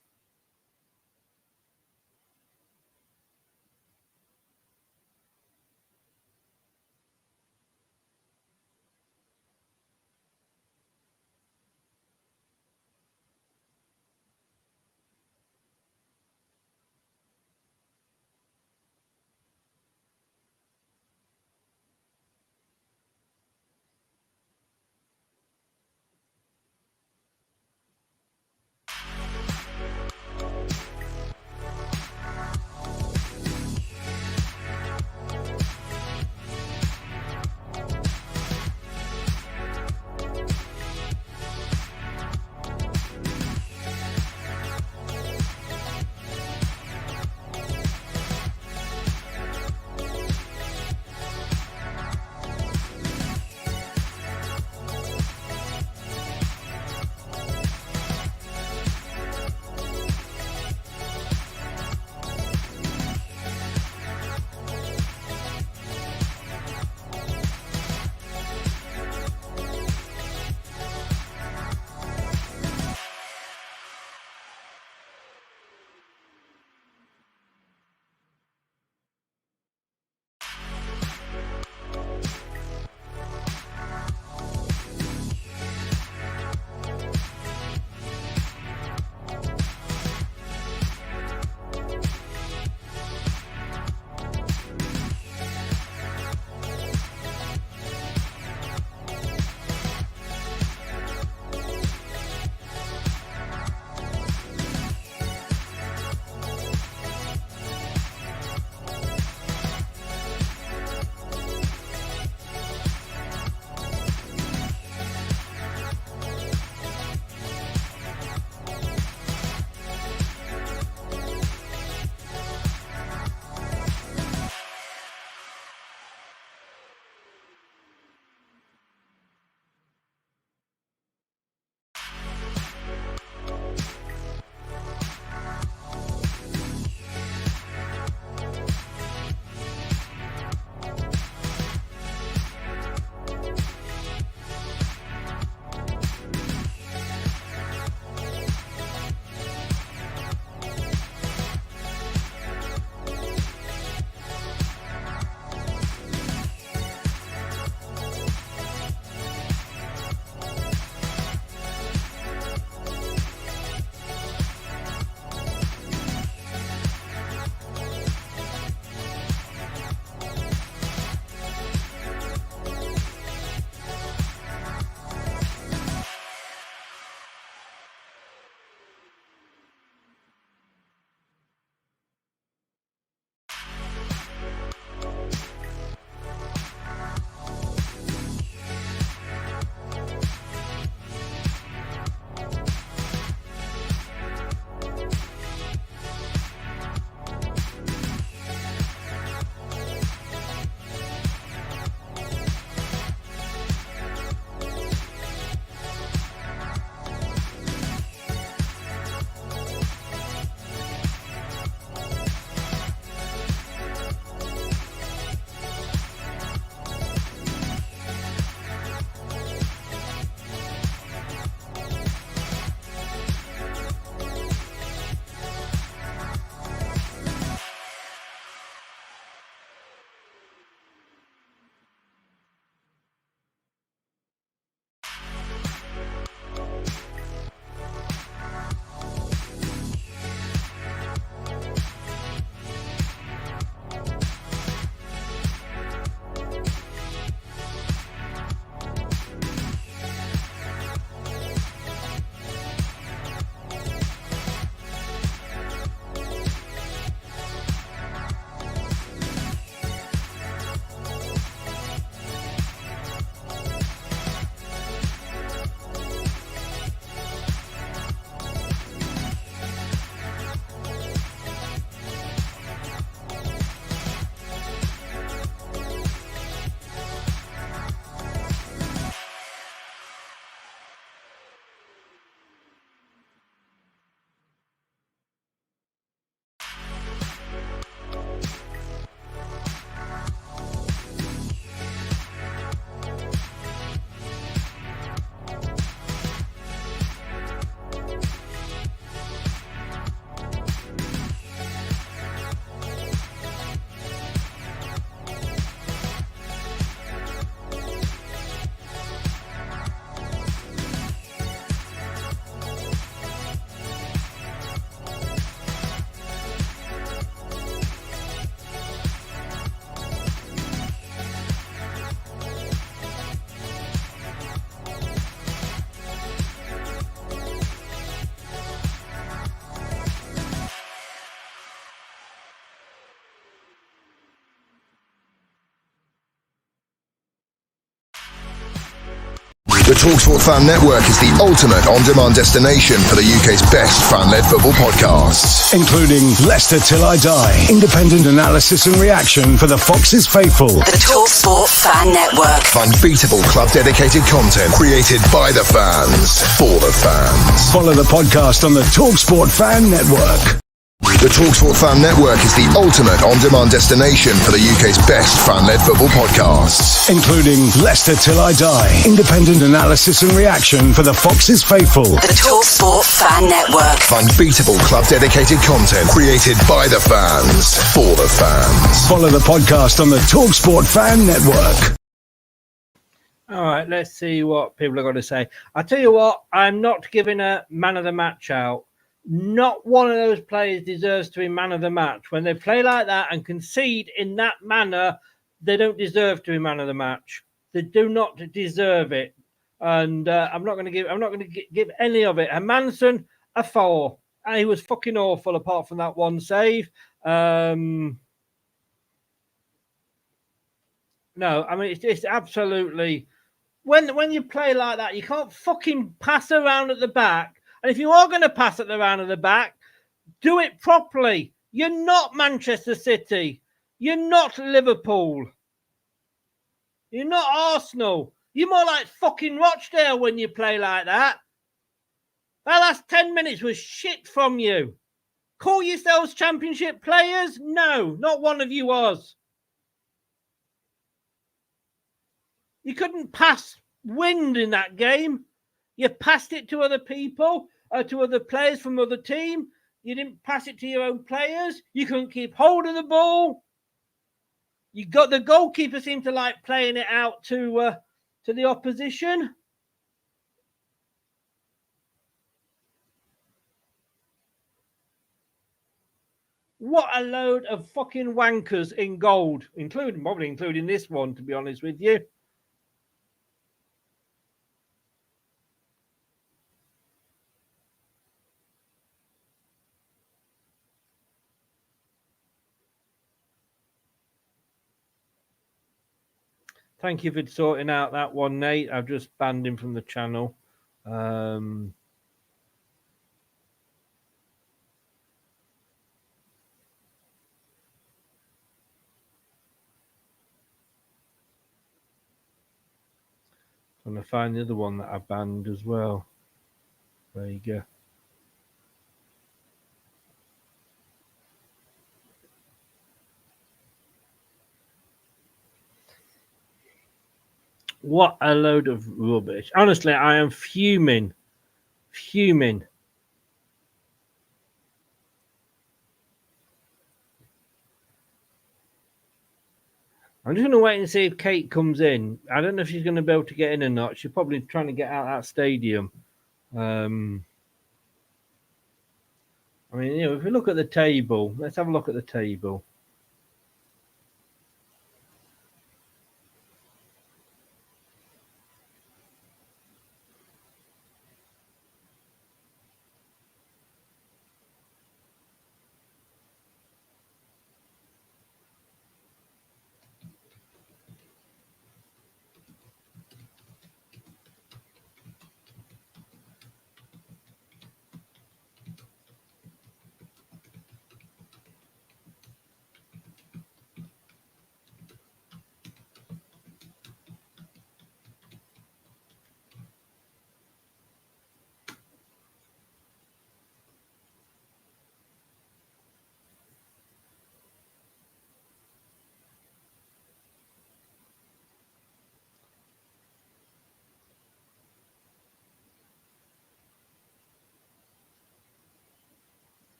The TalkSport Fan Network is the ultimate on-demand destination for the UK's best fan-led football podcasts, including Leicester Till I Die, independent analysis and reaction for the Foxes faithful. The TalkSport Fan Network. Unbeatable club-dedicated content created by the fans, for the fans. Follow the podcast on the TalkSport Fan Network. The TalkSport Fan Network is the ultimate on-demand destination for the UK's best fan-led football podcasts, including Leicester Till I Die, independent analysis and reaction for the Foxes faithful. The TalkSport Fan Network. Unbeatable club-dedicated content created by the fans, for the fans. Follow the podcast on the TalkSport Fan Network. All right, let's see what people are going to say. I tell you what, I'm not giving a man of the match out. Not one of those players deserves to be man of the match. When they play like that and concede in that manner, they don't deserve to be man of the match. They do not deserve it, and I'm not going to give any of it. And Manson, a 4. He was fucking awful apart from that one save. No, I mean it's absolutely when you play like that, you can't fucking pass around at the back. And if you are going to pass it around at the back, do it properly. You're not Manchester City. You're not Liverpool. You're not Arsenal. You're more like fucking Rochdale when you play like that. That last 10 minutes was shit from you. Call yourselves championship players? No, not one of you was. You couldn't pass wind in that game. You passed it to other people, to other players from other team. You didn't pass it to your own players. You couldn't keep hold of the ball. You got the goalkeeper seemed to like playing it out to the opposition. What a load of fucking wankers in gold, probably including this one, to be honest with you. Thank you for sorting out that one, Nate. I've just banned him from the channel. I'm going to find the other one that I banned as well. There you go. What a load of rubbish. Honestly, I am fuming. Fuming. I'm just going to wait and see if Kate comes in. I don't know if she's going to be able to get in or not. She's probably trying to get out of that stadium. I mean, if we look at the table, let's have a look at the table.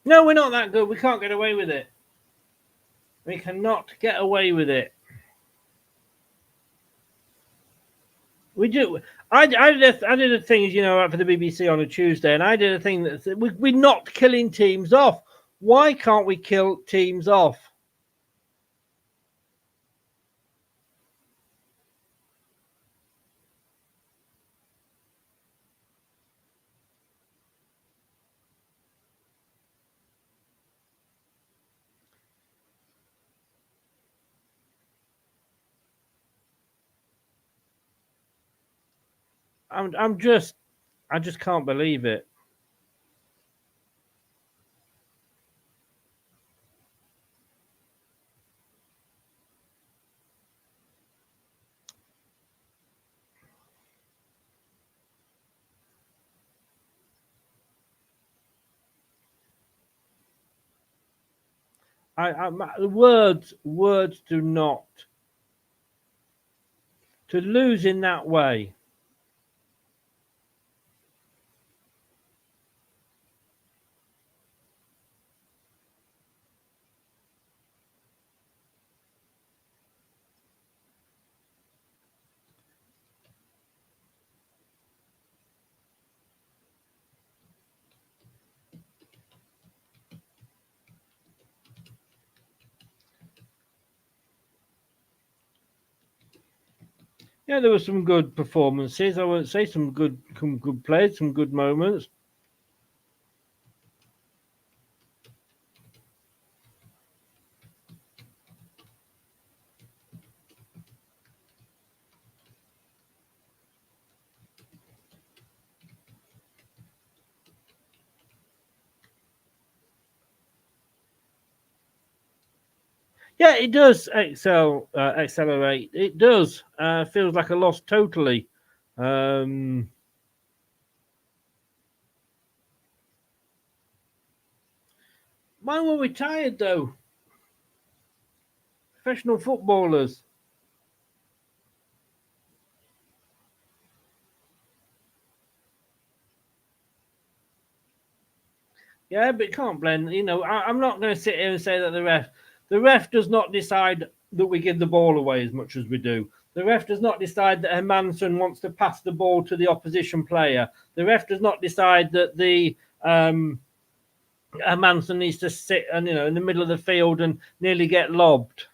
No, we're not that good. We can't get away with it. We cannot get away with it. We do. I did a thing, as you know, for the BBC on a Tuesday, and I did a thing that we're not killing teams off. Why can't we kill teams off? I just can't believe it. Words do not. To lose in that way. Yeah, there were some good performances. I won't say some good plays, some good moments. Yeah, it does accelerate. It does. Feels like a loss totally. Why were we tired though? Professional footballers. Yeah, but can't blend. I'm not going to sit here and say that the ref does not decide that we give the ball away as much as we do. The ref does not decide that Hermansen wants to pass the ball to the opposition player. The ref does not decide that the Hermansen needs to sit and in the middle of the field and nearly get lobbed.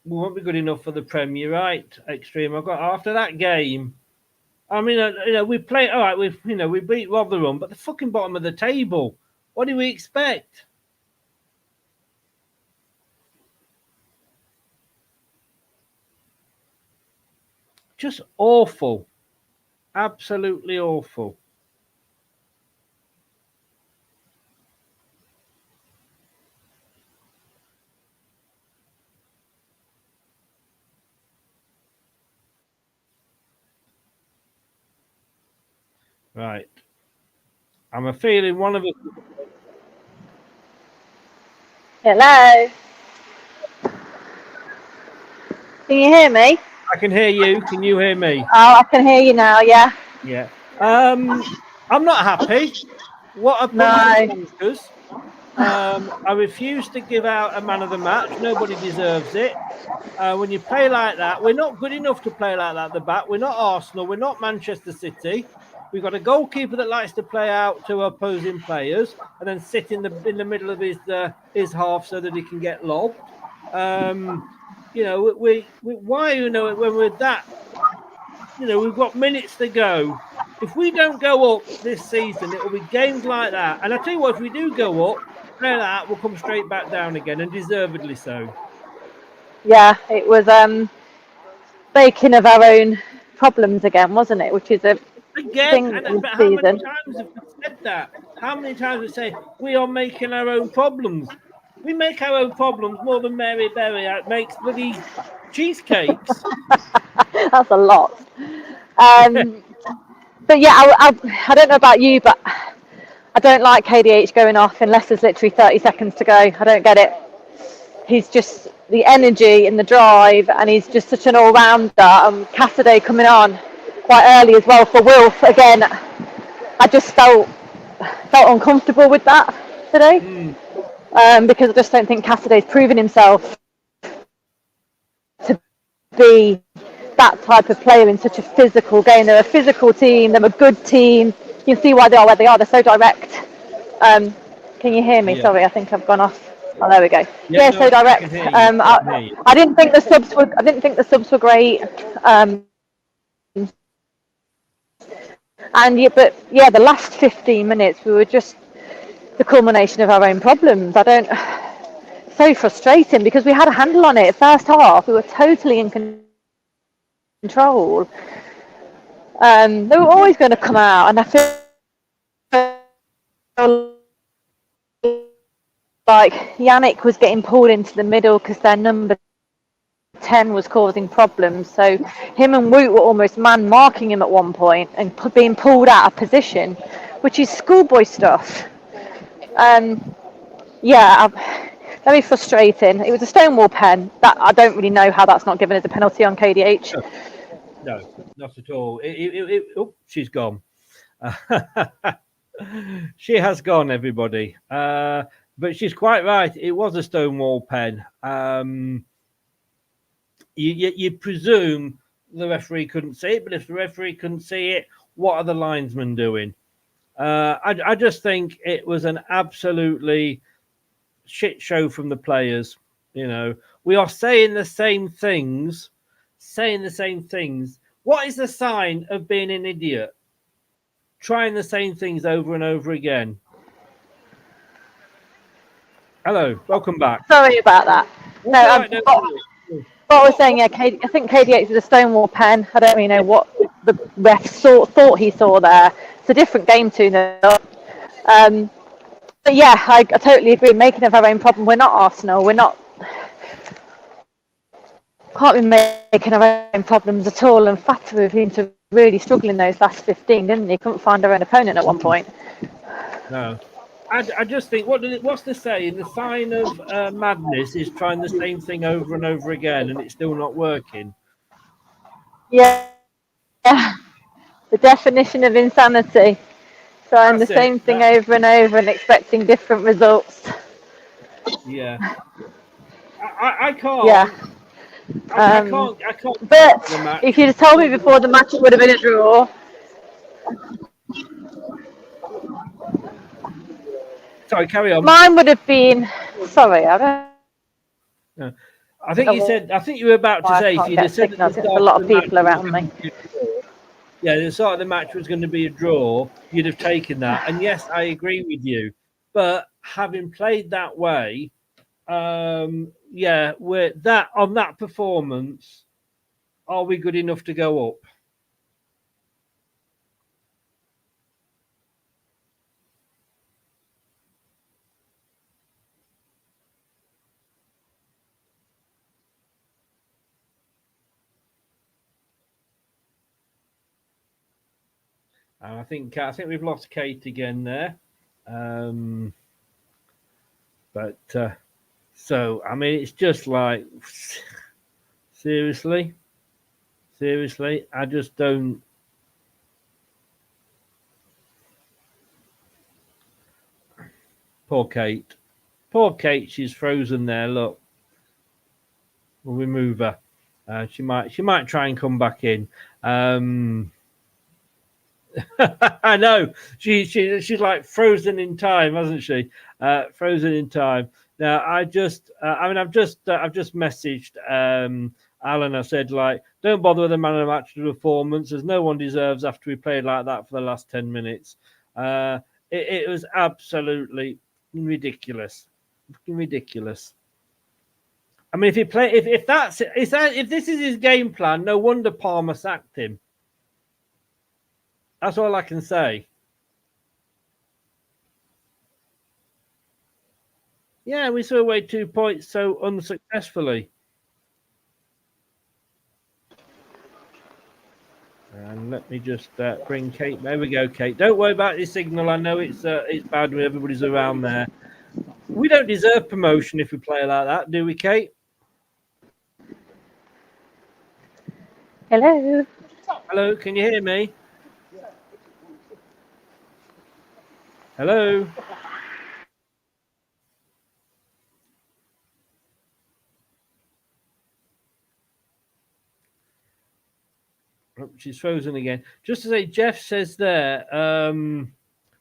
We won't be good enough for the Premier, right? Extreme. I got after that game. I mean, we play all right. We beat Rotherham, but the fucking bottom of the table. What do we expect? Just awful, absolutely awful. Right. I'm a feeling one of us. Hello. Can you hear me? I can hear you. Can you hear me? Oh, I can hear you now. Yeah. Yeah. I'm not happy. What a performance. I refuse to give out a man of the match. Nobody deserves it. When you play like that, we're not good enough to play like that at the back. We're not Arsenal. We're not Manchester City. We've got a goalkeeper that likes to play out to opposing players and then sit in the middle of his half so that he can get lobbed. Why when we're that, we've got minutes to go. If we don't go up this season, it will be games like that. And I tell you what, if we do go up, play like that, we'll come straight back down again, and deservedly so. Yeah, it was baking of our own problems again, wasn't it? Which is a thing but this how season. many times have we said that? How many times have we say we are making our own problems? We make our own problems more than Mary Berry makes bloody cheesecakes. That's a lot. But yeah, I don't know about you, but I don't like KDH going off unless there's literally 30 seconds to go. I don't get it. He's just the energy and the drive, and he's just such an all-rounder. Cassidy coming on quite early as well for Wilf. Again, I just felt uncomfortable with that today because I just don't think Cassidy's proven himself to be that type of player in such a physical game. They're a physical team. They're a good team. You can see why they are where they are. They're so direct. Can you hear me? Yeah. Sorry, I think I've gone off. Oh, there we go. Yeah, So direct. I didn't think the subs were. I didn't think the subs were great. The last 15 minutes we were just the culmination of our own problems. So frustrating because we had a handle on it. First half, we were totally in control. control. They were always going to come out, and I feel like Yannick was getting pulled into the middle because their number 10 was causing problems. So him and Woot were almost man marking him at one point and being pulled out of position, which is schoolboy stuff. Very frustrating. It was a stonewall pen. That I don't really know how that's not given as a penalty on KDH. No, not at all. She's gone. She has gone, everybody. But she's quite right. It was a stonewall pen. You presume the referee couldn't see it, but if the referee couldn't see it, what are the linesmen doing? I just think it was an absolutely shit show from the players. We are saying the same things. What is the sign of being an idiot? Trying the same things over and over again. Hello, welcome back. Sorry about that. What I was saying, I think KDH is a stonewall pen. I don't really know what the ref thought he saw there. It's a different game to them. But yeah, I totally agree. Making of our own problem. We're not Arsenal. Can't be making our own problems at all. And Fata have been to really struggling those last 15, didn't he? Couldn't find our own opponent at one point. No. I just think, what's the saying? The sign of madness is trying the same thing over and over again, and it's still not working. Yeah. The definition of insanity. Trying the same thing over and over and expecting different results. Yeah. I can't. Yeah. I can't. But if you'd have told me before the match, it would have been a draw. Sorry, carry on. Mine would have been. Sorry, I don't. I think you said. I think you were about to say. If you'd have said there's a lot of people around me. Yeah, the start of the match was going to be a draw. You'd have taken that, and yes, I agree with you. But having played that way, we're that on that performance. Are we good enough to go up? I think we've lost Kate again there. So I mean, it's just like seriously, I just don't. Poor Kate, she's frozen there. Look, we'll remove her. She might try and come back in. I know she's like frozen in time, hasn't she? Frozen in time. Now I've just messaged Alan. I said, like, don't bother with the man of the match performance, as no one deserves after we played like that for the last 10 minutes. It was absolutely ridiculous. I mean, if this is his game plan, no wonder Palmer sacked him. That's all I can say. Yeah, we threw away 2 points so unsuccessfully. And let me just bring Kate. There we go, Kate. Don't worry about your signal. I know it's bad when everybody's around there. We don't deserve promotion if we play like that, do we, Kate? Hello. Hello, can you hear me? Hello. Oh, she's frozen again. Just to say, Jeff says there,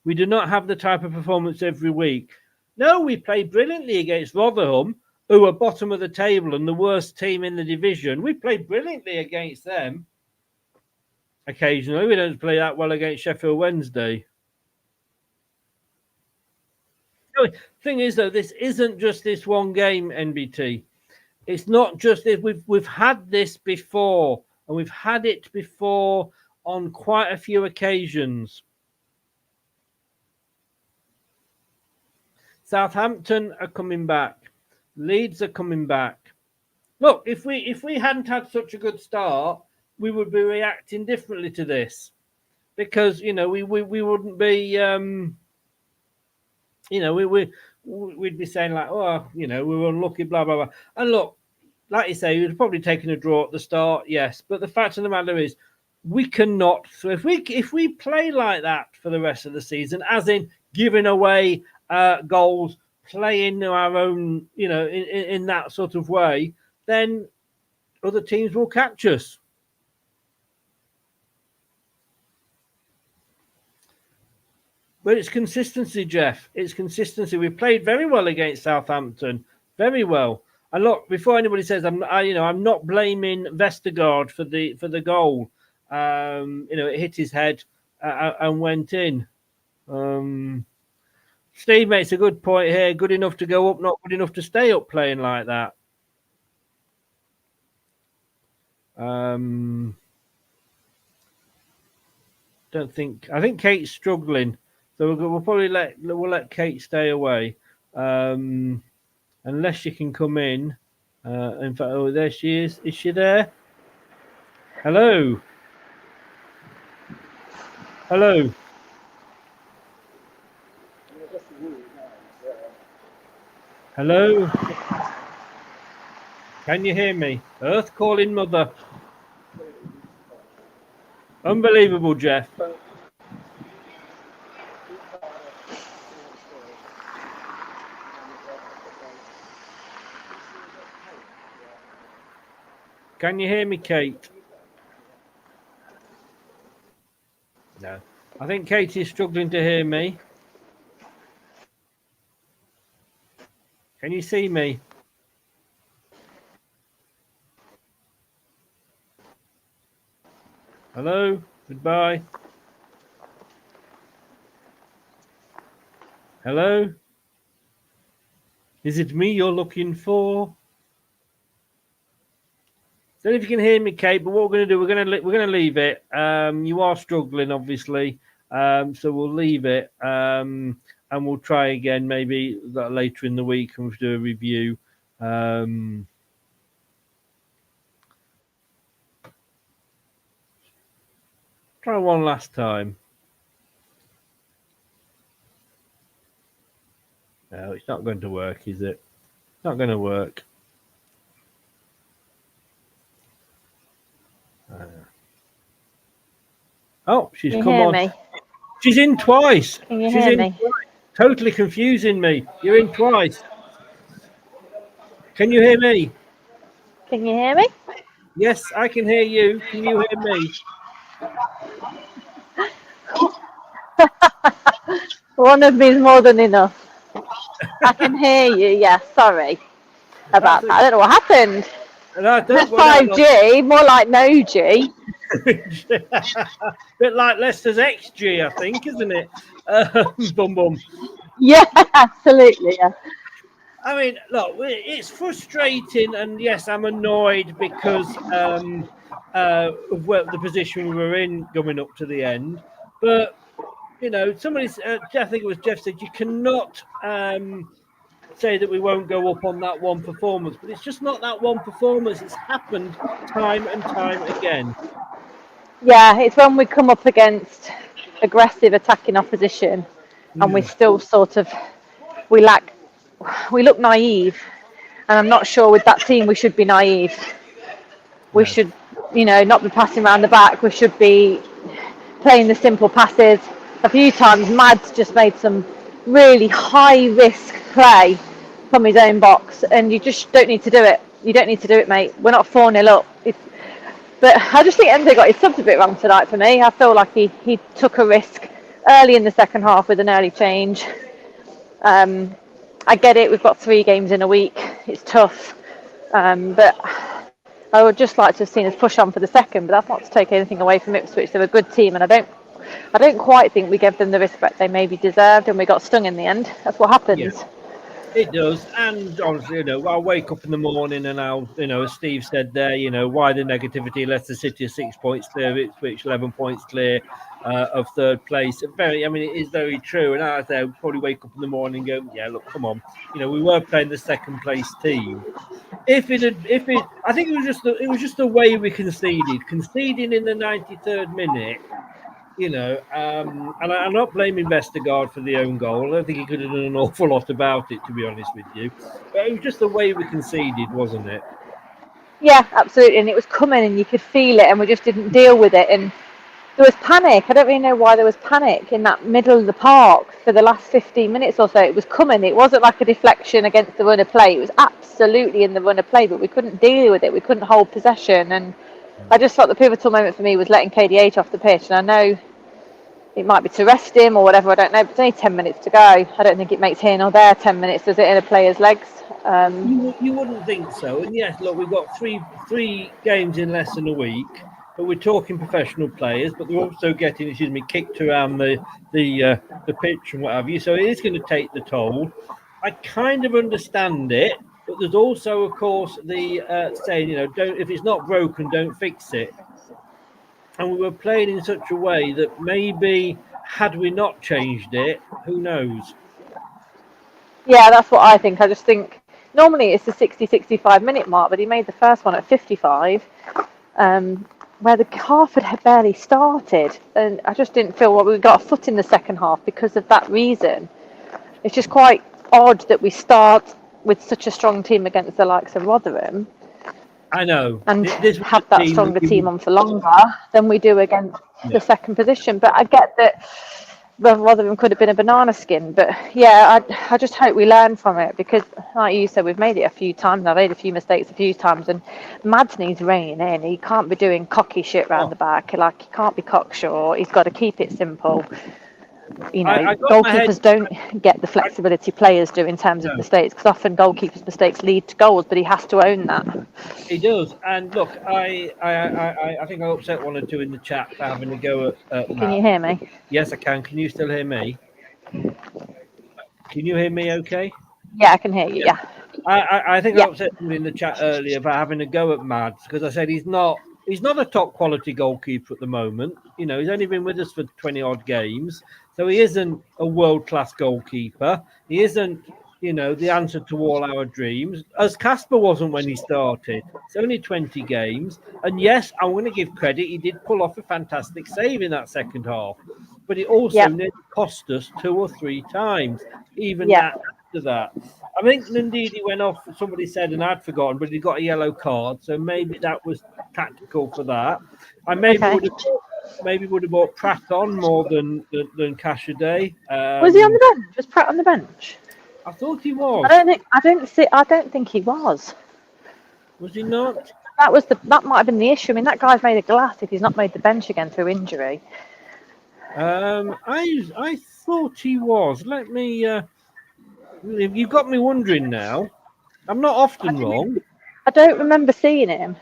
we do not have the type of performance every week. No, we played brilliantly against Rotherham, who are bottom of the table and the worst team in the division. We played brilliantly against them. Occasionally, we don't play that well against Sheffield Wednesday. The thing is, though, this isn't just this one game, NBT. It's not just this. We've had this before. and we've had it before on quite a few occasions. Southampton are coming back. Leeds are coming back. Look, if we hadn't had such a good start, we would be reacting differently to this, because we wouldn't be we'd be saying like, oh, we were unlucky, blah blah blah. And look, like you say, we'd probably taken a draw at the start, yes. But the fact of the matter is, we cannot. So if we play like that for the rest of the season, as in giving away goals, playing our own, in that sort of way, then other teams will catch us. But it's consistency, Jeff. It's consistency. We played very well against Southampton, very well. And look, before anybody says I'm not blaming Vestergaard for the goal. It hit his head and went in. Steve makes a good point here. Good enough to go up, not good enough to stay up playing like that. I think Kate's struggling, so we'll probably let Kate stay away, unless she can come in. In fact, oh, there she is. Is she there? Hello. Hello. Hello. Can you hear me? Earth calling mother. Unbelievable, Jeff. Can you hear me, Kate? No. I think Kate is struggling to hear me. Can you see me? Hello? Goodbye. Hello? Is it me you're looking for? Don't know if you can hear me, Kate, but what we're going to do, we're going to leave it. You are struggling, obviously, so we'll leave it, and we'll try again maybe later in the week and we'll do a review. Try one last time. No, it's not going to work, is it? It's not going to work. Oh, she's come on. Me? She's in twice. Can you hear me? Twice. Totally confusing me. You're in twice. Can you hear me? Can you hear me? Yes, I can hear you. Can you hear me? One of me is more than enough. I can hear you. Yeah, sorry about that. I don't know what happened. That's 5G, more like no G. Bit like Leicester's XG, I think, isn't it? Bum bum. Yeah, absolutely. Yeah. I mean, look, it's frustrating, and yes, I'm annoyed because of the position we were in coming up to the end. But somebody, I think it was Jeff, said you cannot say that we won't go up on that one performance, but it's just not that one performance. It's happened time and time again. Yeah, it's when we come up against aggressive attacking opposition and we still we look naive, and I'm not sure with that team we should be naive. We should, not be passing around the back. We should be playing the simple passes. A few times Mads just made some really high risk play from his own box, and you just don't need to do it. You don't need to do it, mate. We're not 4-0 up. But I just think Endo got his subs a bit wrong tonight for me. I feel like he took a risk early in the second half with an early change. I get it. We've got 3 games in a week. It's tough. But I would just like to have seen us push on for the second, but that's not to take anything away from Ipswich. They're a good team, and I don't quite think we gave them the respect they maybe deserved, and we got stung in the end. That's what happens. It does, and honestly, I'll wake up in the morning and I'll, as Steve said there, why the negativity? Leicester City are 6 points clear, Ipswich 11 points clear of third place. It is very true. And I say, probably wake up in the morning and go, yeah, look, come on, we were playing the second place team. I think it was just the way we conceding in the 93rd minute. And I'm not blaming Vestergaard for the own goal. I don't think he could have done an awful lot about it, to be honest with you. But it was just the way we conceded, wasn't it? Yeah, absolutely. And it was coming and you could feel it and we just didn't deal with it. And there was panic. I don't really know why there was panic in that middle of the park for the last 15 minutes or so. It was coming. It wasn't like a deflection against the run of play. It was absolutely in the run of play, but we couldn't deal with it. We couldn't hold possession. And I just thought the pivotal moment for me was letting KDH off the pitch. And I know it might be to rest him or whatever, I don't know, but it's only 10 minutes to go. I don't think it makes here nor there 10 minutes, does it, in a player's legs? You wouldn't think so. And yes, look, we've got three games in less than a week, but we're talking professional players, but they're also getting, kicked around the pitch and what have you. So it is going to take the toll. I kind of understand it, but there's also, of course, the saying, don't, if it's not broken, don't fix it. And we were playing in such a way that maybe had we not changed it, who knows? Yeah, that's what I think. I just think normally it's the 60-65 minute mark, but he made the first one at 55, where the half had barely started. And I just didn't feel we got a foot in the second half because of that reason. It's just quite odd that we start with such a strong team against the likes of Rotherham. I know. And have that stronger team on for longer than we do against the second position. But I get that Rotherham could have been a banana skin. But yeah, I just hope we learn from it because, like you said, we've made it a few times. I've made a few mistakes a few times. And Mads needs reining in. He can't be doing cocky shit round the back. Like, he can't be cocksure. He's got to keep it simple. Goalkeepers don't get the flexibility players do in terms of mistakes, because often goalkeepers' mistakes lead to goals, but he has to own that. He does. And look, I think I upset one or two in the chat for having a go at Matt. Can you hear me? Yes, I can. Can you still hear me? Can you hear me okay? Yeah, I can hear you, yeah. I think I upset you in the chat earlier for having a go at Mads, because I said he's not a top quality goalkeeper at the moment. He's only been with us for 20 odd games. So he isn't a world-class goalkeeper. He isn't, the answer to all our dreams. As Casper wasn't when he started. It's only 20 games. And yes, I'm going to give credit. He did pull off a fantastic save in that second half. But it also nearly cost us 2 or 3 times, even after that. I think Ndidi went off, somebody said, and I'd forgotten, but he got a yellow card. So maybe that was tactical for that. I maybe would have brought Pratt on more than Cashaday. Was he on the bench? Was Pratt on the bench? I thought he was. I don't think he was. Was he not? That might have been the issue. I mean, that guy's made of glass if he's not made the bench again through injury. I thought he was. Let me. You've got me wondering now. I'm not often wrong. I don't remember seeing him.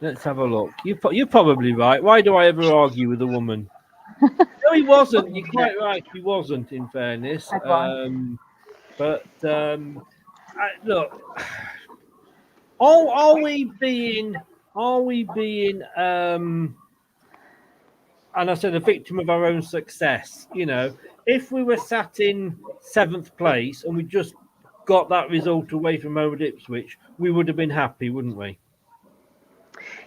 Let's have a look. You're probably right. Why do I ever argue with a woman? No, he wasn't. You're quite right. He wasn't, in fairness. Look, are we being? And I said a victim of our own success. If we were sat in 7th place and we just got that result away from home at Ipswich, we would have been happy, wouldn't we?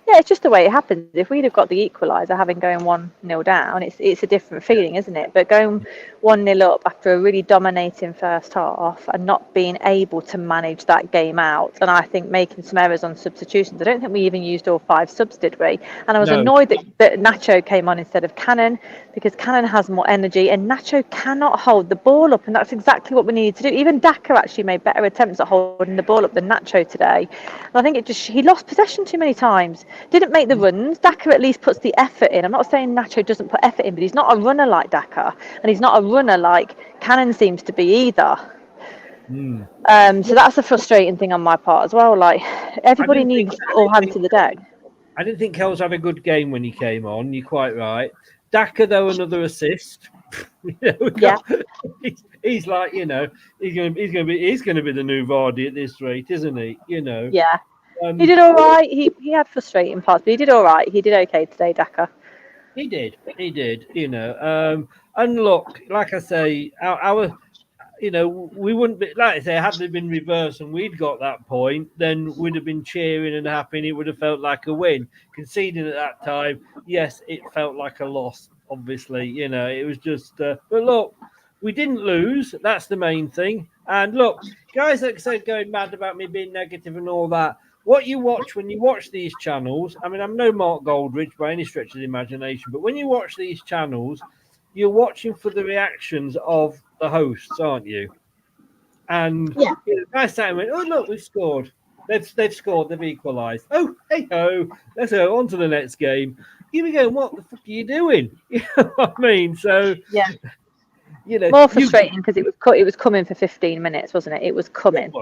Yeah, it's just the way it happens. If we'd have got the equaliser, having going 1-0 down, it's a different feeling, isn't it? But going 1-0 up after a really dominating first half and not being able to manage that game out, and I think making some errors on substitutions. I don't think we even used all 5 subs, did we? And I was annoyed that Nacho came on instead of Cannon, because Cannon has more energy and Nacho cannot hold the ball up, and that's exactly what we needed to do. Even Daka actually made better attempts at holding the ball up than Nacho today. And I think he lost possession too many times. Didn't make the runs. Daka at least puts the effort in. I'm not saying Nacho doesn't put effort in, but he's not a runner like Daka, and he's not a runner like Cannon seems to be either. So that's a frustrating thing on my part as well. Like, everybody needs all hands to the deck. I didn't think Kells had a good game when he came on. You're quite right. Daka, though, another assist. He's like, he's going to be the new Vardy at this rate, isn't he? Yeah. He did all right. He had frustrating parts, but he did all right. He did okay today, Daka. He did. And look, like I say, our we wouldn't be, like I say, had it been reversed and we'd got that point, then we'd have been cheering and happy and it would have felt like a win. Conceding at that time, yes, it felt like a loss, obviously. It was just, but look, we didn't lose. That's the main thing. And look, guys that said going mad about me being negative and all that, what you watch when you watch these channels, I mean, I'm no Mark Goldrich by any stretch of the imagination, but when you watch these channels, you're watching for the reactions of the hosts, aren't you? And I sat and went, oh, look, we've scored. They've scored, they've equalised. Oh, hey-ho, let's go on to the next game. You'll be going, what the fuck are you doing? You know what I mean? So, more frustrating because it was coming for 15 minutes, wasn't it? It was coming.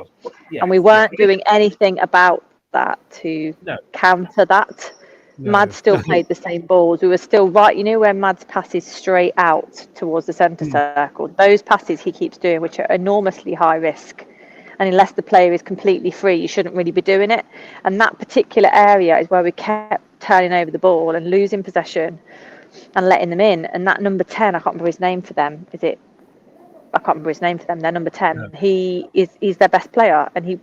And we weren't doing anything about that to counter that. Mad still played the same balls. We were still right. Where Mad's passes straight out towards the centre circle. Those passes he keeps doing, which are enormously high risk. And unless the player is completely free, you shouldn't really be doing it. And that particular area is where we kept turning over the ball and losing possession and letting them in. And that number 10, I can't remember his name for them. I can't remember his name for them. They're number 10. No. He's their best player. And he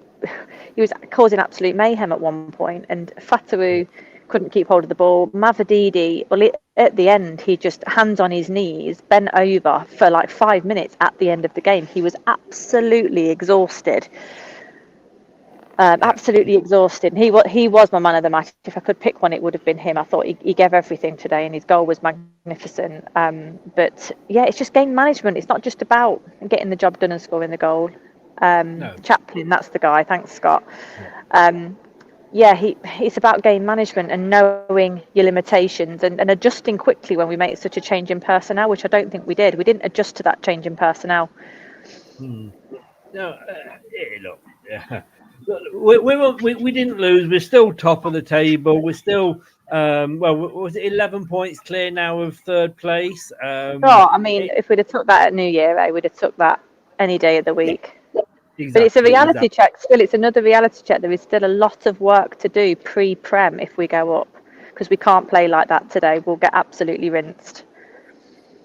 was causing absolute mayhem at one point. And Fatawu couldn't keep hold of the ball. Mavadidi, at the end, he just hands on his knees, bent over for like 5 minutes at the end of the game. He was absolutely exhausted. Absolutely exhausted. He was my man of the match. If I could pick one, it would have been him. I thought he gave everything today, and his goal was magnificent. But yeah, it's just game management. It's not just about getting the job done and scoring the goal. Chaplin, that's the guy. Thanks, Scott. It's about game management and knowing your limitations and adjusting quickly when we make such a change in personnel, which I don't think we did. We didn't adjust to that change in personnel. We didn't lose. We're still top of the table. We're still, was it 11 points clear now of third place? If we'd have took that at New Year, we'd have took that any day of the week. Exactly, but it's a reality check. Still, it's another reality check. There is still a lot of work to do pre-Prem if we go up, because we can't play like that today. We'll get absolutely rinsed.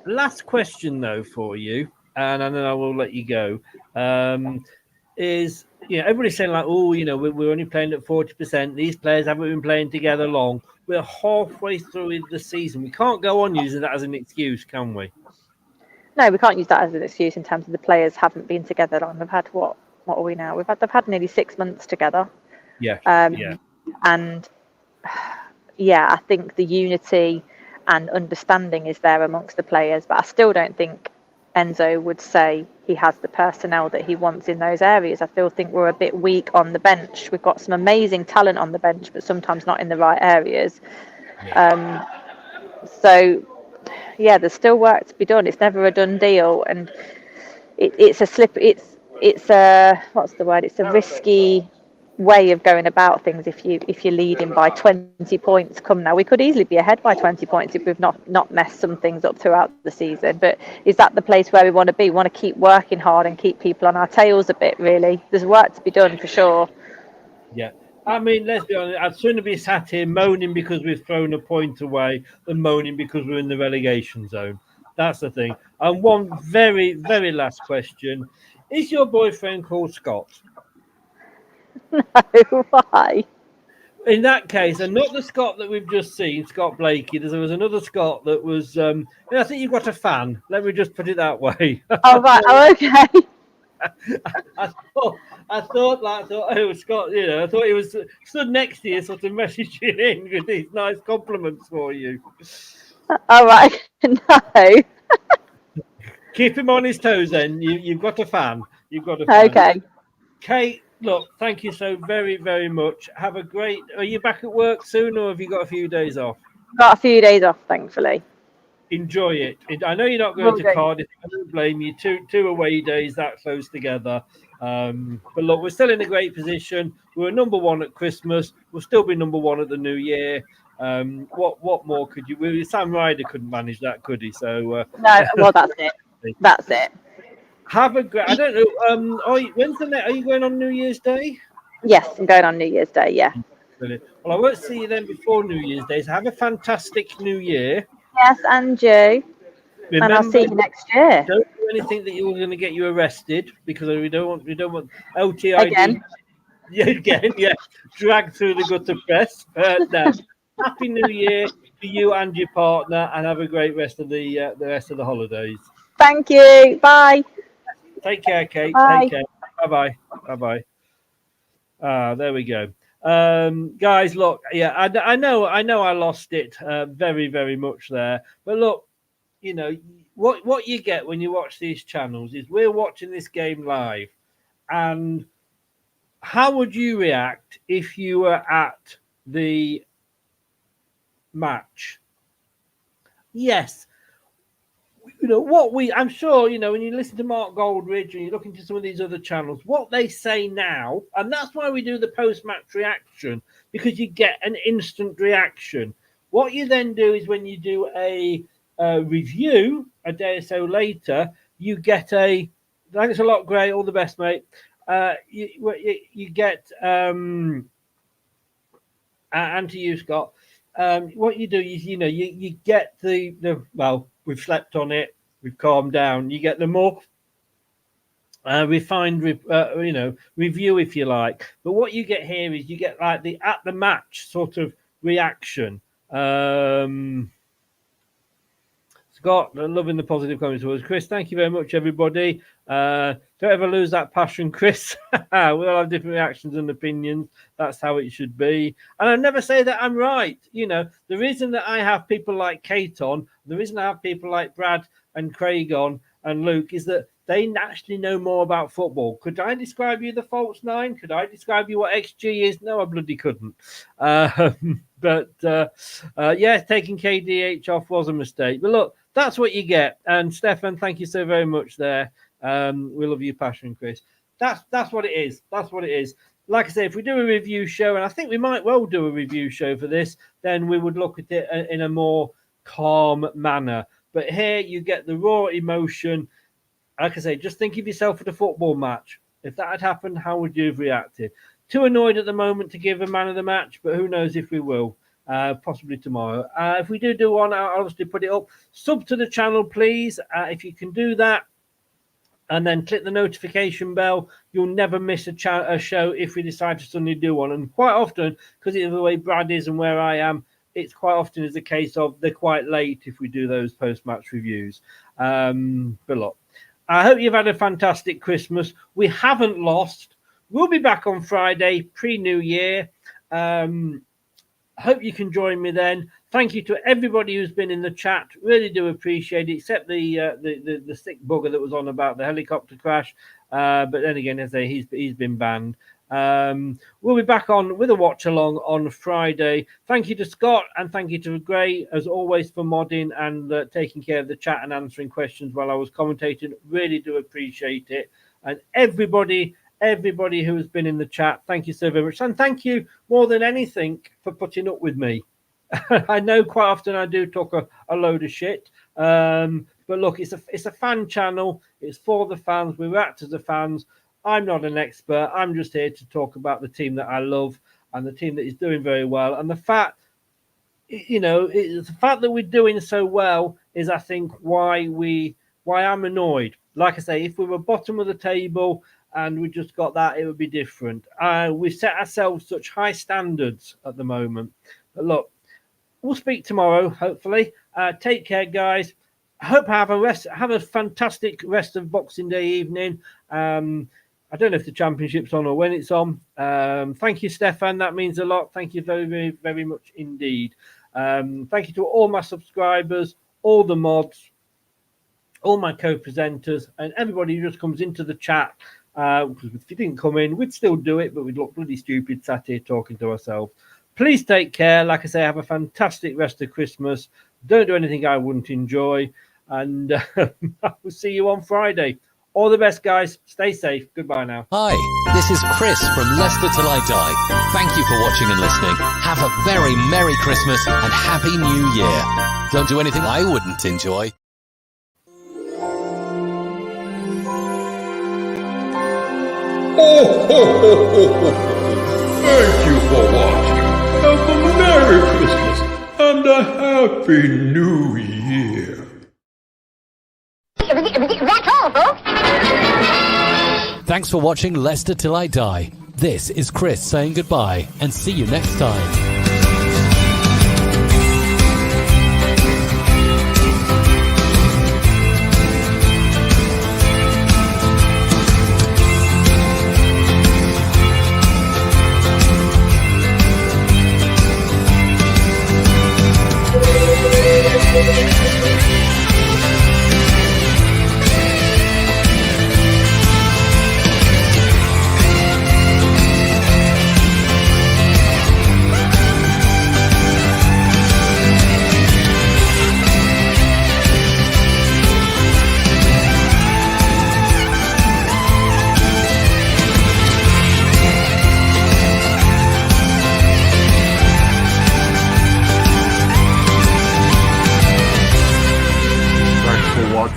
Last question, though, for you, and then I will let you go. Is everybody's saying like, we're only playing at 40%. These players haven't been playing together long. We're halfway through the season. We can't go on using that as an excuse, can we? No, we can't use that as an excuse in terms of the players haven't been together long. They've had what are we now? They've had nearly 6 months together. And I think the unity and understanding is there amongst the players, but I still don't think Enzo would say he has the personnel that he wants in those areas. I still think we're a bit weak on the bench. We've got some amazing talent on the bench, but sometimes not in the right areas. There's still work to be done. It's never a done deal, and it's a slip. It's a what's the word? It's a risky way of going about things. If you're leading by 20 points, come now. We could easily be ahead by 20 points if we've not messed some things up throughout the season. But is that the place where we want to be? We want to keep working hard and keep people on our tails a bit. Really, there's work to be done for sure. Yeah. I mean, let's be honest, I'd sooner be sat here moaning because we've thrown a point away than moaning because we're in the relegation zone. That's the thing. And one very, very last question. Is your boyfriend called Scott? No, why? In that case, and not the Scott that we've just seen, Scott Blakey, there was another Scott that was, I think you've got a fan. Let me just put it that way. Oh, right. Oh, okay. I thought, oh, Scott, I thought he was stood next to you, sort of messaging in with these nice compliments for you. All right, no. Keep him on his toes, then. You've got a fan. You've got a fan. Okay. Kate, look, thank you so very, very much. Have a great. Are you back at work soon, or have you got a few days off? Got a few days off, thankfully. Enjoy it. I know you're not going to Cardiff. I don't blame you. Two away days that close together. But look, we're still in a great position. We were number one at Christmas. We'll still be number one at the New Year. What more could you? Well, Sam Ryder couldn't manage that, could he? So No, well, that's it. That's it. Have a great. I don't know. When's the next? Are you going on New Year's Day? Yes, I'm going on New Year's Day. Yeah. Brilliant. Well, I won't see you then before New Year's Day. So have a fantastic New Year. Yes, and you. Remember, and I'll see you next year. Don't do anything that you're going to get you arrested, because we don't want LTID Again. Yeah, dragged through the gutter press. No. Happy New Year to you and your partner, and have a great rest of the rest of the holidays. Thank you. Bye. Take care, Kate. Bye. Take care. Bye bye. There we go. Guys, look, yeah, I know I lost it very, very much there, but look, you know what you get when you watch these channels is we're watching this game live, and how would you react if you were at the match? Yes. I'm sure, when you listen to Mark Goldridge and you look into some of these other channels, what they say now, and that's why we do the post-match reaction, because you get an instant reaction. What you then do is when you do a review a day or so later, you get thanks a lot, Gray, all the best, mate. You get, and to you, Scott, what you do is, you get well, we've slept on it, we've calmed down. You get the more refined, review, if you like. But what you get here is you get like the at the match sort of reaction. Scott, loving the positive comments towards Chris. Thank you very much, everybody. Don't ever lose that passion, Chris. We'll have different reactions and opinions. That's how it should be. And I never say that I'm right. The reason that I have people like Kate on, the reason I have people like Brad and Craig on and Luke is that they actually know more about football. Could I describe you the false nine? Could I describe you what XG is? No, I bloody couldn't. But taking KDH off was a mistake. But look, that's what you get. And Stefan, thank you so very much there. We love your passion, Chris. That's what it is. That's what it is. Like I say, if we do a review show, and I think we might well do a review show for this, then we would look at it in a more calm manner. But here you get the raw emotion. Like I say, just think of yourself at a football match. If that had happened, how would you have reacted? Too annoyed at the moment to give a man of the match, but who knows if we will. Possibly tomorrow. If we do one, I'll obviously put it up. Sub to the channel, please. If you can do that, and then click the notification bell, you'll never miss a show if we decide to suddenly do one. And quite often, because of the way Brad is and where I am, it's quite often is a case of they're quite late if we do those post-match reviews. But look, I hope you've had a fantastic Christmas. We haven't lost. We'll be back on Friday, pre-New Year. Hope you can join me then. Thank you to everybody who's been in the chat. Really do appreciate it, except the sick bugger that was on about the helicopter crash. But then again, as I say, he's been banned. We'll be back on with a watch along on Friday. Thank you to Scott and thank you to Gray, as always, for modding and taking care of the chat and answering questions while I was commentating. Really do appreciate it. And everybody who has been in the chat, thank you so very much. And thank you more than anything for putting up with me. I know quite often I do talk a load of shit. But look, it's a fan channel. It's for the fans. We act as the fans. I'm not an expert. I'm just here to talk about the team that I love and the team that is doing very well. And the fact, the fact that we're doing so well is, I think, why I'm annoyed. Like I say, if we were bottom of the table and we just got that, it would be different. We set ourselves such high standards at the moment. But look, we'll speak tomorrow, hopefully. Take care, guys. I hope I have a fantastic rest of Boxing Day evening. I don't know if the championship's on or when it's on. Thank you, Stefan. That means a lot. Thank you very, very, very much indeed. Thank you to all my subscribers, all the mods, all my co-presenters, and everybody who just comes into the chat. Because if you didn't come in, we'd still do it, but we'd look bloody stupid sat here talking to ourselves. Please take care. Like I say, have a fantastic rest of Christmas. Don't do anything I wouldn't enjoy. And I will see you on Friday. All the best, guys. Stay safe. Goodbye now. Hi, this This is Chris from Leicester Till I Die. Thank you for watching and listening. Have a very Merry Christmas and Happy New Year. Don't do anything I wouldn't enjoy. Oh, ho, ho, ho, ho. Thank you for watching. Have a Merry Christmas and a Happy New Year. That's all, folks. Thanks for watching Leicester Till I Die. This is Chris saying goodbye and see you next time.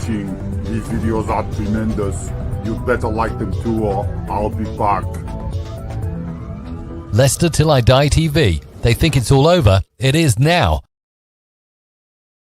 These videos are tremendous. You'd better like them too, or I'll be back. Leicester Till I Die TV. They think it's all over. It is now.